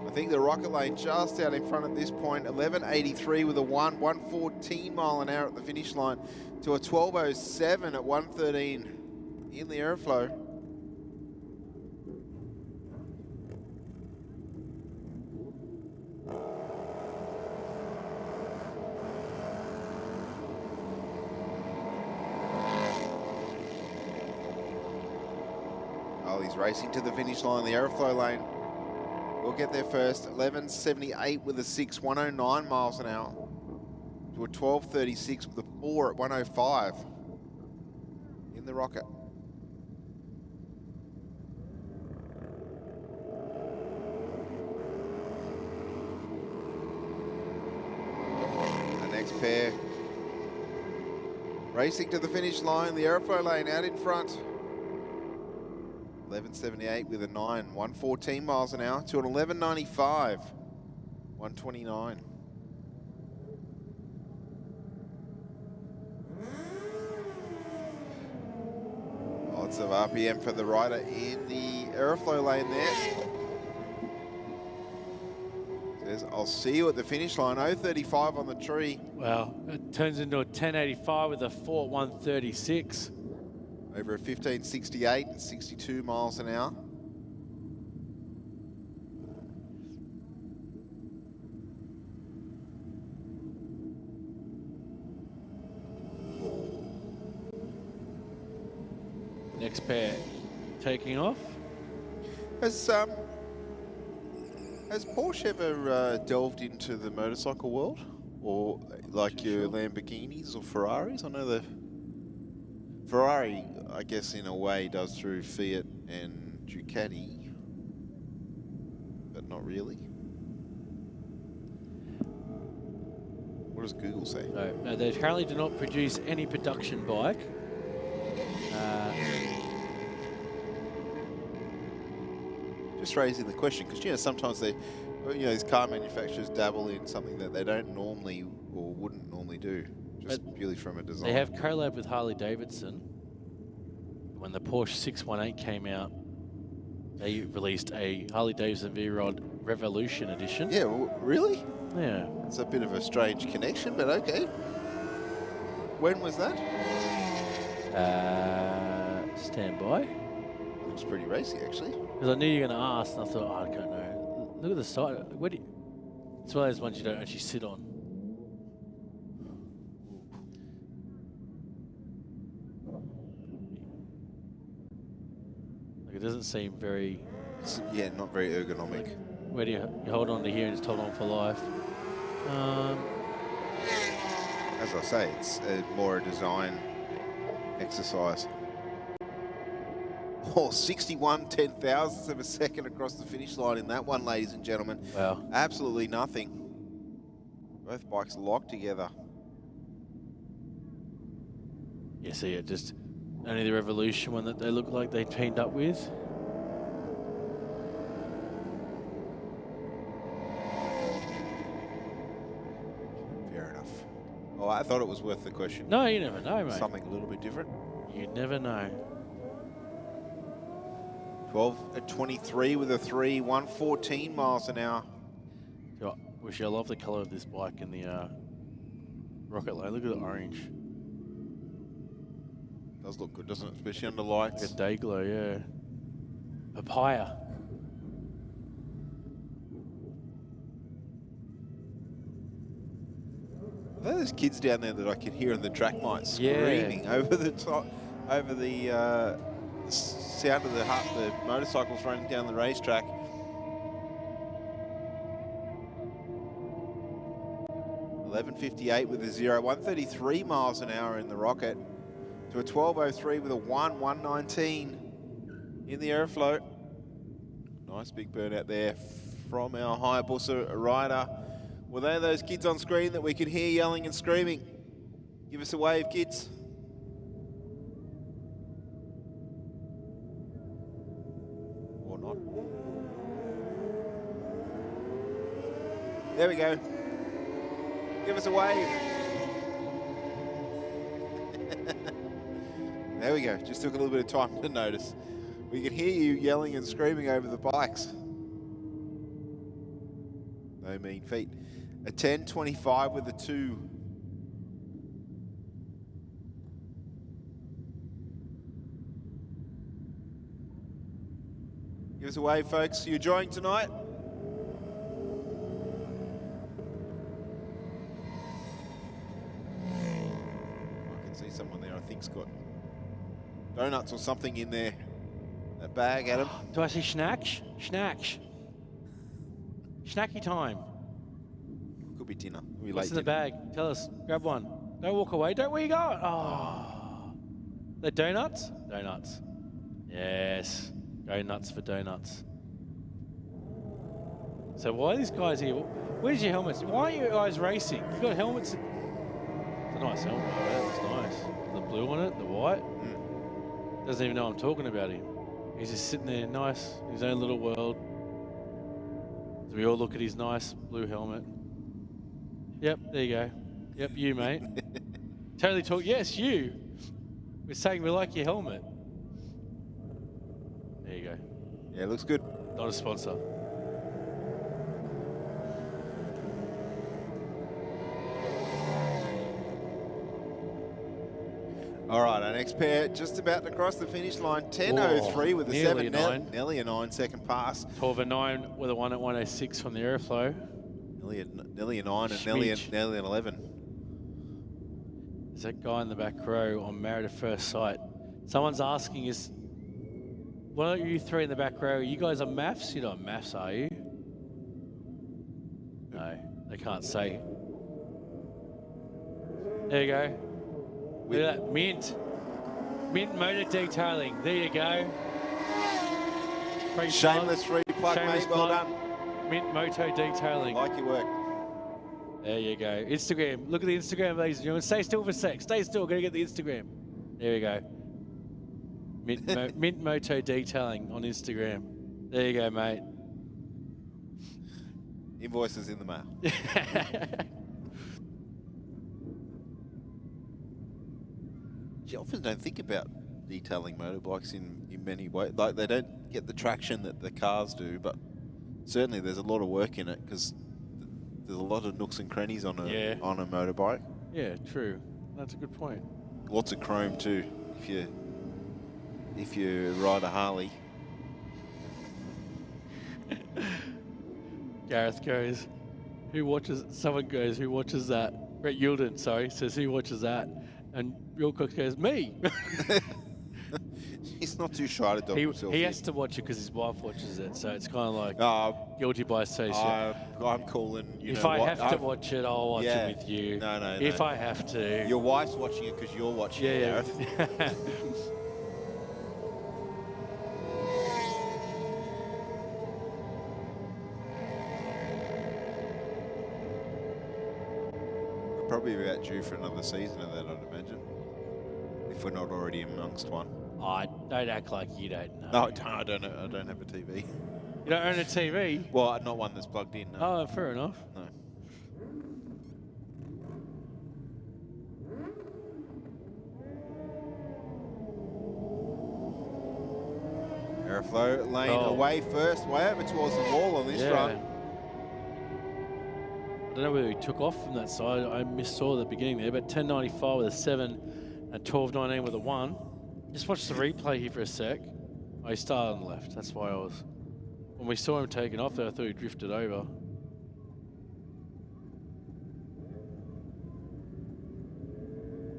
I think the rocket lane just out in front at this point. 1183 with a 1, 114 mile an hour at the finish line to a 1207 at 113 in the airflow. He's racing to the finish line, the airflow lane. We'll get there first. 1178 with a 6, 109 miles an hour to a 1236 with a 4 at 105 in the rocket. The next pair racing to the finish line, the airflow lane out in front. 1178 with a 9, 114 miles an hour to an 1195, 129. Lots of RPM for the rider in the airflow lane there. Says, I'll see you at the finish line, 035 on the tree. Well, it turns into a 1085 with a 4 at 136. Over a 1568 and 62 miles an hour. Next pair taking off. Has Porsche ever delved into the motorcycle world? Or like your Lamborghinis or Ferraris? I know the Ferrari, I guess, in a way, does through Fiat and Ducati, but not really. What does Google say? No, they currently do not produce any production bike. Just raising the question, because sometimes these car manufacturers dabble in something that they don't normally or wouldn't normally do, just purely from a design. They have collab with Harley Davidson. When the Porsche 618 came out, they released a Harley Davidson V-Rod Revolution Edition. Yeah, really? Yeah. It's a bit of a strange connection, but okay. When was that? Stand by. Looks pretty racy, actually. Because I knew you were going to ask, and I thought, I don't know. Look at the side. It's one of those ones you don't actually sit on. Like, it doesn't seem very... Yeah, not very ergonomic. Like, where do you hold on to here and just hold on for life? As I say, it's more a design exercise. Oh, 61 10,000ths of a second across the finish line in that one, ladies and gentlemen. Wow. Absolutely nothing. Both bikes locked together. Yeah, so yeah, just only the Revolution one that they look like they teamed up with. Fair enough. Oh, I thought it was worth the question. No, you never know, mate. Something a little bit different. You never know. 12 at 23 with a 3, 114 miles an hour. So, wish I love the colour of this bike in the Rocket Lane. Look at the orange. Does look good, doesn't it? Especially under lights. Like a day glow, yeah. Papaya. Are those kids down there that I could hear in the track mic screaming over the top, over the sound of the motorcycles running down the racetrack? .11:58 with a 0, 133 miles an hour in the Rocket to a 12:03 with a 1:19 in the Aeroflow. Nice big burnout there from our Hayabusa rider. Were they those kids on screen that we could hear yelling and screaming? Give us a wave, kids. Or not. There we go. Give us a wave. There we go. Just took a little bit of time to notice. We could hear you yelling and screaming over the bikes. No mean feat. A 10:25 with a 2. Give us a wave, folks. You enjoying tonight? I can see someone there, I think's got donuts or something in there. That bag, Adam. Do I see snacks? Snacks. Snacky time. Could be dinner. Could be What's in late the dinner. bag? Tell us. Grab one. Don't walk away. Don't where you going? Oh. The donuts? Donuts. Yes. Go nuts for donuts. So why are these guys here? Where's your helmets? Why aren't you guys racing? You got helmets. It's a nice helmet. Oh, that looks nice. The blue on it, the white. Doesn't even know I'm talking about him. He's just sitting there, nice, in his own little world. So we all look at his nice blue helmet. Yep, there you go. Yep, you, mate. Totally talk. Yes, you. We're saying we like your helmet. There you go. Yeah, it looks good. Not a sponsor. All right, our next pair just about to cross the finish line. 10:03 with a nearly 7, a 9. nearly a 9-second pass. 12:09 with a 1 at 1:06 from the Aeroflow. Nearly a 9 and nearly an 11. There's that guy in the back row on Married at First Sight. Someone's asking us, why don't you three in the back row, you guys are maths? You're not maths, are you? No, they can't say. There you go. Look at that, Mint. Mint motor detailing. There you go. Shameless free plug, Shameless mate. Well plug. done. Mint moto detailing. Like your work. There you go. Instagram. Look at the Instagram, ladies and gentlemen. Stay still for a sec. Stay still. Gonna get the Instagram. There we go. Mint Moto Detailing on Instagram. There you go, mate. Invoices in the mail. You often don't think about detailing motorbikes in many ways. Like, they don't get the traction that the cars do, but certainly there's a lot of work in it because there's a lot of nooks and crannies on a motorbike. Yeah, true. That's a good point. Lots of chrome too, if you ride a Harley. Gareth goes, who watches that? Brett Yilden, sorry, says who watches that? And Wilcox goes, me. He's not too shy to dog himself. He has to watch it because his wife watches it, so it's kind of like guilty by association. I'm calling. If I have to watch it, I'll watch it with you. No. If I have to. Your wife's watching it because you're watching it, Gareth. We're probably about due for another season of that, I'd imagine. If we're not already amongst one. Don't act like you don't know. No, I don't know. I don't have a TV. You don't own a TV? Well, not one that's plugged in. No. Oh, fair enough. No. Aeroflow lane away first, way over towards the wall on this run. I don't know whether he took off from that side. I missaw the beginning there, but 10.95 with a 7 and 12.19 with a 1. Just watch the replay here for a sec. Oh, he started on the left. That's why when we saw him taking off there, I thought he drifted over.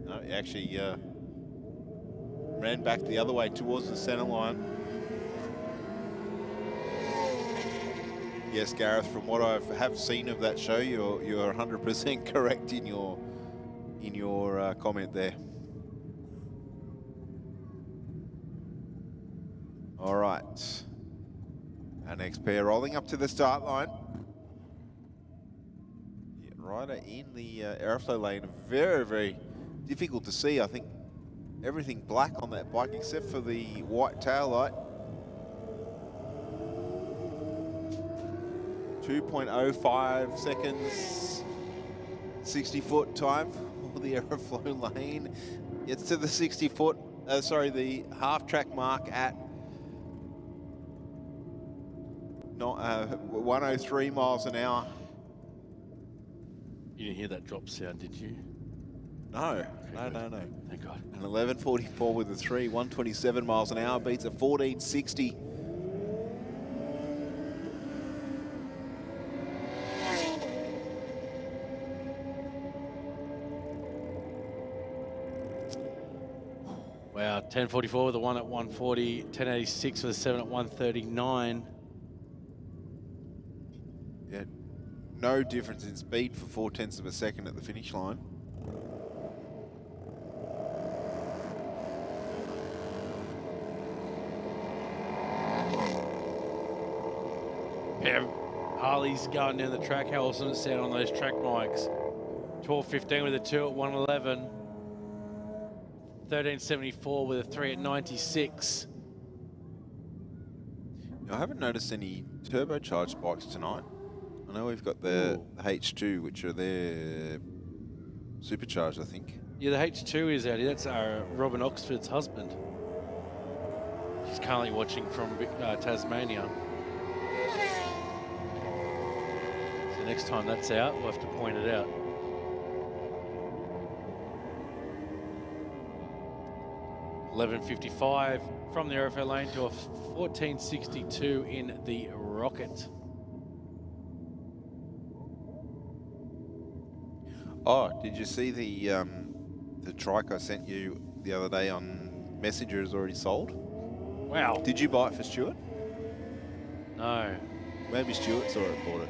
No, he actually ran back the other way towards the centre line. Yes, Gareth, from what I have seen of that show, you're 100% correct in your comment there. All right, our next pair rolling up to the start line. Yeah, rider in the Aeroflow lane, very, very difficult to see. I think everything black on that bike except for the white tail light. 2.05 seconds, 60-foot time for the Aeroflow lane. Gets to the 60-foot, the half-track mark at 103 miles an hour. You didn't hear that drop sound, did you? No, okay, no. Thank God. An 11.44 with a 3, 127 miles an hour, beats a 14.60. Wow, 10.44 with a 1 at 140, 10.86 with a 7 at 139. Yeah, no difference in speed for 0.4 of a second at the finish line. Yeah, Harley's going down the track. How awesome it sound on those track mics. 12.15 with a 2 at 111. 13.74 with a 3 at 96. I haven't noticed any turbocharged bikes tonight. I know we've got the H2, which are their supercharged, I think. Yeah, the H2 is out here. That's Robin Oxford's husband. She's currently watching from Tasmania. So next time that's out, we'll have to point it out. $11.55 from the Aeroflow lane to a 14.62 in the Rocket. Oh, did you see the trike I sent you the other day on Messenger is already sold? Wow. Did you buy it for Stuart? No. Maybe Stuart saw it and bought it.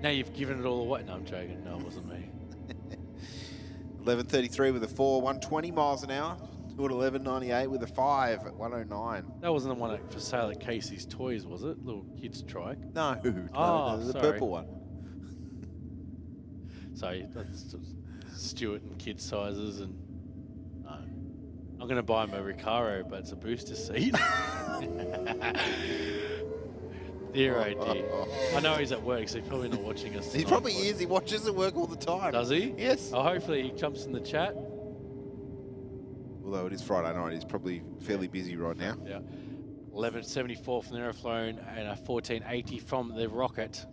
Now you've given it all away. No, I'm joking. No, it wasn't me. 11.33 with a 4, 120 miles an hour. To an 11.98 with a 5 at 109. That wasn't the one for sale at Casey's Toys, was it? Little kids trike. No, Oh, the sorry. purple one. So that's Stewart and kid sizes, and I'm going to buy him a Recaro, but it's a booster seat. Dear oh dear. I know he's at work, so he's probably not watching us. He probably is. He watches at work all the time. Does he? Yes. Oh, hopefully he jumps in the chat. Although it is Friday night, he's probably fairly busy right now. Yeah. 1174 from the Aeroflone and a 1480 from the Rocket.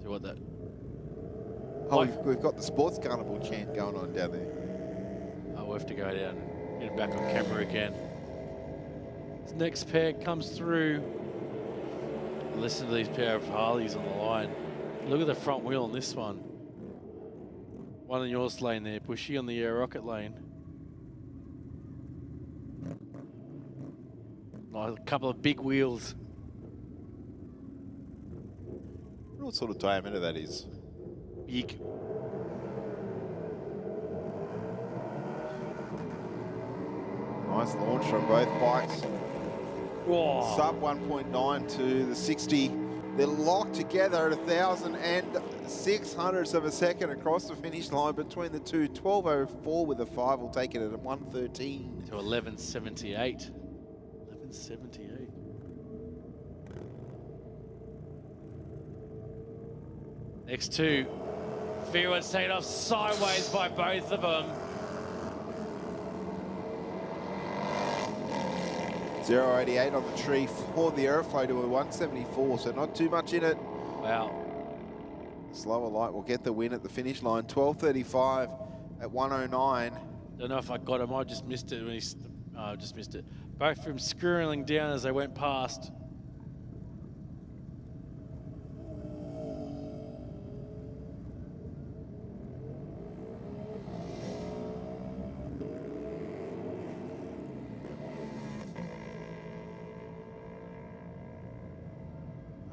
See what that? Oh, we've got the sports carnival chant going on down there. Oh, we'll have to go down and get him back on camera again. This next pair comes through. Listen to these pair of Harleys on the line. Look at the front wheel on this one. One in yours lane there, Bushy on the Rocket lane. A couple of big wheels. What sort of diameter that is? Big. Nice launch from both bikes. Whoa. Sub 1.9 to the 60. They're locked together at 1,006 of a second across the finish line between the two. 12.04 with a 5 will take it at 1:13. To 11.78. 11.78. Next two. V1 taken off sideways by both of them. 0.88 on the tree for the Aeroflow to a 174, so not too much in it. Wow. Slower light will get the win at the finish line. 12.35 at 109. Don't know if I got him. I just missed it when I just missed it. Both of them screwing down as they went past.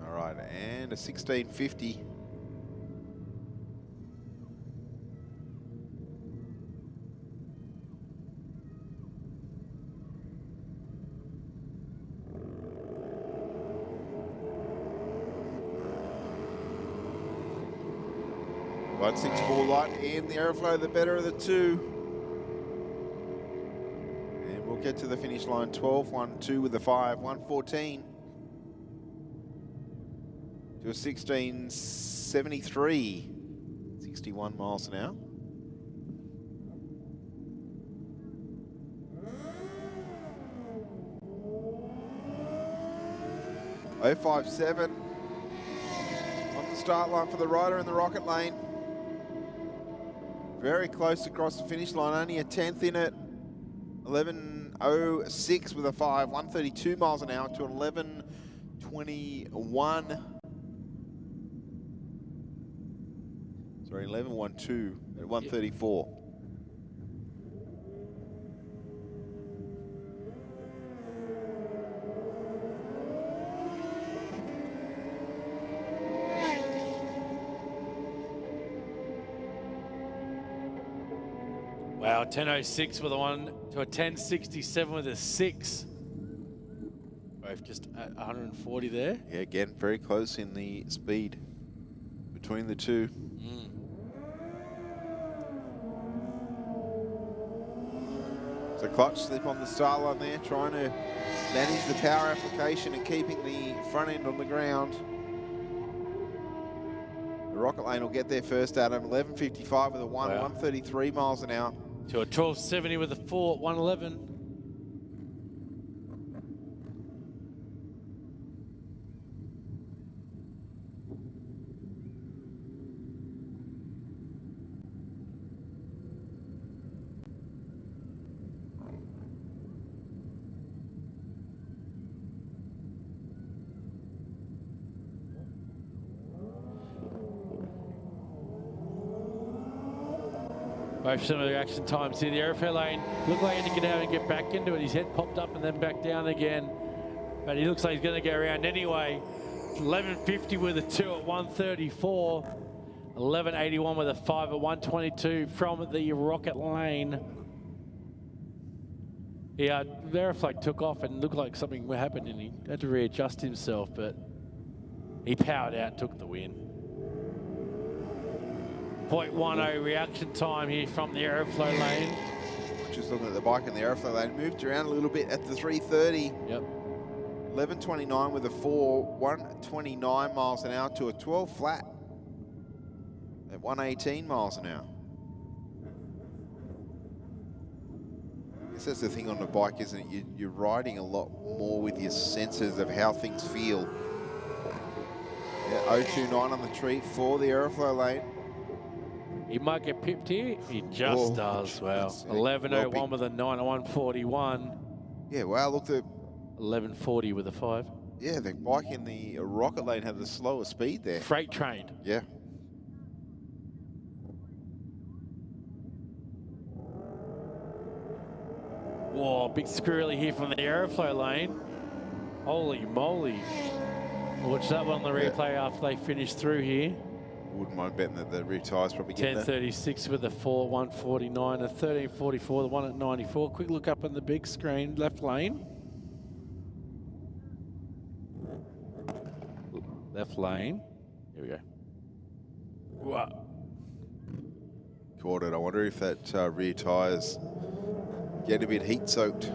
All right, and a 16.50. One 6.4 light in the Aeroflow, the better of the two. And we'll get to the finish line. 12.12 with the 5, 114 to a 16.73, 61 miles an hour. .057 on the start line for the rider in the Rocket lane. Very close across the finish line, only a 10th in it. 11.06 with a 5, 132 miles an hour to 11.21. Sorry, 11.12 at 134. Wow, 10.06 with a 1 to a 10.67 with a 6. Both just at 140 there. Yeah, again, very close in the speed between the two. So clutch slip on the start line there, trying to manage the power application and keeping the front end on the ground. The Rocket lane will get there first, Adam. 11.55 with a 1, Wow. 133 miles an hour. To a 12.70 with a 4 at 111. Both similar reaction times here. The Aeroflone lane looked like he had to get out and get back into it. His head popped up and then back down again. But he looks like he's going to go around anyway. 11.50 with a 2 at 134. 11.81 with a 5 at 122 from the Rocket lane. Yeah, the Aeroflone took off and looked like something happened and he had to readjust himself, but He powered out, took the win. 0.10 reaction time here from the aeroflow lane. Just looking at the bike in the aeroflow lane, moved around a little bit at the 330. Yep. 11.29 with a 4, 129 miles an hour to a 12 flat at 118 miles an hour. I guess that's the thing on the bike, isn't it? You're riding a lot more with your senses of how things feel. Yeah, 029 on the treat for the aeroflow lane. He might get pipped here. He just does. Wow. 11.01 with a 9.141. Yeah, wow, look, the 11.40 with a 5. Yeah, the bike in the rocket lane had the slower speed there. Freight trained. Yeah. Whoa, big squirrely here from the aeroflow lane. Holy moly. Watch that one on the replay after they finish through here. Wouldn't mind betting that the rear tyres probably get there. 10.36 with the 4, 149, a 13.44, the one at 94. Quick look up on the big screen, left lane. Left lane. Here we go. Wow. Caught it. I wonder if that rear tyres get a bit heat soaked.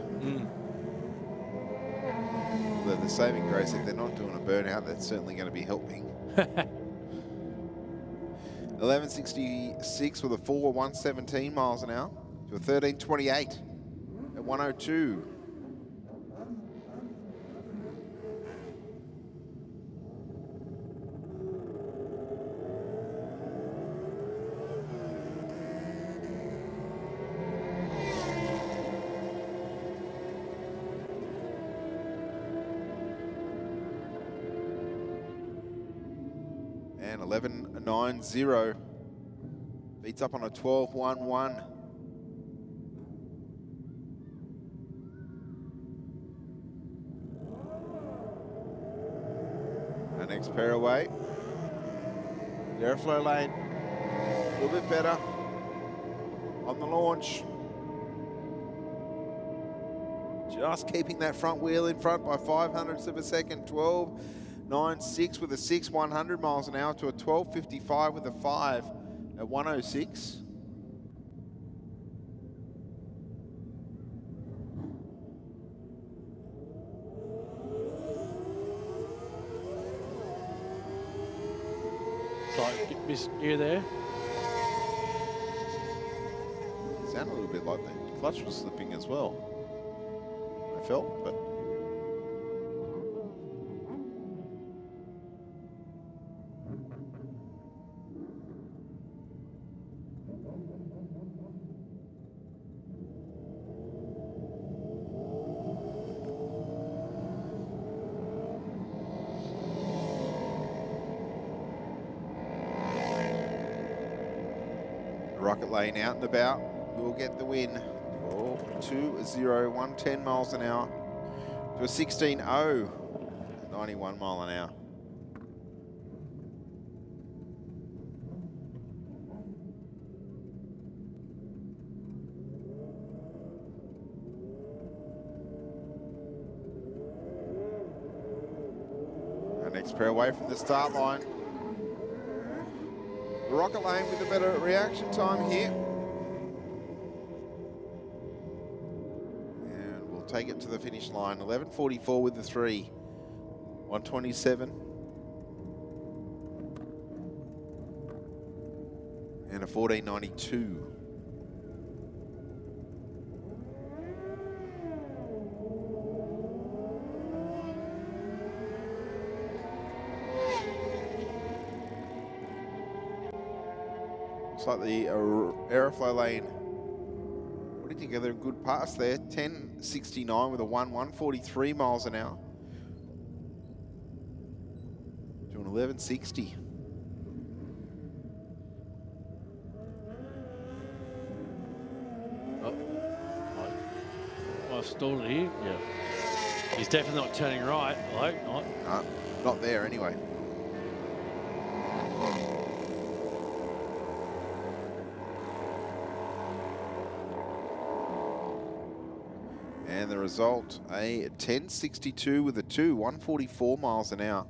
The saving grace, if they're not doing a burnout, that's certainly going to be helping. 11.66 with a 4, 117 miles an hour to a 13.28 at 102. And 11.90 beats up on a 12.11. Our next pair away. The airflow lane, a little bit better on the launch. Just keeping that front wheel in front by 0.05 of a second. 12.96 with a 6, 100 miles an hour to a 12.55 with a 5 at 106. Slight misgear there. Sounded a little bit like the clutch was slipping as well. I felt, but. Rocket lane out and about, will get the win. 12.20, 110 miles an hour to a 16.0 at 91 mile an hour. Our next pair away from the start line. The rocket lane with a better reaction time here. And we'll take it to the finish line. 11.44 with the 3. 127. And a 14.92. Looks like the aeroflow lane putting together a good pass there. 10.69 with a 143 miles an hour to an 11.60. I've stalled it here. Yeah. He's definitely not turning right. I hope not. No, not there anyway. And the result, a 10.62 with a 2, 144 miles an hour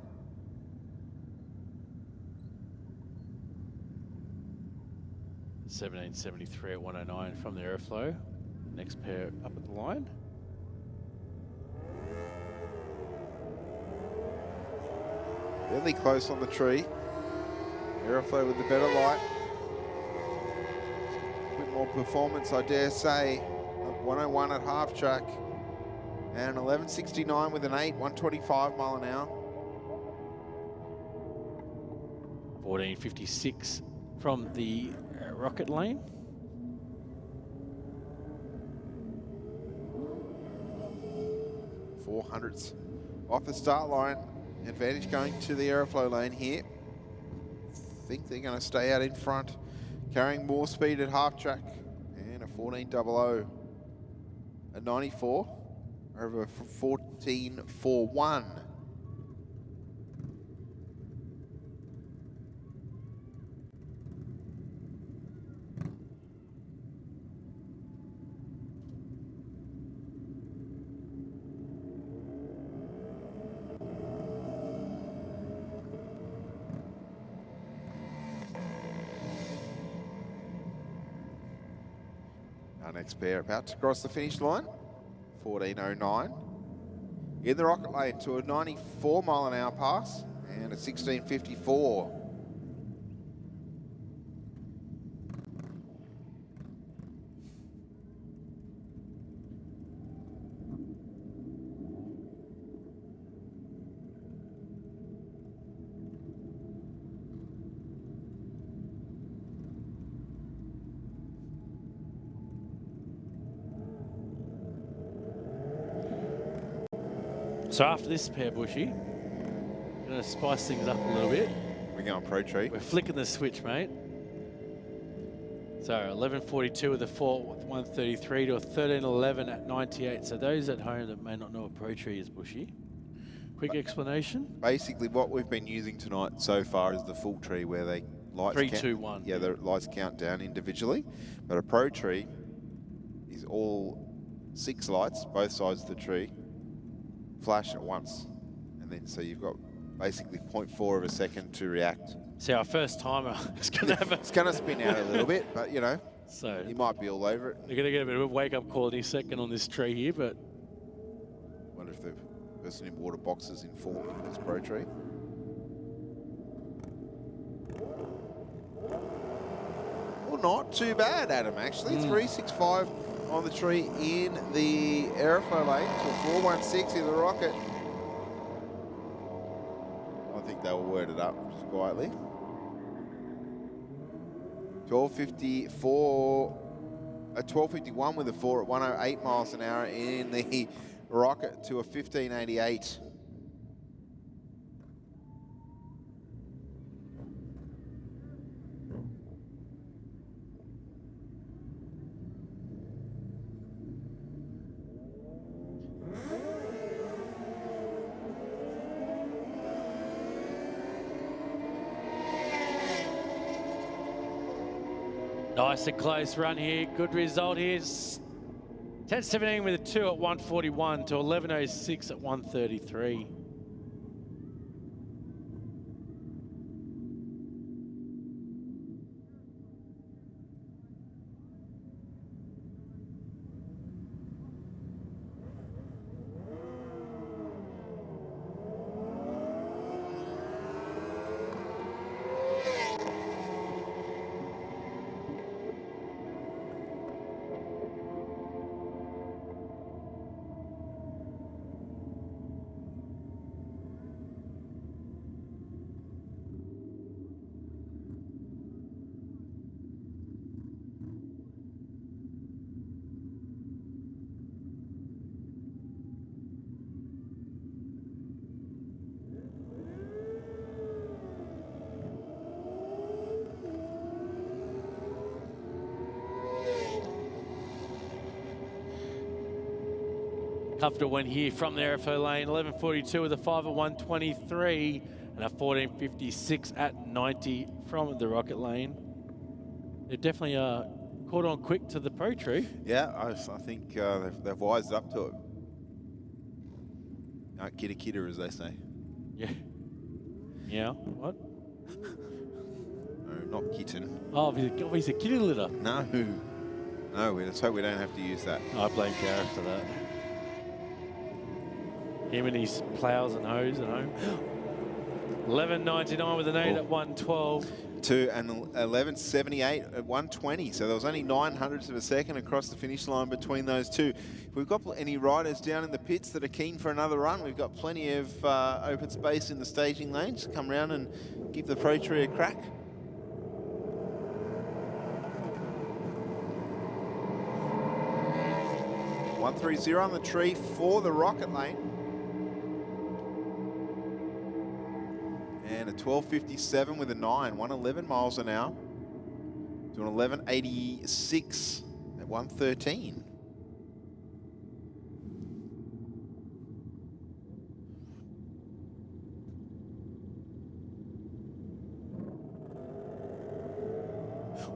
1773 at 109 from the Aeroflow. Next pair up at the line. Really close on the tree. Aeroflow with the better light. A bit more performance, I dare say. 101 at half track. And 1169 with an 8, 125 mile an hour. 1456 from the Rocket Lane. .400s off the start line. Advantage going to the Aeroflow lane here. Think they're going to stay out in front, carrying more speed at half track. And a 1400 at 94 over 1441. Our next pair about to cross the finish line, 1409. In the Rocket Lane to a 94 mile an hour pass and a 1654. So after this pair, Bushy, gonna spice things up a little bit. We're going pro tree. We're flicking the switch, mate. So 1142 with a 4 with 133 to a 1311 at 98. So those at home that may not know what pro tree is, Bushy, quick explanation. Basically, what we've been using tonight so far is the full tree where they lights 3, 2, 1. Yeah, the lights count down individually. But a pro tree is all 6 lights, both sides of the tree, flash at once. And then so you've got basically 0.4 of a second to react. See, our first timer is going to have It's going to spin out a little bit, but you know, so you might be all over it. you're going to get a bit of a wake-up call any second on this tree here, but Wonder if the person in water box is informed of this pro tree. Well, not too bad, Adam, actually. 365 on the tree in the Aeroflow lane to a 416 in the Rocket. I think they will word it up just quietly. 1254, a 1251 with a 4 at 108 miles an hour in the Rocket to a 1588. nice and close run here. Good result here. 10:17 with a 2 at 141 to 11:06 at 133. Comfortable win here from the Aeroflow lane. 11:42 with a 5 at 123 and a 14:56 at 90 from the Rocket lane. They've definitely caught on quick to the pro tree. Yeah, I think they've wised up to it. Kidda kidda, as they say. Yeah. Yeah. What? No not kitten. Oh, he's a kitty litter. No. No, let's hope we don't have to use that. I blame Gareth for that. Him and his plows and hoes at home. 11.99 with an 8 at 112. To an 11.78 at 120. So there was only 900ths of a second across the finish line between those two. If we've got any riders down in the pits that are keen for another run, we've got plenty of open space in the staging lanes to come around and give the Pro Tree a crack. .130 on the tree for the Rocket Lane. And a 12.57 with a 9, 111 miles an hour to an 11.86 at 113.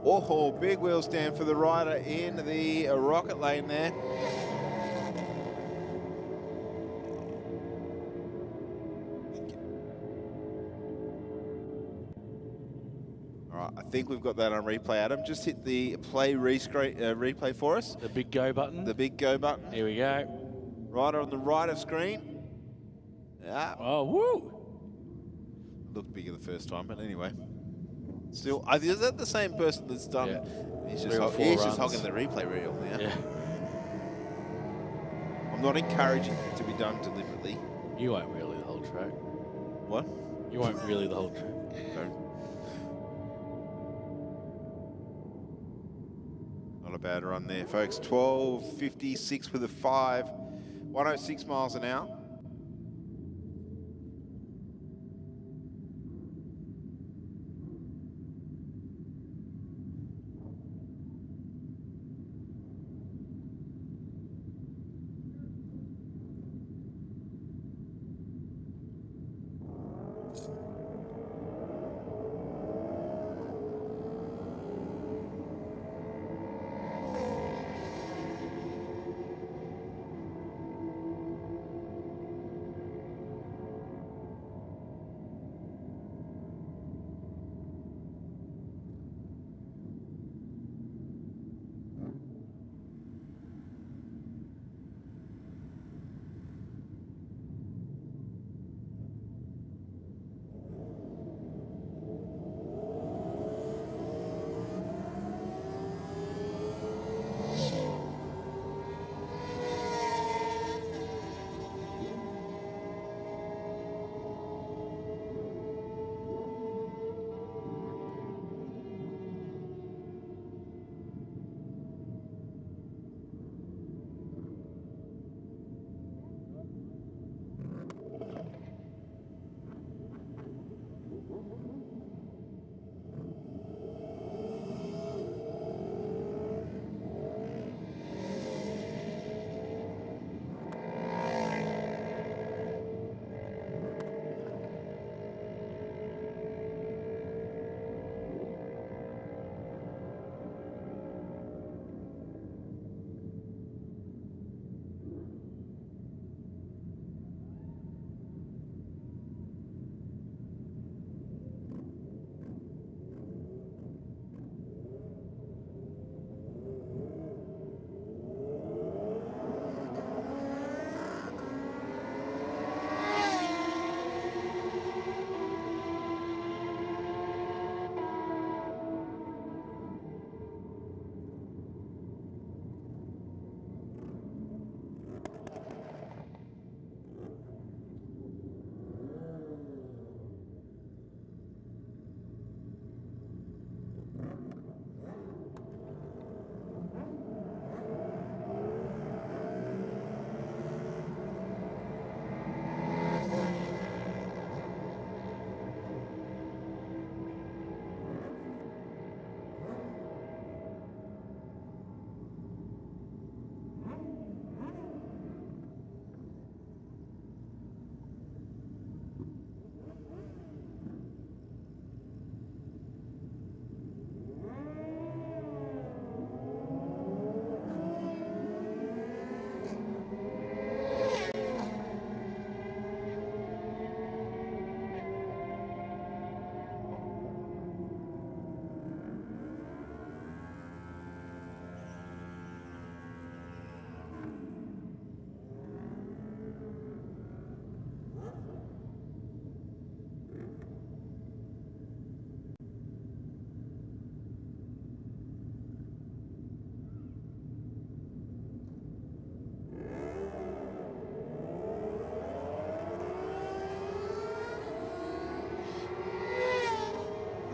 Oh, big wheel stand for the rider in the Rocket Lane there. I think we've got that on replay, Adam. Just hit the play replay for us. The big go button. The big go button. Here we go. Rider on the right of screen. Yeah. Oh, woo! Looked bigger the first time, but anyway. Still, is that the same person that's done? Yeah. He's just hogging the replay reel now. Yeah. I'm not encouraging it to be done deliberately. You won't really the whole track. What? You won't really the whole track. Don't. Not a bad run there, folks. 12.56 with a 5, 106 miles an hour.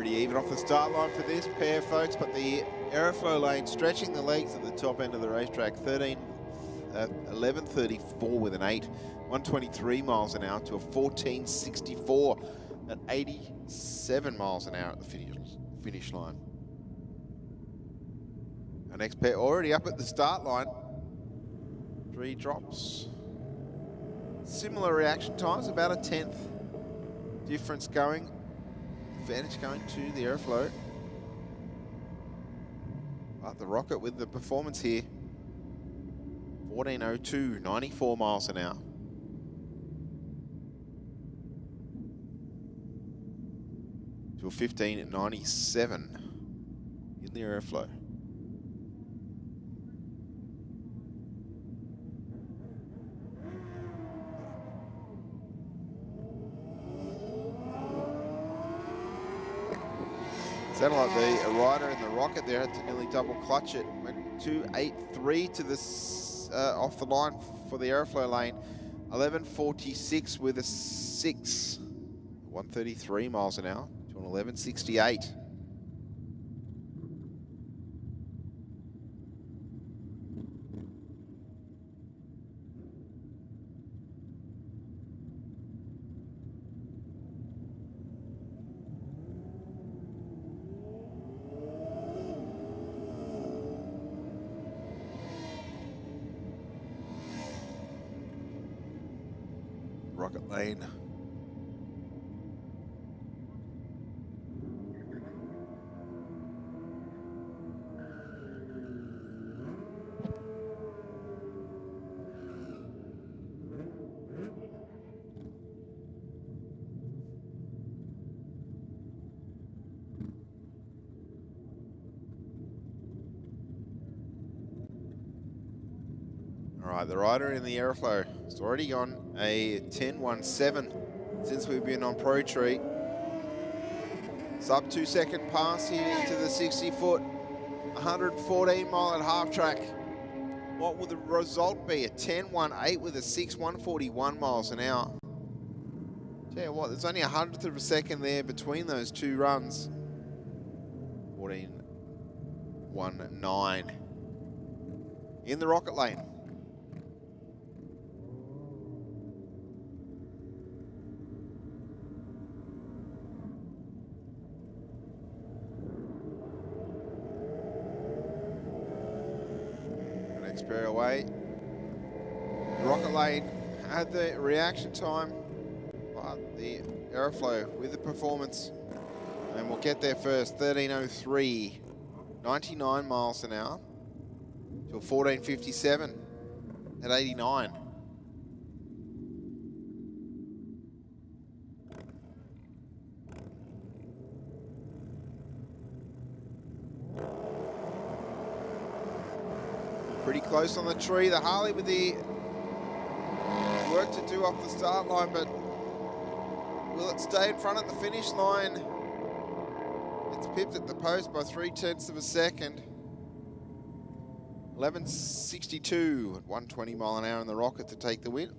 Pretty even off the start line for this pair, folks, but the aeroflow lane stretching the legs at the top end of the racetrack. 11:34 with an 8, 123 miles an hour to a 14:64 at 87 miles an hour at the finish line. Our next pair already up at the start line. 3 drops. Similar reaction times, about a 10th difference going. Advantage going to the airflow. But the Rocket with the performance here. 14:02, 94 miles an hour. To a 15:97 in the airflow. Sounded like the rider in the Rocket there had to nearly double clutch it. Went 2.83 to the off the line for the airflow lane. 11:46 with a 6. 133 miles an hour to an 11:68. Rocket lane. All right, the rider in the airflow has already gone a 10:17 since we've been on Pro Tree. Sub 2 second pass here into the 60-foot, 114 mile at half track. What will the result be? A 10:18 with a 6, 141 miles an hour. Tell you what, there's only 100th of a second there between those two runs. 14:19 in the Rocket lane. Next pair away. The Rocket lane had the reaction time, but the airflow with the performance. And we'll get there first. 13:03, 99 miles an hour to a 14:57 at 89. Pretty close on the tree. The Harley with the work to do off the start line, but will it stay in front at the finish line? It's pipped at the post by 0.3 of a second. 11:62 at 120 mile an hour in the Rocket to take the win.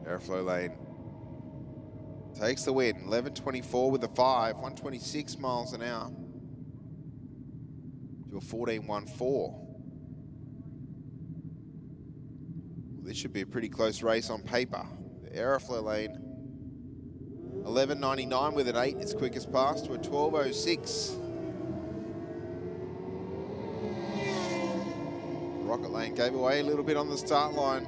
Airflow lane takes the win. 11:24 with a 5, 126 miles an hour to a 14:14. Well, this should be a pretty close race on paper. The airflow lane 11:99 with an 8, its quickest pass to a 12:06. Rocket lane gave away a little bit on the start line.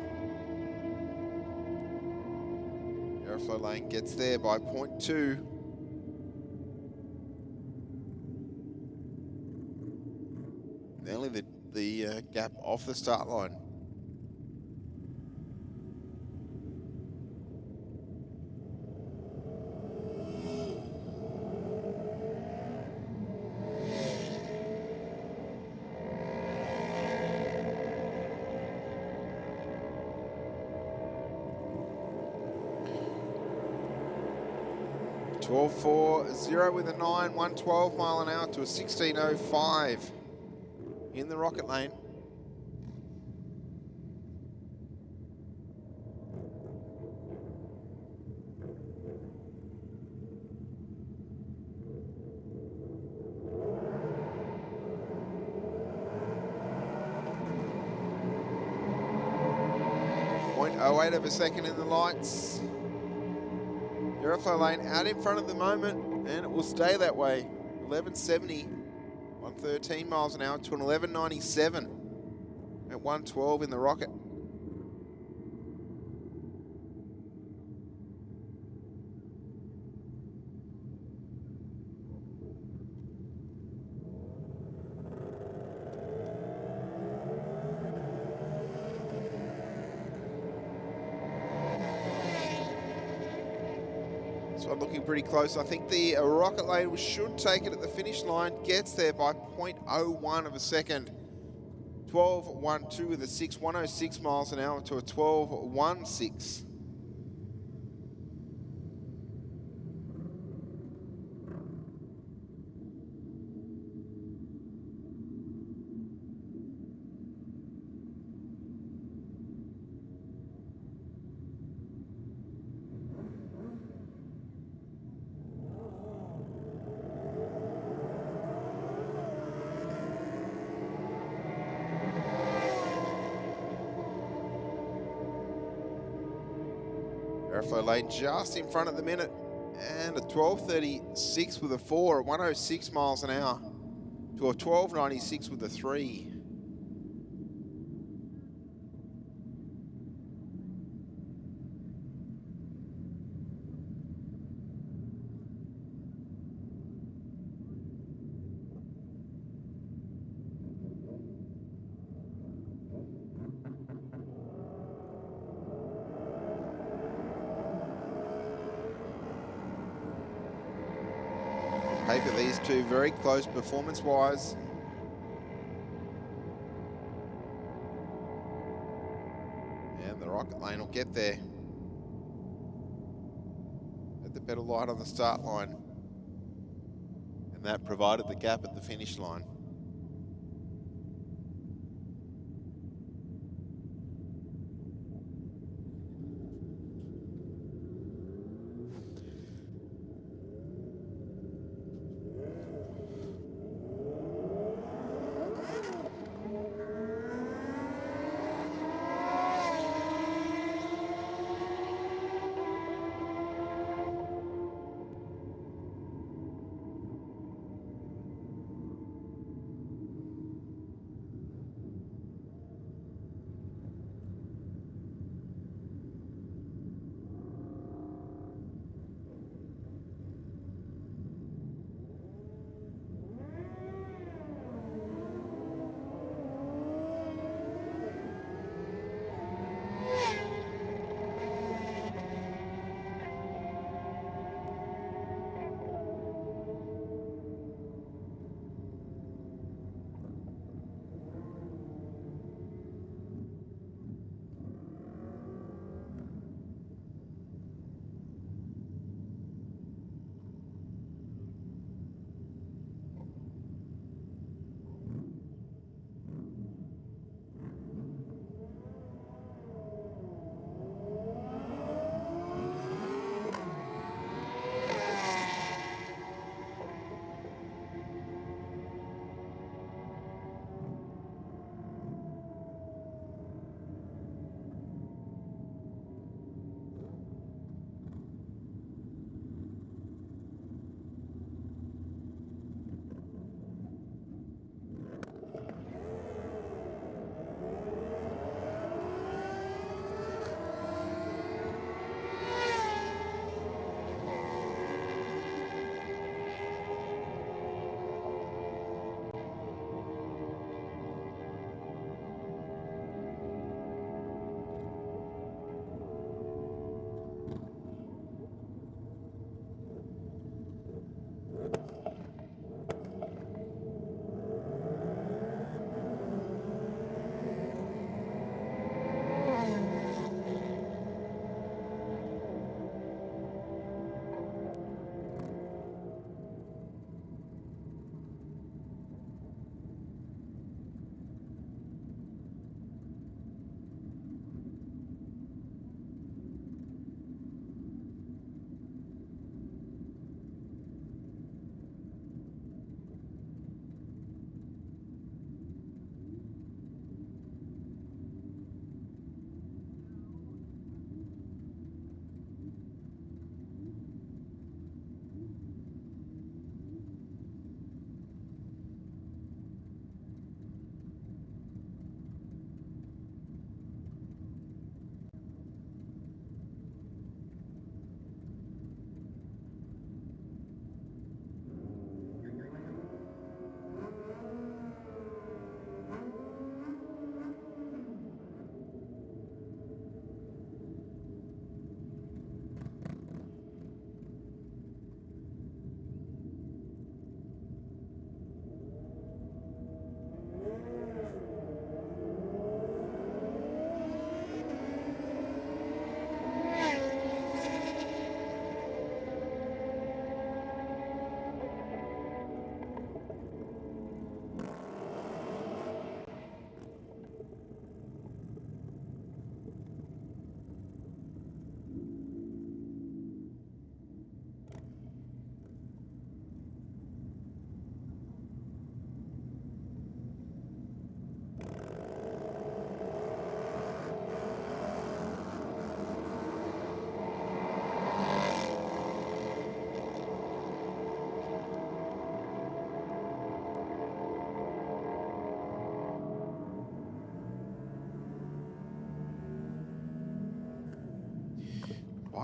Airflow lane gets there by 0.2. Only the gap off the start line. 12.40 with a 9, 112 mile an hour to a 16.05 in the rocket lane. .08 of a second in the lights. Aeroflow lane out in front at the moment, and it will stay that way. 11.70, 113 miles an hour to an 11.97 at 112 in the rocket. So looking pretty close. I think the rocket lane should take it at the finish line. Gets there by 0.01 of a second. 12.12 with a 6, 106 miles an hour to a 12.16. Aeroflow lane just in front at the minute, and a 12.36 with a 4 at 106 miles an hour to a 12.96 with a 3. Paper these two very close performance-wise. And the rocket lane will get there. At the better light on the start line. And that provided the gap at the finish line.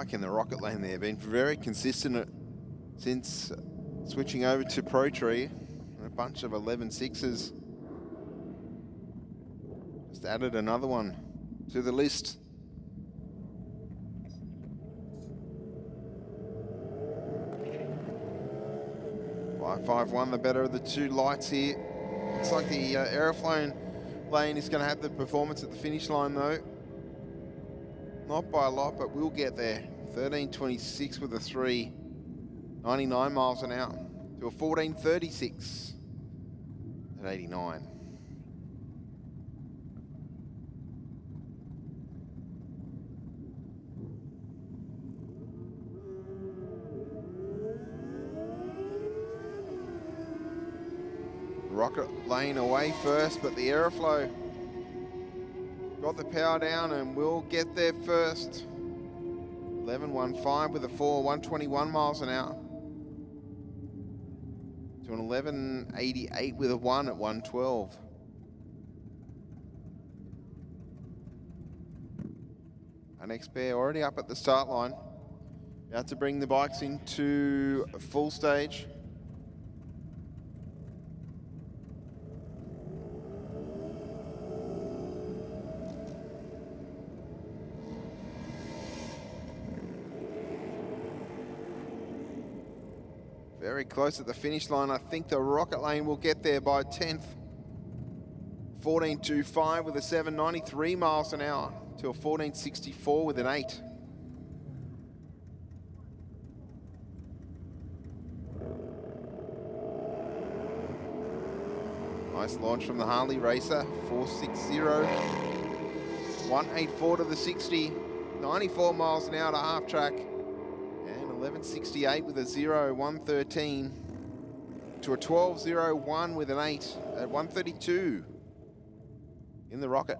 Liking the rocket lane there, been very consistent since switching over to Pro Tree. A bunch of 11.6s. Just added another one to the list. .551, the better of the two lights here. Looks like the Aeroflone lane is going to have the performance at the finish line though. Not by a lot, but we'll get there. 13.26 with a 3. 99 miles an hour to a 14.36 at 89. Rocket lane away first, but the Aeroflow got the power down and will get there first. 11.15 with a 4, 121 miles an hour. To an 11.88 with a 1 at 112. Our next pair already up at the start line. About to bring the bikes into a full stage. Very close at the finish line. I think the rocket lane will get there by 10th. 14.25 with a 7, 93 miles an hour to a 14.64 with an 8. Nice launch from the Harley Racer. 460. 184 to the 60. 94 miles an hour to half track. 11.68 with a 0, 113 to a 12.01 with an 8 at 132 in the rocket.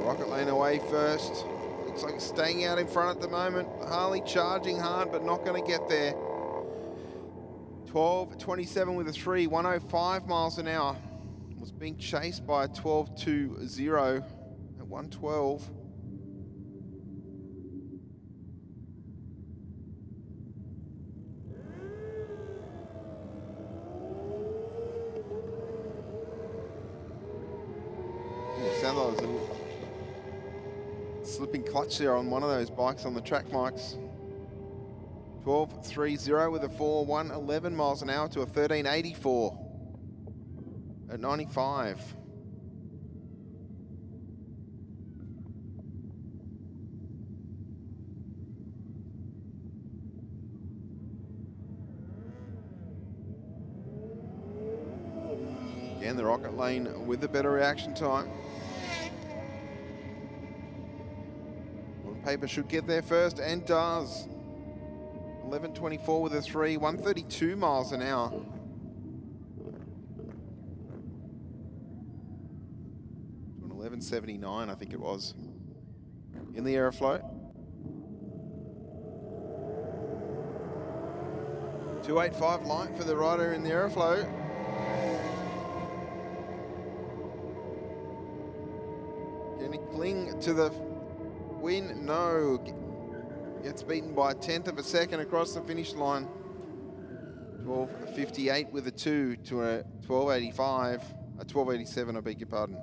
Rocket lane away first. Looks like it's staying out in front at the moment. Harley charging hard, but not going to get there. 12.27 with a 3, 105 miles an hour. Was being chased by a 12.20 at 112. Sounds like it was a slipping clutch there on one of those bikes on the track mics. 12.30 with a 4, 111 miles an hour to a 13.84 at 95. Again, the rocket lane with a better reaction time. Paper should get there first and does. 11.24 with a 3, 132 miles an hour. 11.79, I think it was, in the Aeroflow. 285 light for the rider in the Aeroflow. Can he cling to the win? No. Gets beaten by 1/10 of a second across the finish line. 12.58 with a 2 to a 12.85. A 12.87, I beg your pardon.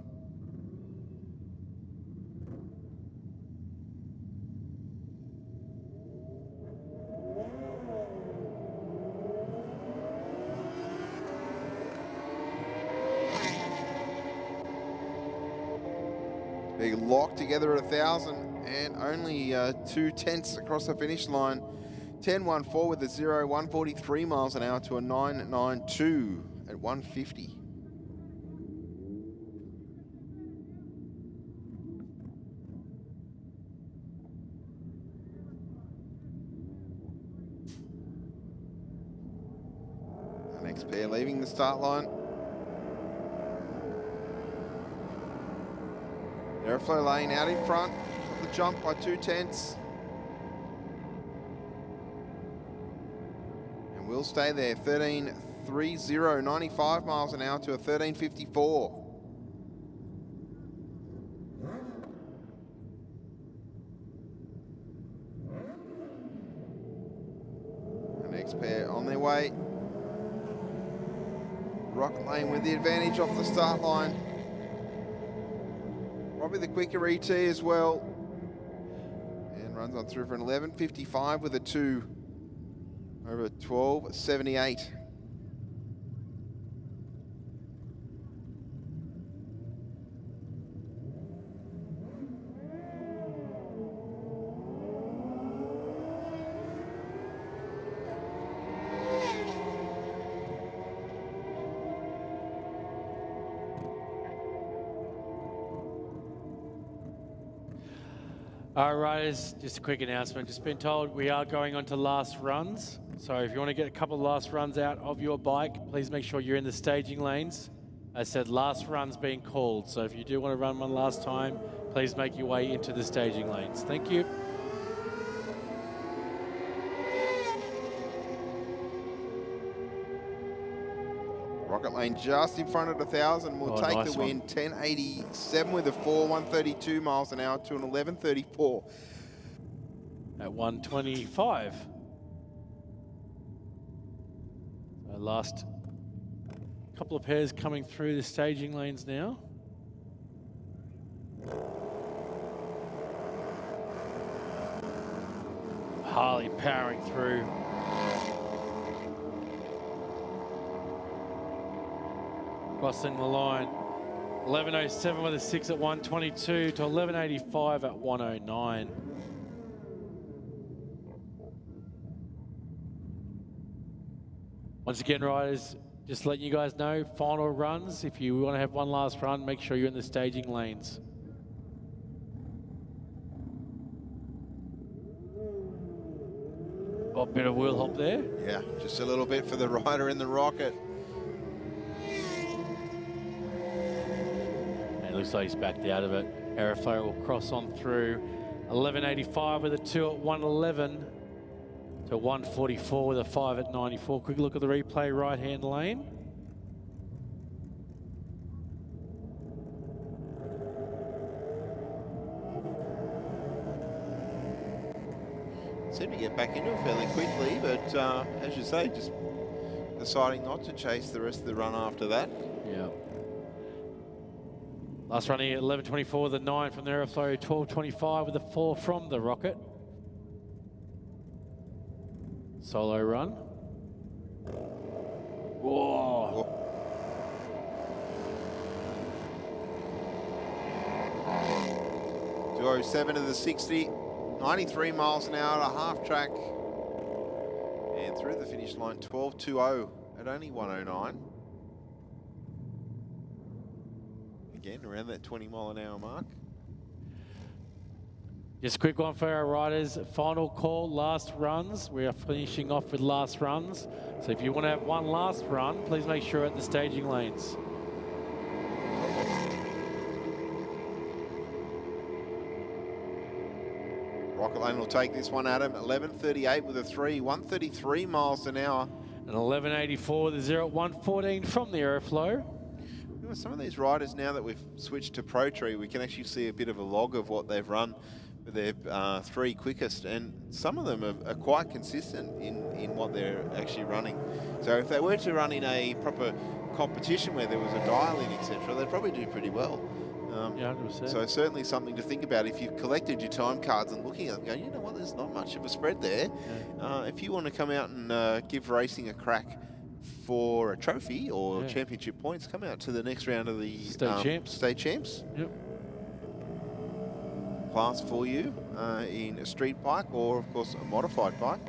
They locked together at 1,000 and only 2/10 across the finish line. 10.14 with a 0, 143 miles an hour to a 9.92 at 150. Our next pair leaving the start line. Aeroflow lane out in front, the jump by 2/10. And we'll stay there. 13.30, 95 miles an hour to a 13.54. The next pair on their way. Rocket Lane with the advantage off the start line. Probably the quicker ET as well. And runs on through for an 11.55 with a 2 over 12.78. All right, riders, just a quick announcement. Just been told we are going on to last runs. So if you want to get a couple of last runs out of your bike, please make sure you're in the staging lanes. I said last run's being called. So if you do want to run one last time, please make your way into the staging lanes. Thank you. Rocket Lane just in front of 1,000 will take nice the win. 10.87 with a 4, 132 miles an hour to an 11.34. At 125. So last couple of pairs coming through the staging lanes now. Harley powering through. Crossing the line. 11.07 with a 6 at 122 to 11.85 at 109. Once again, riders, just letting you guys know, final runs, if you want to have one last run, make sure you're in the staging lanes. Got a bit of wheel hop there. Yeah, just a little bit for the rider in the Rocket. Looks like he's backed out of it. Aeroflare will cross on through. 11.85 with a 2 at 111 to 144 with a 5 at 94. Quick look at the replay right-hand lane. Seemed to get back into it fairly quickly, but as you say, just deciding not to chase the rest of the run after that. Yeah. Last running at 11.24 with a 9 from the Aeroflow, 12.25 with a 4 from the Rocket. Solo run. Whoa. 207 to the 60, 93 miles an hour at a half track. And through the finish line, 12.20 at only 109. Again, around that 20 mile an hour mark. Just a quick one for our riders. Final call, last runs. We are finishing off with last runs. So if you want to have one last run, please make sure at the staging lanes. Rocket Lane will take this one, Adam. 11.38 with a 3, 133 miles an hour. And 11.84, the 0 at 114 from the Aeroflow. Some of these riders, now that we've switched to Pro Tree, we can actually see a bit of a log of what they've run for their 3 quickest, and some of them are quite consistent in what they're actually running. So if they were to run in a proper competition where there was a dial-in, etc., they'd probably do pretty well. Yeah, 100%. So certainly something to think about if you've collected your time cards and looking at them, going, you know what, there's not much of a spread there. Yeah. If you want to come out and give racing a crack for a trophy or championship points, come out to the next round of the state champs. Yep. Class for you in a street bike or, of course, a modified bike.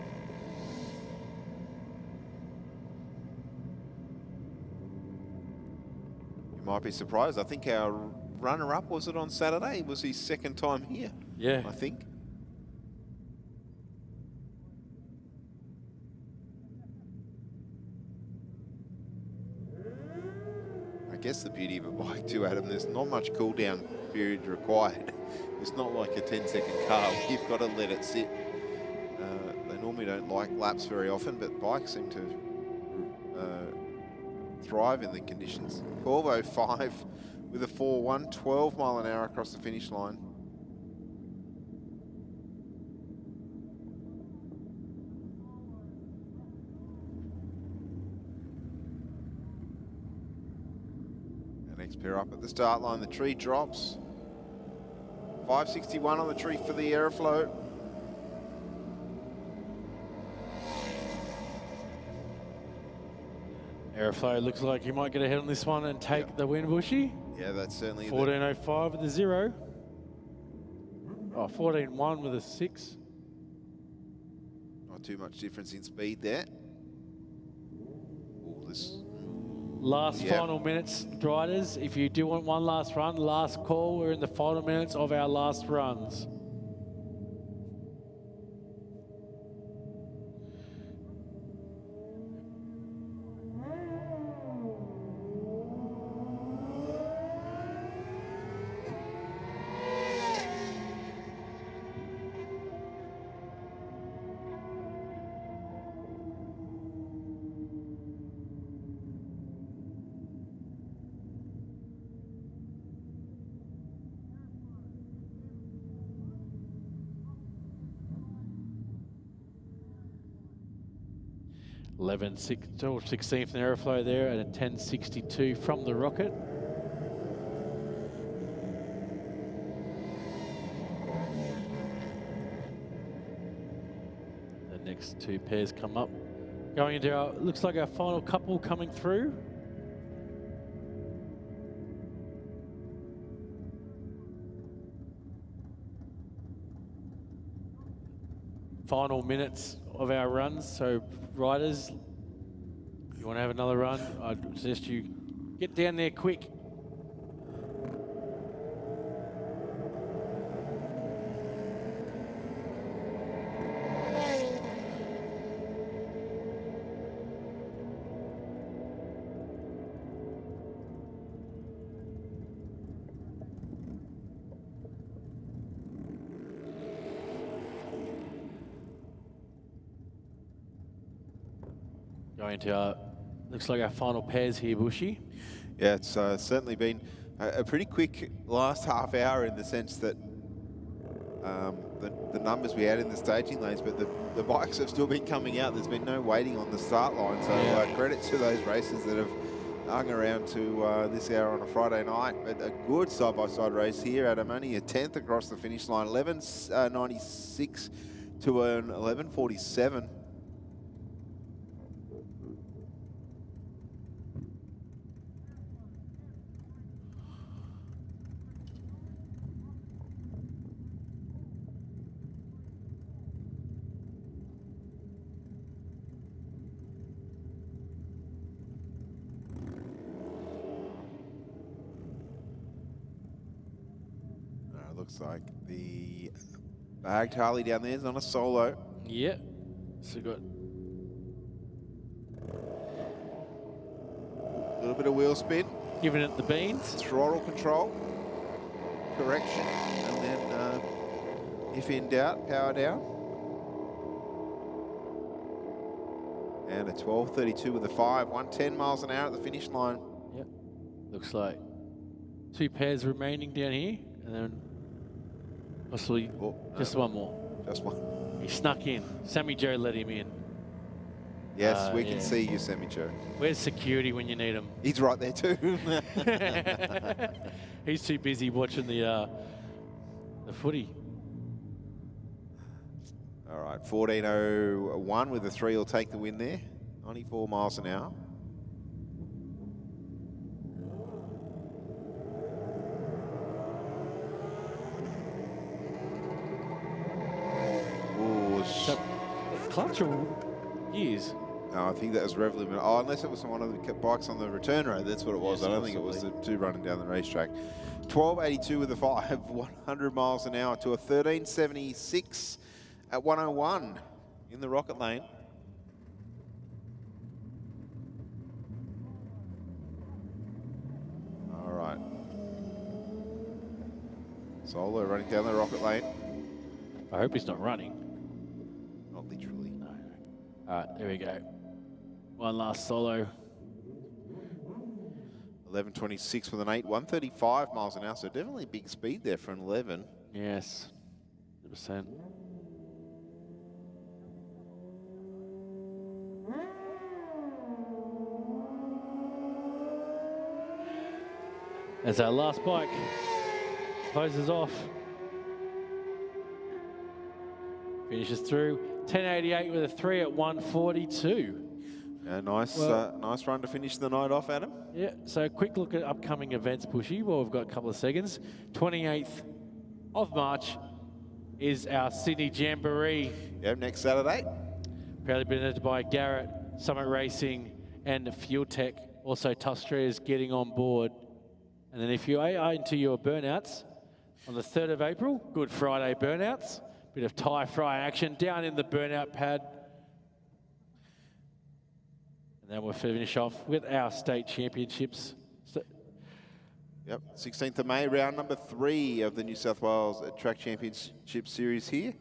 You might be surprised. I think our runner-up, was it on Saturday? It was his second time here. Yeah. I think. I guess the beauty of a bike too, Adam, there's not much cool down period required. It's not like a 10-second car. You've got to let it sit. They normally We don't like laps very often, but bikes seem to thrive in the conditions. 12:05 with a 4:1, 12 mile an hour across the finish line. The next pair up at the start line, the tree drops. 561 on the tree for the Aeroflow. Aeroflow looks like he might get ahead on this one and take the win, Bushy. Yeah, that's certainly 14:05 with a 0. Oh, 14:1 with a 6. Not too much difference in speed there. Ooh, this. Last final minutes, riders. If you do want one last run, last call. We're in the final minutes of our last runs. Or 16th in Aeroflow there at a 10:62 from the Rocket. The next two pairs come up. Going into our, looks like our final couple coming through. Final minutes of our runs, so riders, you want to have another run, I'd suggest you get down there quick. Going to our, looks like our final pairs here, Bushy. Yeah, it's certainly been a pretty quick last half hour in the sense that the numbers we had in the staging lanes, but the bikes have still been coming out. There's been no waiting on the start line, so credit to those racers that have hung around to this hour on a Friday night. But a good side-by-side race here. Adam, only a 10th across the finish line, 11:96 to an 11:47. Looks like the bagged Harley down there is on a solo. Yeah. So got a little bit of wheel spin. Giving it the beans. Throttle control. Correction. And then, if in doubt, power down. And a 12:32 with a 5. 110 miles an hour at the finish line. Yep. Looks like two pairs remaining down here. And then possibly just one more. Just one. He snuck in. Sammy Joe let him in. Yes, we can see you, Sammy Joe. Where's security when you need him? He's right there too. He's too busy watching the footy. All right, 14:01 with a 3 will take the win there. 94 miles an hour. Clutch or gears? No, I think that was rev limiter. Oh, unless it was one of the bikes on the return road, that's what it was. Yes, I don't think it was the two running down the racetrack. 12:82 with a 5, 100 miles an hour to a 13:76 at 101 in the Rocket Lane. All right. Solo running down the Rocket Lane. I hope he's not running. Not literally. No. All right, there we go. One last solo. 11.26 with an 8, 135 miles an hour. So definitely big speed there for an 11. Yes, 100%. As our last bike closes off. Finishes through 10.88 with a 3 at 1:42. Yeah, nice run to finish the night off, Adam. Yeah, so a quick look at upcoming events, Bushy. Well, we've got a couple of seconds. 28th of March is our Sydney Jamboree. Yep, next Saturday. Proudly presented by Garrett, Summit Racing, and Fuel Tech. Also, Tustria is getting on board. And then if you are into your burnouts, on the 3rd of April, Good Friday burnouts. Bit of tie fry action down in the burnout pad. And then we'll finish off with our state championships. Yep, 16th of May, round number 3 of the New South Wales Track Championship Series here.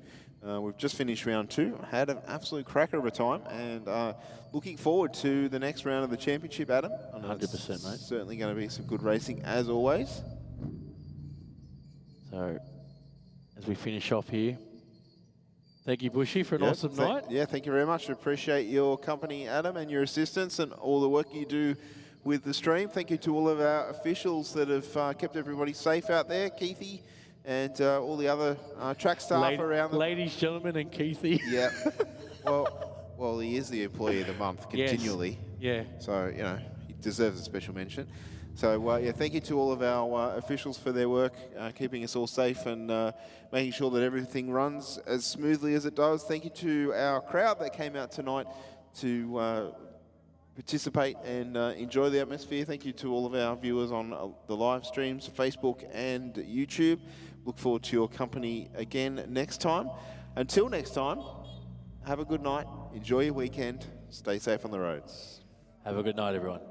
We've just finished round 2. Had an absolute cracker of a time, and looking forward to the next round of the championship, Adam. 100%, mate. Certainly going to be some good racing, as always. So, as we finish off here, thank you, Bushy, for an awesome night. Yeah, thank you very much. We appreciate your company, Adam, and your assistance and all the work you do with the stream. Thank you to all of our officials that have kept everybody safe out there, Keithy, and all the other track staff around. Ladies, gentlemen, and Keithy. Yeah. well, he is the employee of the month continually. Yes. Yeah. So, you know, he deserves a special mention. So, yeah, thank you to all of our officials for their work, keeping us all safe and making sure that everything runs as smoothly as it does. Thank you to our crowd that came out tonight to participate and enjoy the atmosphere. Thank you to all of our viewers on the live streams, Facebook and YouTube. Look forward to your company again next time. Until next time, have a good night. Enjoy your weekend. Stay safe on the roads. Have a good night, everyone.